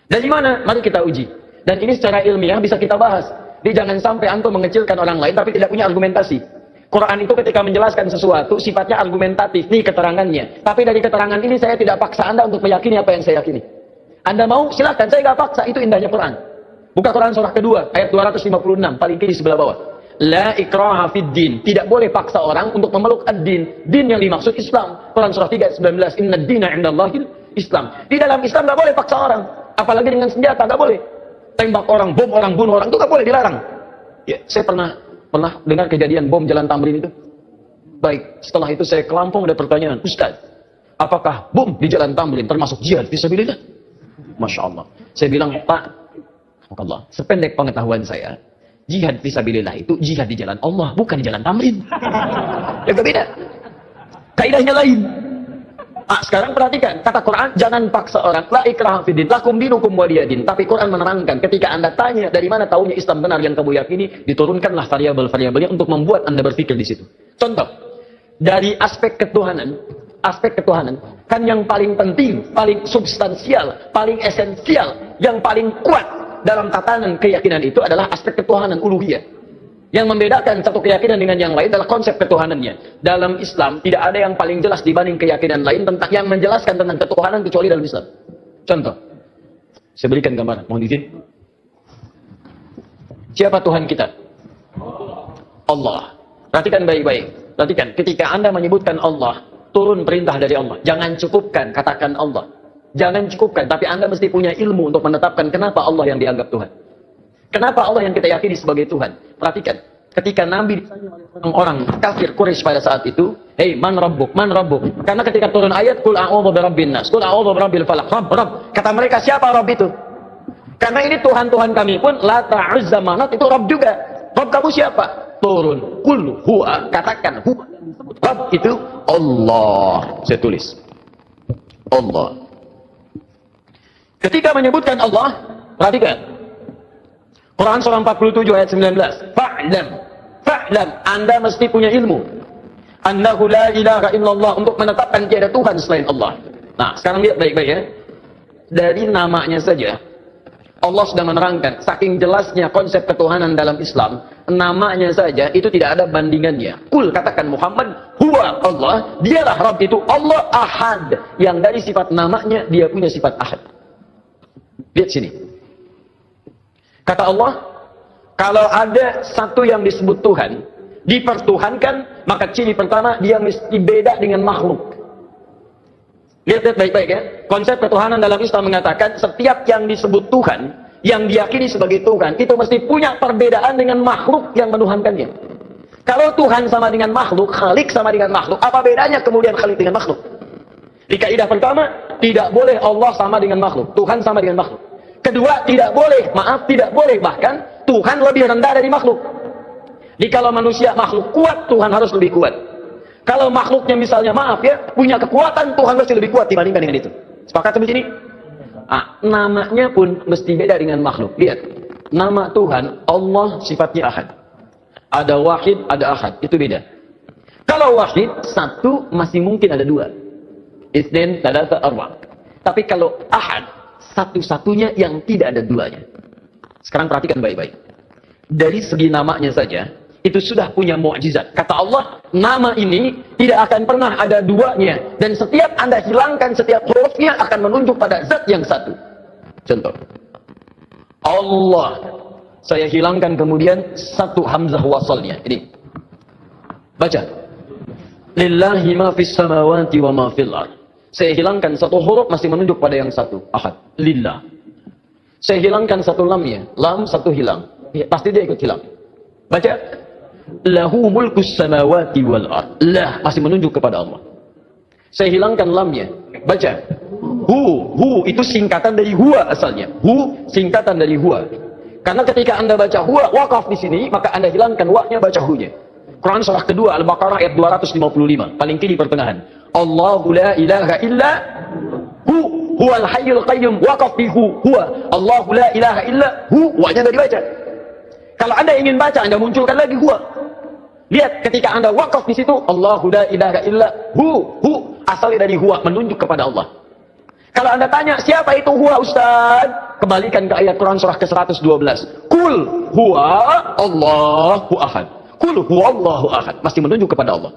Dari mana? Mari kita uji. Dan ini secara ilmiah bisa kita bahas. Jadi jangan sampai antum mengecilkan orang lain tapi tidak punya argumentasi. Quran itu ketika menjelaskan sesuatu sifatnya argumentatif, nih keterangannya. Tapi dari keterangan ini saya tidak paksa Anda untuk meyakini apa yang saya yakini. Anda mau silakan, saya nggak paksa, itu indahnya Quran. Buka Quran surah kedua ayat 256 paling kiri sebelah bawah. La ikraha fid din. Tidak boleh paksa orang untuk memeluk ad-din. Din yang dimaksud Islam. Quran surah 3 ayat 19. Inna dina indallahil Islam. Di dalam Islam nggak boleh paksa orang. Apalagi dengan senjata nggak boleh. Tembak orang, bom orang, bunuh orang itu nggak boleh, dilarang. Ya, saya pernah dengar kejadian bom Jalan Tamrin itu. Baik, setelah itu saya ke Lampung, ada pertanyaan, Ustaz, apakah bom di Jalan Tamrin termasuk jihad fisabilillah? Masya Allah. Saya bilang, Pak, Allah, sependek pengetahuan saya, jihad fisabilillah itu jihad di jalan Allah, bukan di Jalan Tamrin. Ya gak beda. Kaidahnya lain. Sekarang perhatikan, kata Quran, jangan paksa orang. La ikraha fiddin, lakum dinukum waliyadin. Tapi Quran menerangkan, ketika Anda tanya dari mana taunya Islam benar yang kamu yakini, diturunkanlah variabel-variabelnya untuk membuat Anda berpikir di situ. Contoh, dari aspek ketuhanan, kan yang paling penting, paling substansial, paling esensial, yang paling kuat dalam tatanan keyakinan itu adalah aspek ketuhanan uluhiyah. Yang membedakan satu keyakinan dengan yang lain adalah konsep ketuhanannya. Dalam Islam tidak ada yang paling jelas dibanding keyakinan lain tentang yang menjelaskan tentang ketuhanan kecuali dalam Islam. Contoh, saya berikan gambaran, mohon izin. Siapa Tuhan kita? Allah. Perhatikan baik-baik. Perhatikan, ketika Anda menyebutkan Allah, turun perintah dari Allah. Jangan cukupkan, katakan Allah. Jangan cukupkan, tapi Anda mesti punya ilmu untuk menetapkan kenapa Allah yang dianggap Tuhan. Kenapa Allah yang kita yakini sebagai Tuhan. Perhatikan, ketika Nabi ditanya oleh orang kafir Quraisy pada saat itu, "Hei, man rabbuk, man rabbuk?" Karena ketika turun ayat, "Qul a'udzu birabbin nas, qul a'udzu birabbil falaq." Rabb. Kata mereka, siapa Rabb itu? Karena ini Tuhan-Tuhan kami pun, Lata, Uzza, Manat, itu Rabb juga. Rabb kamu siapa? Turun. Qul huwa, katakan huwa. Rabb itu Allah. Saya tulis. Allah. Ketika menyebutkan Allah, perhatikan. Quran surah 47 ayat 19. Fa'lam. Anda mesti punya ilmu. Annahu la ilaha illallah, untuk menetapkan tiada Tuhan selain Allah. Nah, sekarang lihat baik-baik ya. Dari namanya saja, Allah sudah menerangkan, saking jelasnya konsep ketuhanan dalam Islam, namanya saja itu tidak ada bandingannya. Kul, katakan Muhammad, huwa Allah, dialah Rabb itu Allah Ahad, yang dari sifat namanya dia punya sifat Ahad. Lihat sini. Kata Allah, kalau ada satu yang disebut Tuhan, dipertuhankan, maka ciri pertama dia mesti beda dengan makhluk. Lihat baik-baik ya. Konsep ketuhanan dalam Islam mengatakan setiap yang disebut Tuhan, yang diyakini sebagai Tuhan, itu mesti punya perbedaan dengan makhluk yang menuhankannya. Kalau Tuhan sama dengan makhluk, Khalik sama dengan makhluk, apa bedanya kemudian Khalik dengan makhluk? Di kaidah pertama, tidak boleh Allah sama dengan makhluk, Tuhan sama dengan makhluk. Kedua, tidak boleh bahkan Tuhan lebih rendah dari makhluk. Jadi kalau manusia makhluk kuat, Tuhan harus lebih kuat. Kalau makhluknya misalnya, maaf ya, punya kekuatan, Tuhan mesti lebih kuat dibandingkan dengan itu. Sepakat sampai sini? Namanya pun mesti beda dengan makhluk. Lihat, nama Tuhan, Allah sifatnya Ahad. Ada Wahid, ada Ahad, itu beda. Kalau Wahid, satu masih mungkin ada dua. Itsnain, tsalatsa, arba'. Tapi kalau Ahad, satu-satunya yang tidak ada duanya. Sekarang perhatikan baik-baik. Dari segi namanya saja, itu sudah punya mukjizat. Kata Allah, nama ini tidak akan pernah ada duanya. Dan setiap Anda hilangkan setiap hurufnya akan menunjuk pada zat yang satu. Contoh. Allah. Saya hilangkan kemudian satu hamzah wasalnya. Ini. Baca. Lillahi ma fis samawati wa ma fil ard. Saya hilangkan satu huruf masih menunjuk pada yang satu. Ahad. Lillah. Saya hilangkan satu lamnya. Lam satu hilang. Pasti dia ikut hilang. Baca. Lahu mulkus samawati wal ard. Lah masih menunjuk kepada Allah. Saya hilangkan lamnya. Baca. Hu itu singkatan dari huwa asalnya. Hu singkatan dari huwa. Karena ketika Anda baca huwa waqaf di sini, maka Anda hilangkan wa-nya, baca hu-nya. Quran surah kedua Al-Baqarah ayat 255, paling kiri pertengahan. Allahu la ilaha illa huwal hayyul qayyum, waqaf di huwa. Allahu la ilaha illa wa-nya enggak dibaca. Kalau Anda ingin baca, Anda munculkan lagi huwa. Lihat, ketika Anda wakaf di situ, Allahu la ilaha illa asalnya dari huwa, menunjuk kepada Allah. Kalau Anda tanya, siapa itu huwa Ustaz? Kembalikan ke ayat Quran surah ke-112. Kul huwa Allahu ahad. Kul huwa Allahu ahad. Masih menunjuk kepada Allah.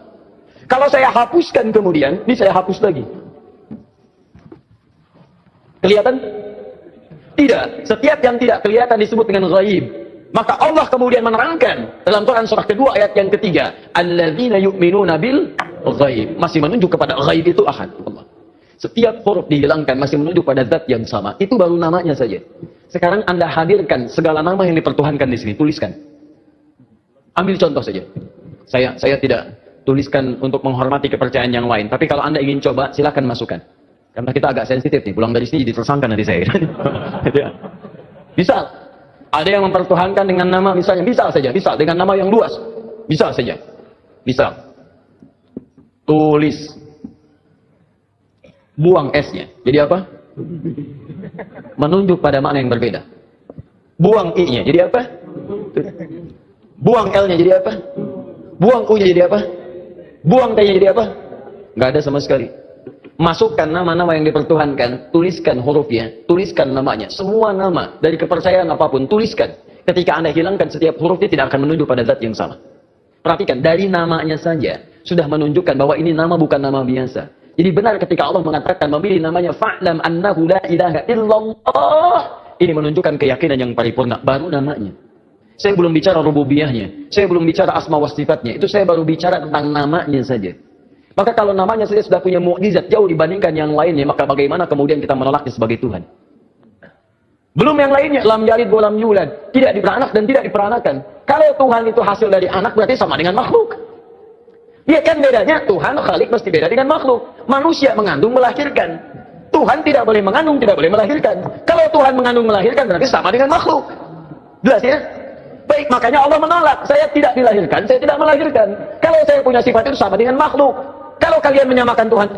Kalau saya hapuskan kemudian, ini saya hapus lagi. Kelihatan? Tidak. Setiap yang tidak kelihatan disebut dengan ghaib. Maka Allah kemudian menerangkan dalam Quran surah kedua ayat yang ketiga, alladzina yu'minuna bil ghaib, masih menunjuk kepada ghaib itu ahad Allah. Setiap huruf dihilangkan masih menunjuk pada zat yang sama. Itu baru namanya saja. Sekarang Anda hadirkan segala nama yang dipertuhankan di sini, tuliskan. Ambil contoh saja. Saya tidak tuliskan untuk menghormati kepercayaan yang lain, tapi kalau Anda ingin coba silakan masukkan. Karena kita agak sensitif nih, pulang dari sini jadi tersangka nanti saya. Bisa. Ada yang mempertuhankan dengan nama misalnya, bisa saja, bisa dengan nama yang luas, bisa saja, bisa. Tulis, buang S-nya, jadi apa? Menunjuk pada makna yang berbeda. Buang I-nya, jadi apa? Buang L-nya, jadi apa? Buang U-nya, jadi apa? Buang T-nya, jadi apa? Nggak ada sama sekali. Masukkan nama-nama yang dipertuhankan, tuliskan hurufnya, tuliskan namanya. Semua nama, dari kepercayaan apapun, tuliskan. Ketika Anda hilangkan setiap hurufnya tidak akan menunjuk pada zat yang sama. Perhatikan, dari namanya saja, sudah menunjukkan bahwa ini nama bukan nama biasa. Jadi benar ketika Allah mengatakan memilih namanya, fa'lam annahu la ilaha illallah. Ini menunjukkan keyakinan yang paripurna, baru namanya. Saya belum bicara rububiyahnya, saya belum bicara asma wa sifatnya, itu saya baru bicara tentang namanya saja. Maka kalau namanya saja sudah punya mukjizat jauh dibandingkan yang lainnya, maka bagaimana kemudian kita menolaknya sebagai Tuhan? Belum yang lainnya, lam yalid wa lam yulad, tidak diperanak dan tidak diperanakan. Kalau Tuhan itu hasil dari anak berarti sama dengan makhluk. Ya kan bedanya, Tuhan Khalik mesti beda dengan makhluk. Manusia mengandung melahirkan. Tuhan tidak boleh mengandung, tidak boleh melahirkan. Kalau Tuhan mengandung melahirkan berarti sama dengan makhluk. Jelas ya? Baik, makanya Allah menolak. Saya tidak dilahirkan, saya tidak melahirkan. Kalau saya punya sifat itu sama dengan makhluk. Kalau kalian menyamakan Tuhan,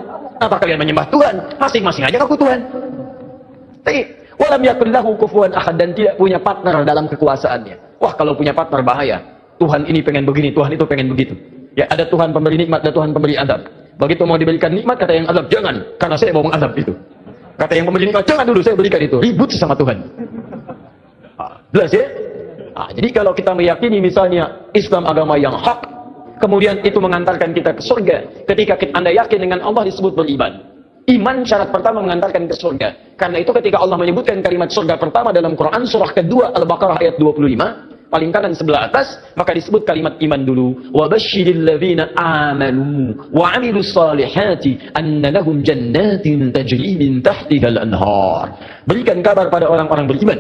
apa kalian menyembah Tuhan? Masing-masing aja aku Tuhan. Baik. Walam yakun lahu kufuwan ahad, dan tidak punya partner dalam kekuasaannya. Wah, kalau punya partner bahaya. Tuhan ini pengen begini, Tuhan itu pengen begitu. Ya, ada Tuhan pemberi nikmat, ada Tuhan pemberi azab. Begitu mau diberikan nikmat, kata yang azab, jangan, karena saya mau mengazab itu. Kata yang pemberi nikmat, jangan dulu, saya berikan itu. Ribut sama Tuhan. Jelas ya? Jadi kalau kita meyakini misalnya Islam agama yang hak, kemudian itu mengantarkan kita ke surga. Ketika Anda yakin dengan Allah disebut beriman. Iman syarat pertama mengantarkan ke surga. Karena itu ketika Allah menyebutkan kalimat surga pertama dalam Quran surah kedua Al-Baqarah ayat 25, paling kanan sebelah atas, maka disebut kalimat iman dulu. Wa basyiril ladzina amanu wa 'amilus solihati anna lahum jannatin tajri min tahtiha al-anhar. Berikan kabar pada orang-orang beriman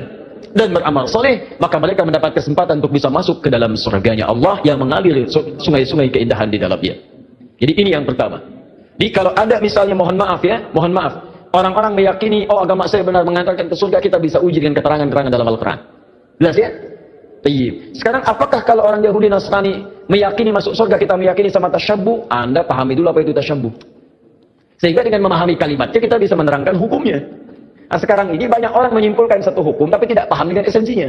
dan beramal soleh, maka mereka mendapat kesempatan untuk bisa masuk ke dalam surganya Allah yang mengalir sungai-sungai keindahan di dalamnya. Jadi ini yang pertama. Jadi kalau ada misalnya, mohon maaf, orang-orang meyakini, oh agama saya benar mengantarkan ke surga, kita bisa uji dengan keterangan-keterangan dalam Al-Quran. Jelas ya? Tayyib. Sekarang apakah kalau orang Yahudi Nasrani meyakini masuk surga, kita meyakini sama tasyabbuh? Anda pahami dulu apa itu tasyabbuh. Sehingga dengan memahami kalimatnya, kita bisa menerangkan hukumnya. Nah, sekarang ini banyak orang menyimpulkan satu hukum, tapi tidak paham dengan esensinya.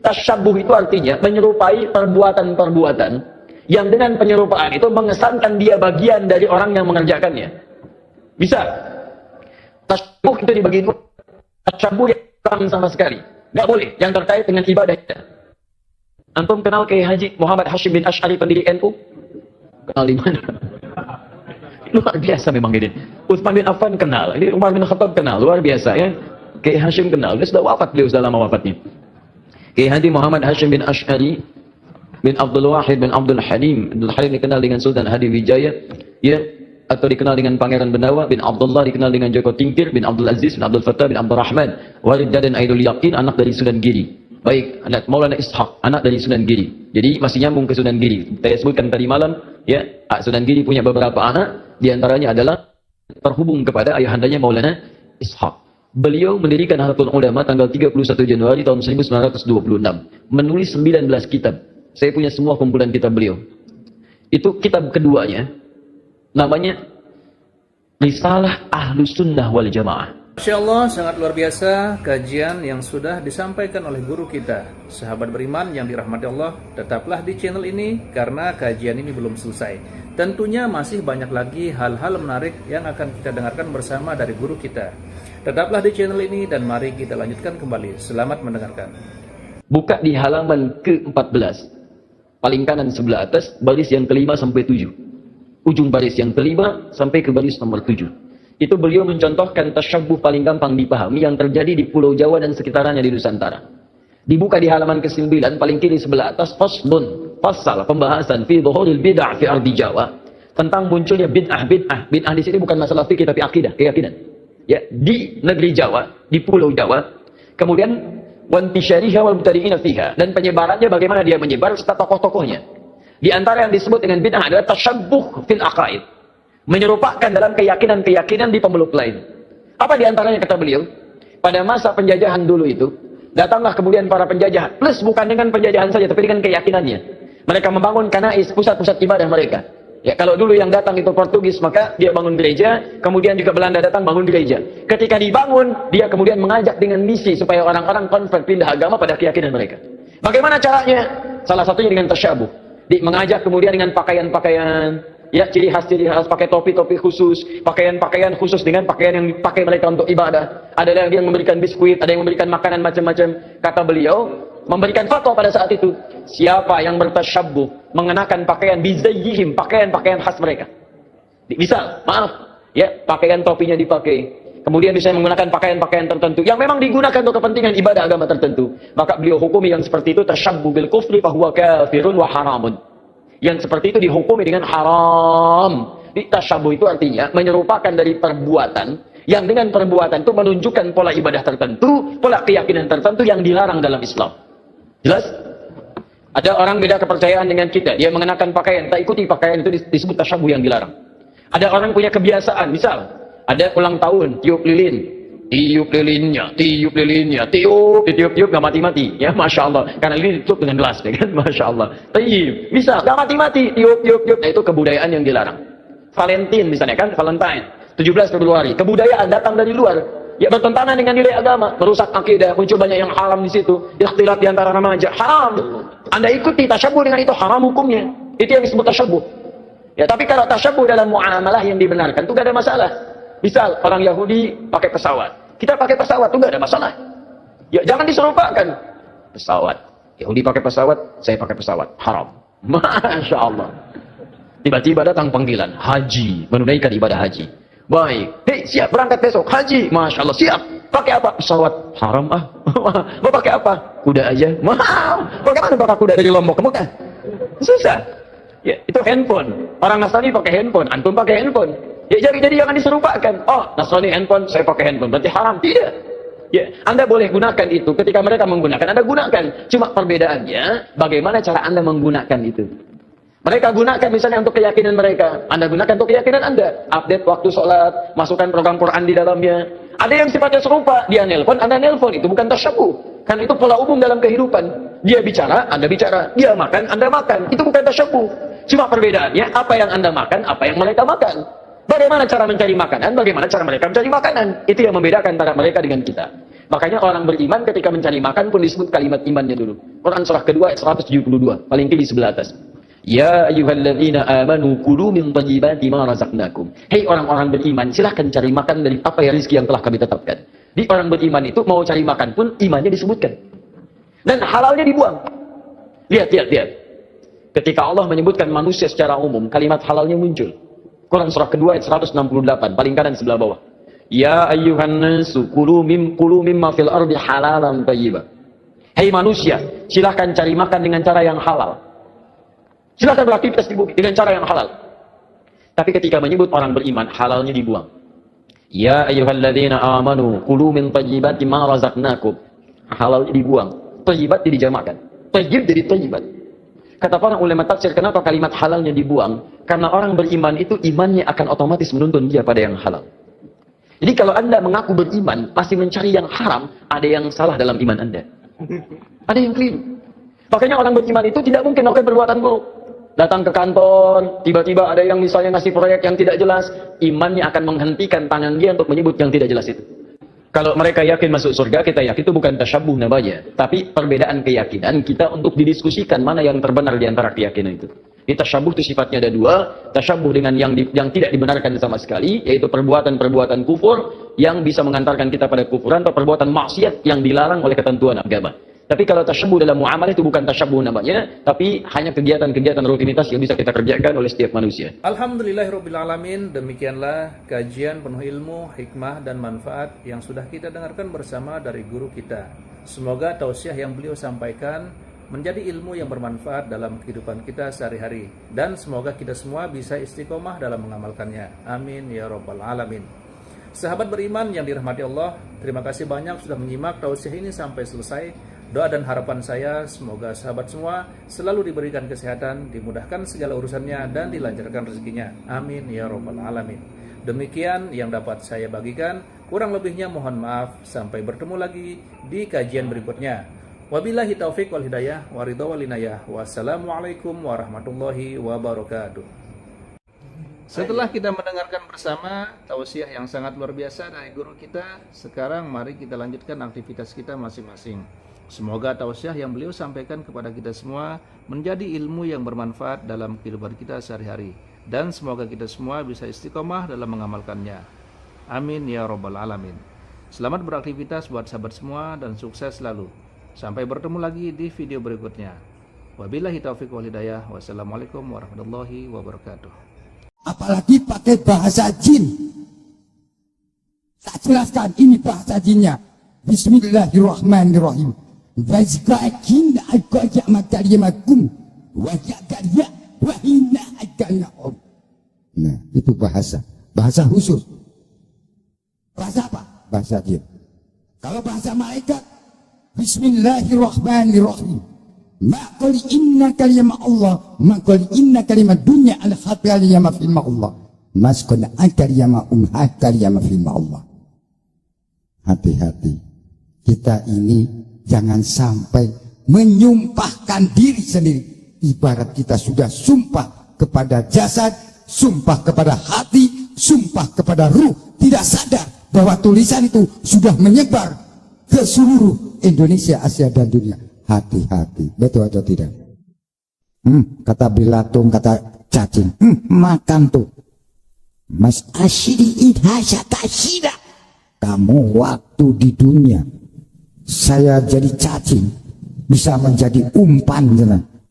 Tasyabbuh itu artinya menyerupai perbuatan-perbuatan yang dengan penyerupaan itu mengesankan dia bagian dari orang yang mengerjakannya. Bisa. Tasyabbuh itu dibagi dua. Tasyabbuh yang sama sekali. Nggak boleh. Yang terkait dengan ibadah kita. Antum kenal Kiai Haji Muhammad Hashim bin Asy'ari pendiri NU? Kenal di mana? Luar biasa memang ini. Utsman bin Affan kenal. Ini Umar bin Khattab kenal. Luar biasa ya. Kiai Hashim kenal. Dia sudah wafat, beliau sudah lama wafatnya. Kiai Haji Muhammad Hashim bin Asy'ari bin Abdul Wahid bin Abdul Halim. Abdul Halim dikenal dengan Sultan Hadi Wijaya, ya, atau dikenal dengan Pangeran Benawa. Bin Abdullah dikenal dengan Joko Tingkir. Bin Abdul Aziz bin Abdul Fattah bin Abdul Rahman. Walid dan Aidul Yaqin, anak dari Sunan Giri. Baik, anak Maulana Ishaq, anak dari Sunan Giri. Jadi masih nyambung ke Sunan Giri. Saya sebutkan tadi malam, ya, Sunan Giri punya beberapa anak, di antaranya adalah terhubung kepada ayahandanya Maulana Ishaq. Beliau mendirikan Nahdlatul Ulama tanggal 31 Januari tahun 1926. Menulis 19 kitab. Saya punya semua kumpulan kitab beliau. Itu kitab keduanya, namanya Risalah Ahlus Sunnah wal Jamaah. Masya Allah, sangat luar biasa kajian yang sudah disampaikan oleh guru kita. Sahabat beriman yang dirahmati Allah, tetaplah di channel ini karena kajian ini belum selesai. Tentunya masih banyak lagi hal-hal menarik yang akan kita dengarkan bersama dari guru kita. Tetaplah di channel ini dan mari kita lanjutkan kembali. Selamat mendengarkan. Buka di halaman ke-14. Paling kanan sebelah atas, baris yang kelima sampai 7. Ujung baris yang kelima sampai ke baris nomor 7. Itu beliau mencontohkan tasyabbuh paling gampang dipahami yang terjadi di Pulau Jawa dan sekitarnya di Nusantara. Dibuka di halaman ke-9, paling kiri sebelah atas, faslun, fasal, pembahasan fi dhuhuril bid'ah fi ardi Jawa. Tentang munculnya bid'ah. Bid'ah di sini bukan masalah fikih tapi akidah, keyakinan. Ya, di negeri Jawa, di Pulau Jawa. Kemudian wantisyariha wal mubtadi'ina fiha, dan penyebarannya bagaimana dia menyebar serta tokoh-tokohnya. Di antara yang disebut dengan bid'ah adalah tasyabbuh fil aqaid, menyerupakan dalam keyakinan-keyakinan di pemeluk lain. Apa di antaranya kata beliau? Pada masa penjajahan dulu itu, datanglah kemudian para penjajah, plus bukan dengan penjajahan saja tapi dengan keyakinannya. Mereka membangun kanais, pusat-pusat ibadah mereka. Ya, kalau dulu yang datang itu Portugis, maka dia bangun gereja, kemudian juga Belanda datang bangun gereja. Ketika dibangun, dia kemudian mengajak dengan misi supaya orang-orang konvert pindah agama pada keyakinan mereka. Bagaimana caranya? Salah satunya dengan tasyabbuh. Mengajak kemudian dengan pakaian-pakaian, ya, ciri khas pakai topi-topi khusus, pakaian-pakaian khusus dengan pakaian yang dipakai mereka untuk ibadah. Ada yang memberikan biskuit, ada yang memberikan makanan macam-macam. Kata beliau, memberikan fatwa pada saat itu, siapa yang bertasyabbuh mengenakan pakaian bizayyihim, pakaian-pakaian khas mereka. Bisa, maaf, ya, pakaian topinya dipakai. Kemudian bisa menggunakan pakaian-pakaian tertentu yang memang digunakan untuk kepentingan ibadah agama tertentu. Maka beliau hukumi yang seperti itu tasyabbuh bil kufri fahuwa kafirun wa haramun. Yang seperti itu dihukumi dengan haram. Tasyabuh itu artinya menyerupakan dari perbuatan yang dengan perbuatan itu menunjukkan pola ibadah tertentu, pola keyakinan tertentu yang dilarang dalam Islam. Jelas? Ada orang beda kepercayaan dengan kita, dia mengenakan pakaian, tak ikuti pakaian itu disebut tasyabuh yang dilarang. Ada orang punya kebiasaan, misal ada ulang tahun, tiup lilin, tiup lilinnya, tiup, nggak mati-mati, ya Masya Allah, karena lilin ditutup dengan gelas, ya kan, Masya Allah. Misal nggak mati-mati, tiup, nah itu kebudayaan yang dilarang. Valentine misalnya kan, Valentine. 17 Februari, kebudayaan datang dari luar, ya bertentangan dengan nilai agama, merusak akidah, muncul banyak yang haram di situ, ikhtilat di antara remaja, haram. Anda ikuti tasyabuh dengan itu, haram hukumnya. Itu yang disebut tasyabuh. Ya, tapi kalau tasyabuh dalam muamalah yang dibenarkan, itu gak ada masalah. Misal orang Yahudi pakai pesawat, kita pakai pesawat, itu gak ada masalah. Ya, jangan diserupakan. Pesawat, Yahudi pakai pesawat, saya pakai pesawat, haram. Masya Allah. Tiba-tiba datang panggilan, haji, menunaikan ibadah haji. Baik, hei siap berangkat besok haji, Masya Allah, siap. Pakai apa? Pesawat, haram ah. Mau pakai apa? Kuda aja. Mahal. Bagaimana pakai kuda dari Lombok ke Mekah? Susah. Ya, itu handphone. Orang Nasrani pakai handphone, antum pakai handphone. Ya, jadi jangan diserupakan. Oh, Nasrani handphone, saya pakai handphone, berarti haram. Tidak. Ya, Anda boleh gunakan itu ketika mereka menggunakan, Anda gunakan. Cuma perbedaannya, bagaimana cara Anda menggunakan itu. Mereka gunakan misalnya untuk keyakinan mereka, Anda gunakan untuk keyakinan Anda. Update waktu sholat, masukkan program Quran di dalamnya. Ada yang sifatnya serupa, dia nelpon, Anda nelpon, itu bukan tasyabuh. Karena itu pola umum dalam kehidupan. Dia bicara, Anda bicara. Dia makan, Anda makan. Itu bukan tasyabuh. Cuma perbedaannya, apa yang Anda makan, apa yang mereka makan. Bagaimana cara mencari makanan, bagaimana cara mereka mencari makanan. Itu yang membedakan antara mereka dengan kita. Makanya orang beriman ketika mencari makan pun disebut kalimat imannya dulu. Quran surah kedua ayat 172, paling tinggi sebelah atas. Ya ayyuhalladzina amanu kulu min thayyibati ma razaqnakum. Hei orang-orang beriman, silahkan cari makan dari apa ya rezeki yang telah kami tetapkan. Di orang beriman itu mau cari makan pun imannya disebutkan. Dan halalnya dibuang. Lihat. Ketika Allah menyebutkan manusia secara umum, kalimat halalnya muncul. Quran surah kedua ayat 168, paling kanan sebelah bawah. Ya ayyuhan nasu kulu mimma fil ardi halalan thayyiba. Hei manusia, silahkan cari makan dengan cara yang halal. Silahkan beraktivitas di bumi dengan cara yang halal. Tapi ketika menyebut orang beriman, halalnya dibuang. Ya ayyuhalladzina amanu kulu min thayyibati ma razaqnakum. Halalnya dibuang. Thayyibat dijamakkan. Thayyib jadi thayyibat. Kata para ulama tafsir, kenapa kalimat halalnya dibuang? Karena orang beriman itu imannya akan otomatis menuntun dia pada yang halal. Jadi kalau Anda mengaku beriman, masih mencari yang haram, ada yang salah dalam iman Anda. Ada yang keliru. Makanya orang beriman itu tidak mungkin melakukan perbuatan buruk. Datang ke kantor, tiba-tiba ada yang misalnya ngasih proyek yang tidak jelas, imannya akan menghentikan tangan dia untuk menyebut yang tidak jelas itu. Kalau mereka yakin masuk surga, kita yakin itu bukan tasyabuh namanya. Tapi perbedaan keyakinan kita untuk didiskusikan mana yang terbenar di antara keyakinan itu. Di tasyabuh itu sifatnya ada dua. Tasyabuh dengan yang tidak dibenarkan sama sekali, yaitu perbuatan-perbuatan kufur yang bisa mengantarkan kita pada kufuran, atau perbuatan maksiat yang dilarang oleh ketentuan agama. Tapi kalau tasyabuh dalam muamalah itu bukan tasyabuh namanya, tapi hanya kegiatan-kegiatan rutinitas yang bisa kita kerjakan oleh setiap manusia. Alhamdulillahirrabbilalamin, demikianlah kajian penuh ilmu, hikmah, dan manfaat yang sudah kita dengarkan bersama dari guru kita. Semoga tausiah yang beliau sampaikan menjadi ilmu yang bermanfaat dalam kehidupan kita sehari-hari. Dan semoga kita semua bisa istiqomah dalam mengamalkannya. Amin ya rabbal alamin. Sahabat beriman yang dirahmati Allah, terima kasih banyak sudah menyimak tausiah ini sampai selesai. Doa dan harapan saya, semoga sahabat semua selalu diberikan kesehatan, dimudahkan segala urusannya, dan dilancarkan rezekinya. Amin ya rabbal alamin. Demikian yang dapat saya bagikan. Kurang lebihnya mohon maaf. Sampai bertemu lagi di kajian berikutnya. Wabillahi taufiq wal hidayah, waridho wal inayah. Wassalamualaikum warahmatullahi wabarakatuh. Setelah kita mendengarkan bersama tausiah yang sangat luar biasa dari guru kita, sekarang mari kita lanjutkan aktivitas kita masing-masing. Semoga tausiah yang beliau sampaikan kepada kita semua menjadi ilmu yang bermanfaat dalam kehidupan kita sehari-hari, dan semoga kita semua bisa istiqomah dalam mengamalkannya. Amin ya rabbal alamin. Selamat beraktivitas buat sahabat semua dan sukses selalu. Sampai bertemu lagi di video berikutnya. Wabillahi taufiq wal hidayah. Wassalamualaikum warahmatullahi wabarakatuh. Apalagi pakai bahasa jin. Tak jelaskan ini bahasa jinnya. Bismillahirrahmanirrahim. Wajkakin agak makarimakum. Wajakaria wahina aganaum. Nah, itu bahasa. Bahasa khusus. Bahasa apa? Bahasa jin. Kalau bahasa malaikat, Bismillahirrahmanirrahim. Maqali inna kalimah Allah, maqali inna kalimah dunya al-hati kalimah firma Allah. Maskuna kalimah kalimah firma Allah. Hati-hati. Kita ini jangan sampai menyumpahkan diri sendiri. Ibarat kita sudah sumpah kepada jasad, sumpah kepada hati, sumpah kepada ruh, tidak sadar bahwa tulisan itu sudah menyebar ke seluruh Indonesia, Asia dan dunia. Hati-hati, betul atau tidak? Kata Bilatung, kata cacing, makan tuh. Mas asyidi idhasya tasyida. Kamu waktu di dunia saya jadi cacing, bisa menjadi umpan.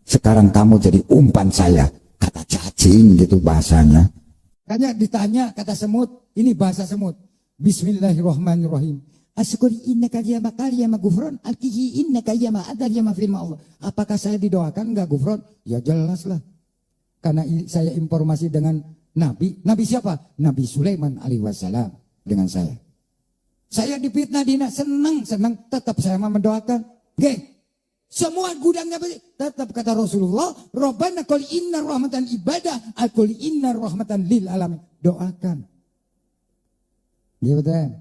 Sekarang kamu jadi umpan saya. Kata cacing gitu bahasanya. Makanya ditanya kata semut, ini bahasa semut. Bismillahirrahmanirrahim. Asyukuri innaka ya makariyama gufron alkihi innaka ya ma'adariyama firma Allah. Apakah saya didoakan enggak gufron? Ya jelas lah. Karena saya informasi dengan Nabi. Nabi siapa? Nabi Sulaiman alaihi wassalam dengan saya. Saya difitnah dina senang tetap saya mau mendoakan. Oke. Semua gudangnya tetap kata Rasulullah, Rabbana qul inna rahmatan ibadah, qul inna rahmatan lil alamin. Doakan. Gimana?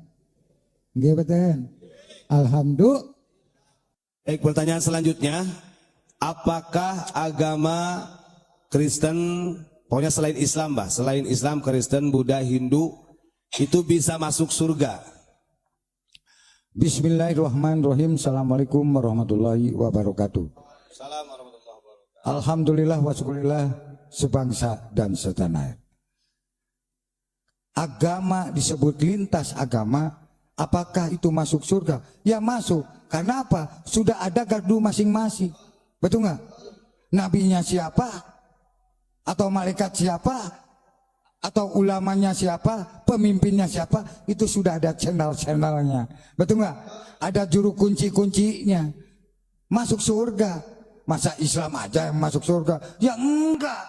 Alhamdulillah. Baik, pertanyaan selanjutnya, apakah agama Kristen, pokoknya selain Islam, Mbah, selain Islam, Kristen, Buddha, Hindu, itu bisa masuk surga? Bismillahirrahmanirrahim. Assalamualaikum warahmatullahi wabarakatuh. Alhamdulillah wa syukurillah sebangsa dan setanah air. Agama disebut lintas agama. Apakah itu masuk surga? Ya masuk. Karena apa? Sudah ada gardu masing-masing. Betul nggak? Nabinya siapa? Atau malaikat siapa? Atau ulamanya siapa? Pemimpinnya siapa? Itu sudah ada channel-channelnya. Betul nggak? Ada juru kunci-kuncinya. Masuk surga. Masa Islam aja yang masuk surga? Ya enggak.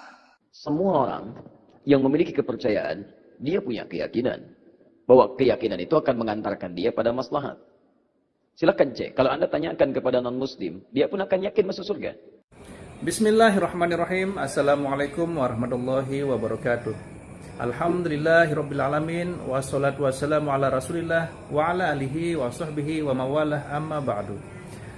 Semua orang yang memiliki kepercayaan, dia punya keyakinan bahwa keyakinan itu akan mengantarkan dia pada maslahat. Silakan cek, kalau Anda tanyakan kepada non-muslim, dia pun akan yakin masuk surga. Bismillahirrahmanirrahim. Assalamualaikum warahmatullahi wabarakatuh. Alhamdulillahirrabbilalamin. Wassalatu wassalamu ala rasulillah wa ala alihi wa sahbihi wa mawalah amma ba'du.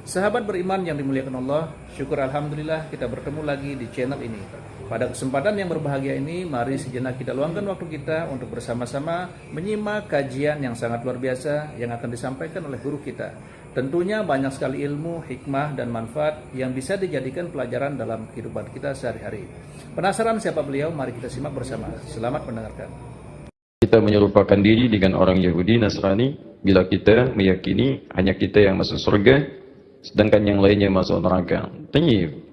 Sahabat beriman yang dimuliakan Allah, syukur alhamdulillah kita bertemu lagi di channel ini. Pada kesempatan yang berbahagia ini, mari sejenak kita luangkan waktu kita untuk bersama-sama menyimak kajian yang sangat luar biasa yang akan disampaikan oleh guru kita. Tentunya banyak sekali ilmu, hikmah, dan manfaat yang bisa dijadikan pelajaran dalam kehidupan kita sehari-hari. Penasaran siapa beliau? Mari kita simak bersama. Selamat mendengarkan. Kita menyerupakan diri dengan orang Yahudi, Nasrani, bila kita meyakini hanya kita yang masuk surga, sedangkan yang lainnya masuk neraka. Tayyib.